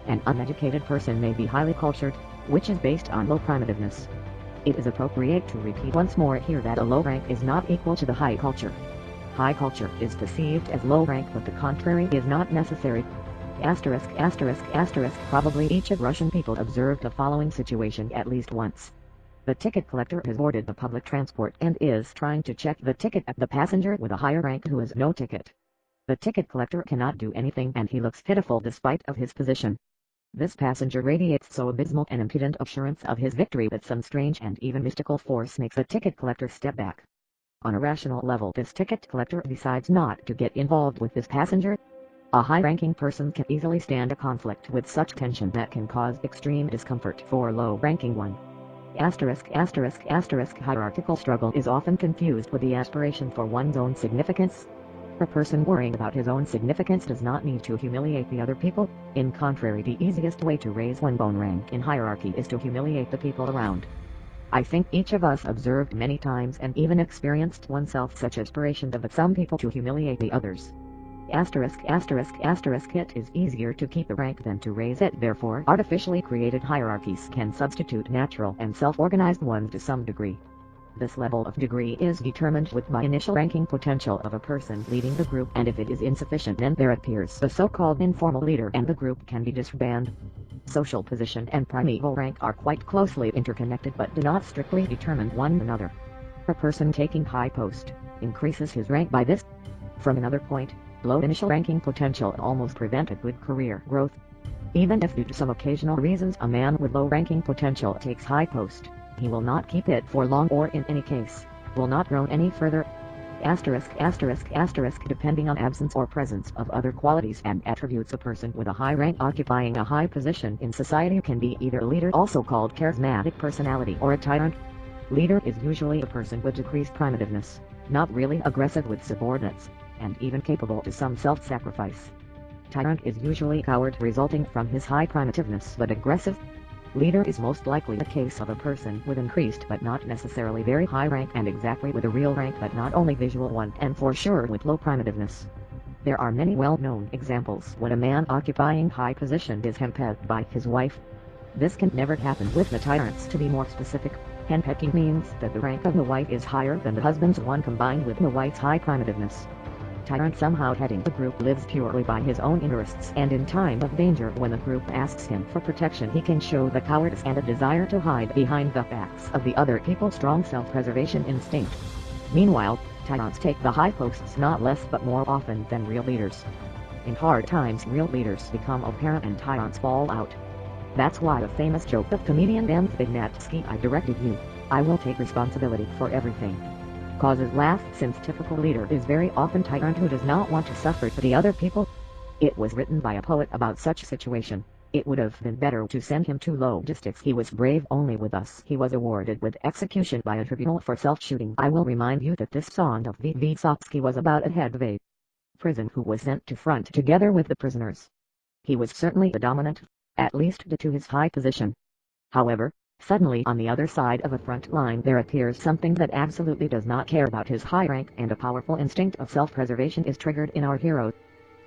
An uneducated person may be highly cultured, which is based on low primitiveness. It is appropriate to repeat once more here that a low rank is not equal to the high culture. High culture is perceived as low rank, but the contrary is not necessary. Probably each of Russian people observed the following situation at least once. The ticket collector has boarded the public transport and is trying to check the ticket at the passenger with a higher rank who has no ticket. The ticket collector cannot do anything and he looks pitiful despite of his position. This passenger radiates so abysmal and impudent assurance of his victory that some strange and even mystical force makes the ticket collector step back. On a rational level, this ticket collector decides not to get involved with this passenger. A high-ranking person can easily stand a conflict with such tension that can cause extreme discomfort for a low-ranking one. Hierarchical struggle is often confused with the aspiration for one's own significance. A person worrying about his own significance does not need to humiliate the other people. In contrary, the easiest way to raise one's own rank in hierarchy is to humiliate the people around. I think each of us observed many times and even experienced oneself such aspirations of some people to humiliate the others. It is easier to keep the rank than to raise it, therefore artificially created hierarchies can substitute natural and self-organized ones to some degree. This level of degree is determined with the initial ranking potential of a person leading the group, and if it is insufficient then there appears the so-called informal leader and the group can be disbanded. Social position and primeval rank are quite closely interconnected but do not strictly determine one another. A person taking high post increases his rank by this. From another point, low initial ranking potential almost prevent a good career growth. Even if due to some occasional reasons a man with low ranking potential takes high post, he will not keep it for long or in any case, will not grow any further. Depending on absence or presence of other qualities and attributes, a person with a high rank occupying a high position in society can be either a leader, also called charismatic personality, or a tyrant. Leader is usually a person with decreased primitiveness, not really aggressive with subordinates, and even capable to some self-sacrifice. Tyrant is usually coward resulting from his high primitiveness but aggressive. Leader is most likely the case of a person with increased but not necessarily very high rank, and exactly with a real rank but not only visual one, and for sure with low primitiveness. There are many well-known examples when a man occupying high position is henpecked by his wife. This can never happen with the tyrants. To be more specific, henpecking means that the rank of the wife is higher than the husband's one combined with the wife's high primitiveness. Tyrant somehow heading the group lives purely by his own interests, and in time of danger when the group asks him for protection he can show the cowardice and a desire to hide behind the backs of the other people's strong self-preservation instinct. Meanwhile, tyrants take the high posts not less but more often than real leaders. In hard times real leaders become apparent and tyrants fall out. That's why the famous joke of comedian The, "I directed you, I will take responsibility for everything," causes laughs, since typical leader is very often tyrant who does not want to suffer for the other people. It was written by a poet about such situation. It would have been better to send him to logistics. He was brave, only with us he was awarded with execution by a tribunal for self-shooting. I will remind you that this song of Vysotsky was about a head of a prison who was sent to front together with the prisoners. He was certainly the dominant, at least due to his high position. However, suddenly on the other side of a front line there appears something that absolutely does not care about his high rank, and a powerful instinct of self-preservation is triggered in our hero.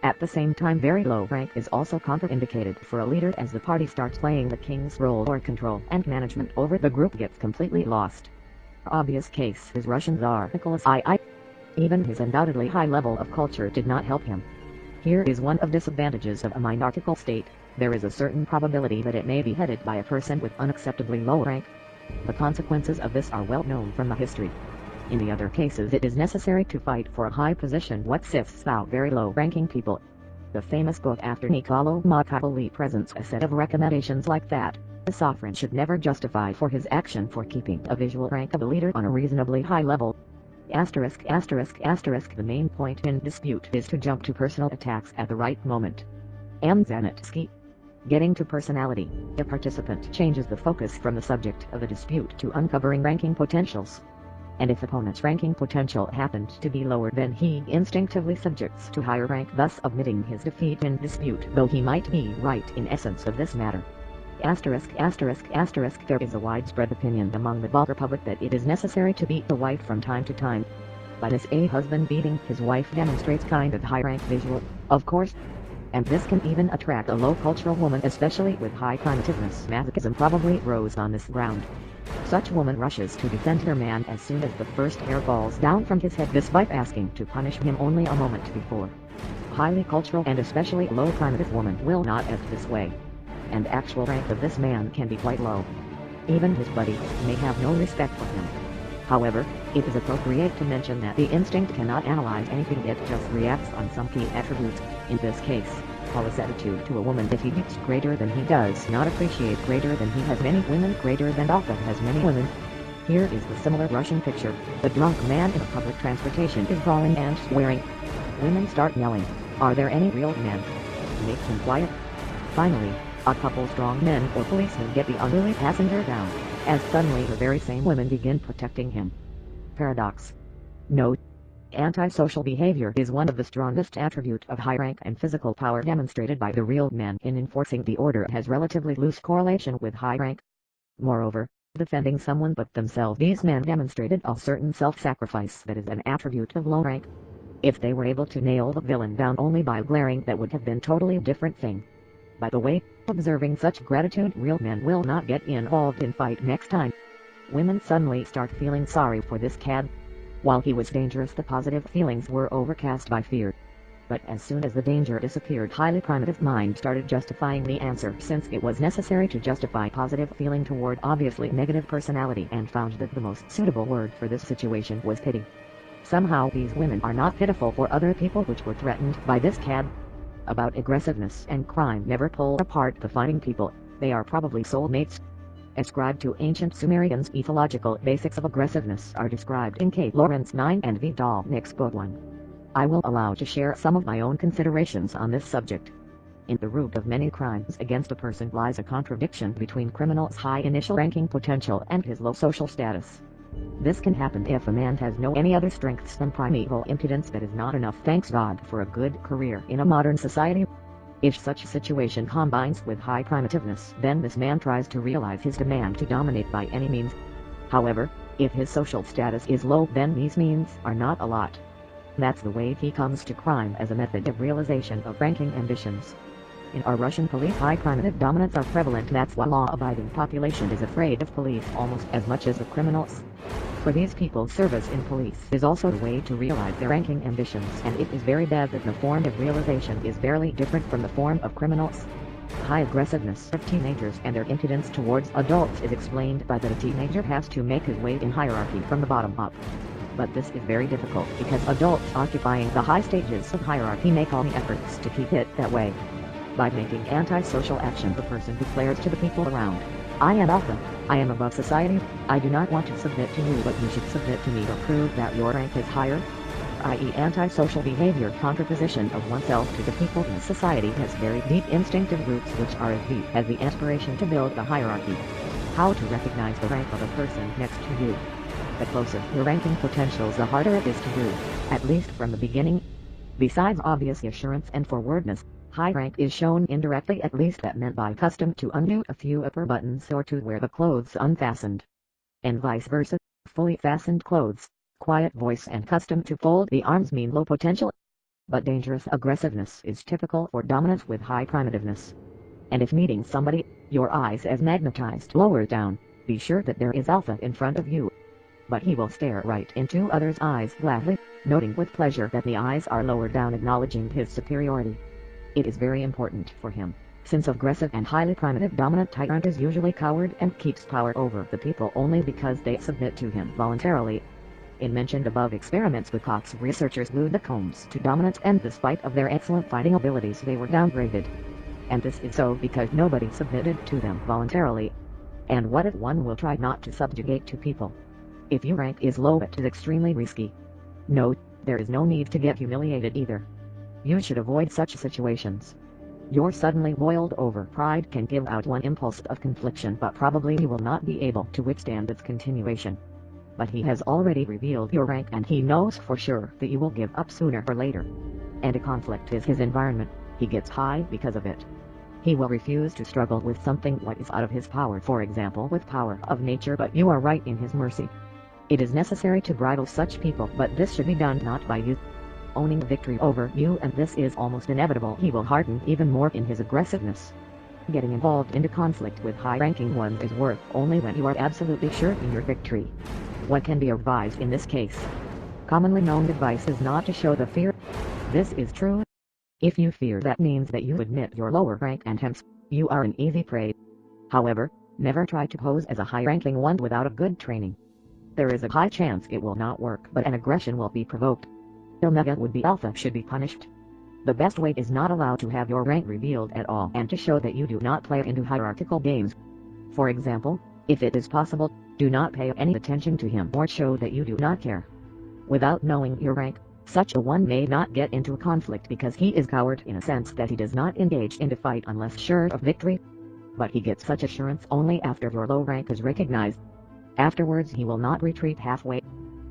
At the same time very low rank is also contraindicated for a leader, as the party starts playing the king's role, or control and management over the group gets completely lost. Obvious case is Russian Tsar Nicholas II. Even his undoubtedly high level of culture did not help him. Here is one of disadvantages of a monarchical state: there is a certain probability that it may be headed by a person with unacceptably low rank. The consequences of this are well known from the history. In the other cases it is necessary to fight for a high position what sifts out very low-ranking people. The famous book after Mikhail Naumov presents a set of recommendations like that. The sovereign should never justify for his action for keeping a visual rank of a leader on a reasonably high level. The main point in dispute is to jump to personal attacks at the right moment. Zanetsky. Getting to personality, a participant changes the focus from the subject of the dispute to uncovering ranking potentials. And if opponent's ranking potential happened to be lower, then he instinctively subjects to higher rank, thus admitting his defeat in dispute, though he might be right in essence of this matter. There is a widespread opinion among the vulgar public that it is necessary to beat the wife from time to time. By this a husband beating his wife demonstrates kind of high rank visual, of course. And this can even attract a low cultural woman, especially with high primitiveness. Masochism probably grows on this ground. Such woman rushes to defend her man as soon as the first hair falls down from his head, despite asking to punish him only a moment before. Highly cultural and especially low primitive woman will not act this way. And actual rank of this man can be quite low. Even his buddy may have no respect for him. However, it is appropriate to mention that the instinct cannot analyze anything, it just reacts on some key attributes. In this case, Paul's attitude to a woman: if he beats greater than he does not appreciate greater than he has many women, greater than Alpha has many women. Here is the similar Russian picture: the drunk man in a public transportation is brawling and swearing. Women start yelling, "Are there any real men? Make him quiet." Finally, a couple strong men or policemen get the unruly passenger down, as suddenly the very same women begin protecting him. Paradox. Note: antisocial behavior is one of the strongest attributes of high rank, and physical power demonstrated by the real man in enforcing the order has relatively loose correlation with high rank. Moreover, defending someone but themselves. These men demonstrated a certain self-sacrifice that is an attribute of low rank. If they were able to nail the villain down only by glaring, that would have been totally different thing. By the way, observing such gratitude, real men will not get involved in fight next time. Women suddenly start feeling sorry for this cad. While he was dangerous, the positive feelings were overcast by fear. But as soon as the danger disappeared, highly primitive mind started justifying the answer, since it was necessary to justify positive feeling toward obviously negative personality, and found that the most suitable word for this situation was pity. Somehow these women are not pitiful for other people which were threatened by this cad. About aggressiveness and crime never pull apart the fighting people, they are probably soulmates. Ascribed to ancient Sumerians, ethological basics of aggressiveness are described in K. Lawrence 9 and V. Nick's book 1. I will allow to share some of my own considerations on this subject. In the root of many crimes against a person lies a contradiction between criminal's high initial ranking potential and his low social status. This can happen if a man has no any other strengths than primeval impudence that is not enough, thanks God, for a good career in a modern society. If such a situation combines with high primitiveness, then this man tries to realize his demand to dominate by any means. However, if his social status is low, then these means are not a lot. That's the way he comes to crime, as a method of realization of ranking ambitions. In our Russian police, high primitive dominance are prevalent. That's why law-abiding population is afraid of police almost as much as the criminals. For these people, service in police is also the way to realize their ranking ambitions, and it is very bad that the form of realization is barely different from the form of criminals. High aggressiveness of teenagers and their impudence towards adults is explained by that a teenager has to make his way in hierarchy from the bottom up. But this is very difficult because adults occupying the high stages of hierarchy make all the efforts to keep it that way. By making antisocial action, the person declares to the people around, I am alpha, I am above society, I do not want to submit to you, but you should submit to me to prove that your rank is higher. I.e. antisocial behavior, contraposition of oneself to the people in society, has very deep instinctive roots which are as deep as the aspiration to build a hierarchy. How to recognize the rank of a person next to you? The closer your ranking potentials, the harder it is to do, at least from the beginning. Besides obvious assurance and forwardness, high rank is shown indirectly, at least that meant by custom to undo a few upper buttons or to wear the clothes unfastened. And vice versa, fully fastened clothes, quiet voice and custom to fold the arms mean low potential. But dangerous aggressiveness is typical for dominance with high primitiveness. And if meeting somebody, your eyes as magnetized lower down, be sure that there is alpha in front of you. But he will stare right into others' eyes gladly, noting with pleasure that the eyes are lower down, acknowledging his superiority. It is very important for him, since aggressive and highly primitive dominant tyrant is usually coward and keeps power over the people only because they submit to him voluntarily. In mentioned above experiments with cocks, researchers glued the combs to dominance, and despite of their excellent fighting abilities they were downgraded. And this is so because nobody submitted to them voluntarily. And what if one will try not to subjugate to people? If your rank is low, it is extremely risky. No, there is no need to get humiliated either. You should avoid such situations. Your suddenly boiled over pride can give out one impulse of confliction, but probably he will not be able to withstand its continuation. But he has already revealed your rank, and he knows for sure that you will give up sooner or later. And a conflict is his environment, he gets high because of it. He will refuse to struggle with something what is out of his power, for example with power of nature, but you are right in his mercy. It is necessary to bridle such people, but this should be done not by you owning victory over you, and this is almost inevitable. He will harden even more in his aggressiveness. Getting involved into conflict with high-ranking ones is worth only when you are absolutely sure in your victory. What can be advised in this case? Commonly known advice is not to show the fear. This is true. If you fear, that means that you admit your lower rank, and hence, you are an easy prey. However, never try to pose as a high-ranking one without a good training. There is a high chance it will not work, but an aggression will be provoked. Omega would be alpha should be punished. The best way is not allow to have your rank revealed at all, and to show that you do not play into hierarchical games. For example, if it is possible, do not pay any attention to him or show that you do not care. Without knowing your rank, such a one may not get into a conflict because he is coward in a sense that he does not engage into fight unless sure of victory. But he gets such assurance only after your low rank is recognized. Afterwards he will not retreat halfway.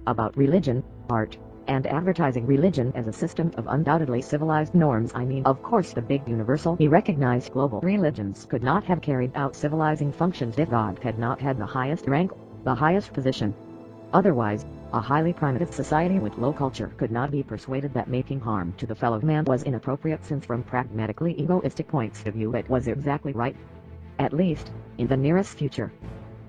About religion, art, and advertising religion as a system of undoubtedly civilized norms. I mean, of course, the big universal, he recognized global religions could not have carried out civilizing functions if God had not had the highest rank, the highest position. Otherwise, a highly primitive society with low culture could not be persuaded that making harm to the fellow man was inappropriate, since from pragmatically egoistic points of view it was exactly right. At least, in the nearest future.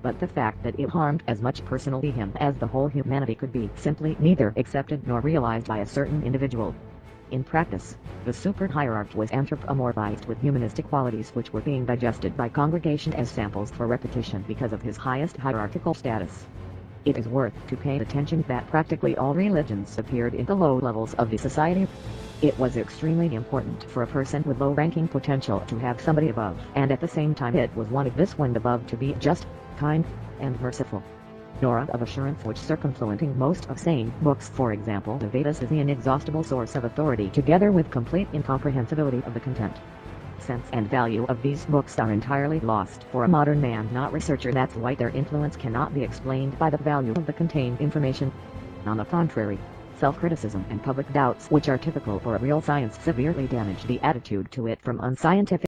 But the fact that it harmed as much personally him as the whole humanity could be simply neither accepted nor realized by a certain individual. In practice, the super-hierarch was anthropomorphized with humanistic qualities which were being digested by congregation as samples for repetition because of his highest hierarchical status. It is worth to pay attention that practically all religions appeared in the low levels of the society. It was extremely important for a person with low-ranking potential to have somebody above, and at the same time it was one of this one above to be just, kind, and merciful. Nor of assurance which circumfluenting most of sane books, for example the Vedas, is the inexhaustible source of authority, together with complete incomprehensibility of the content. Sense and value of these books are entirely lost for a modern man not researcher. That's why their influence cannot be explained by the value of the contained information. On the contrary, self-criticism and public doubts which are typical for a real science severely damage the attitude to it from unscientific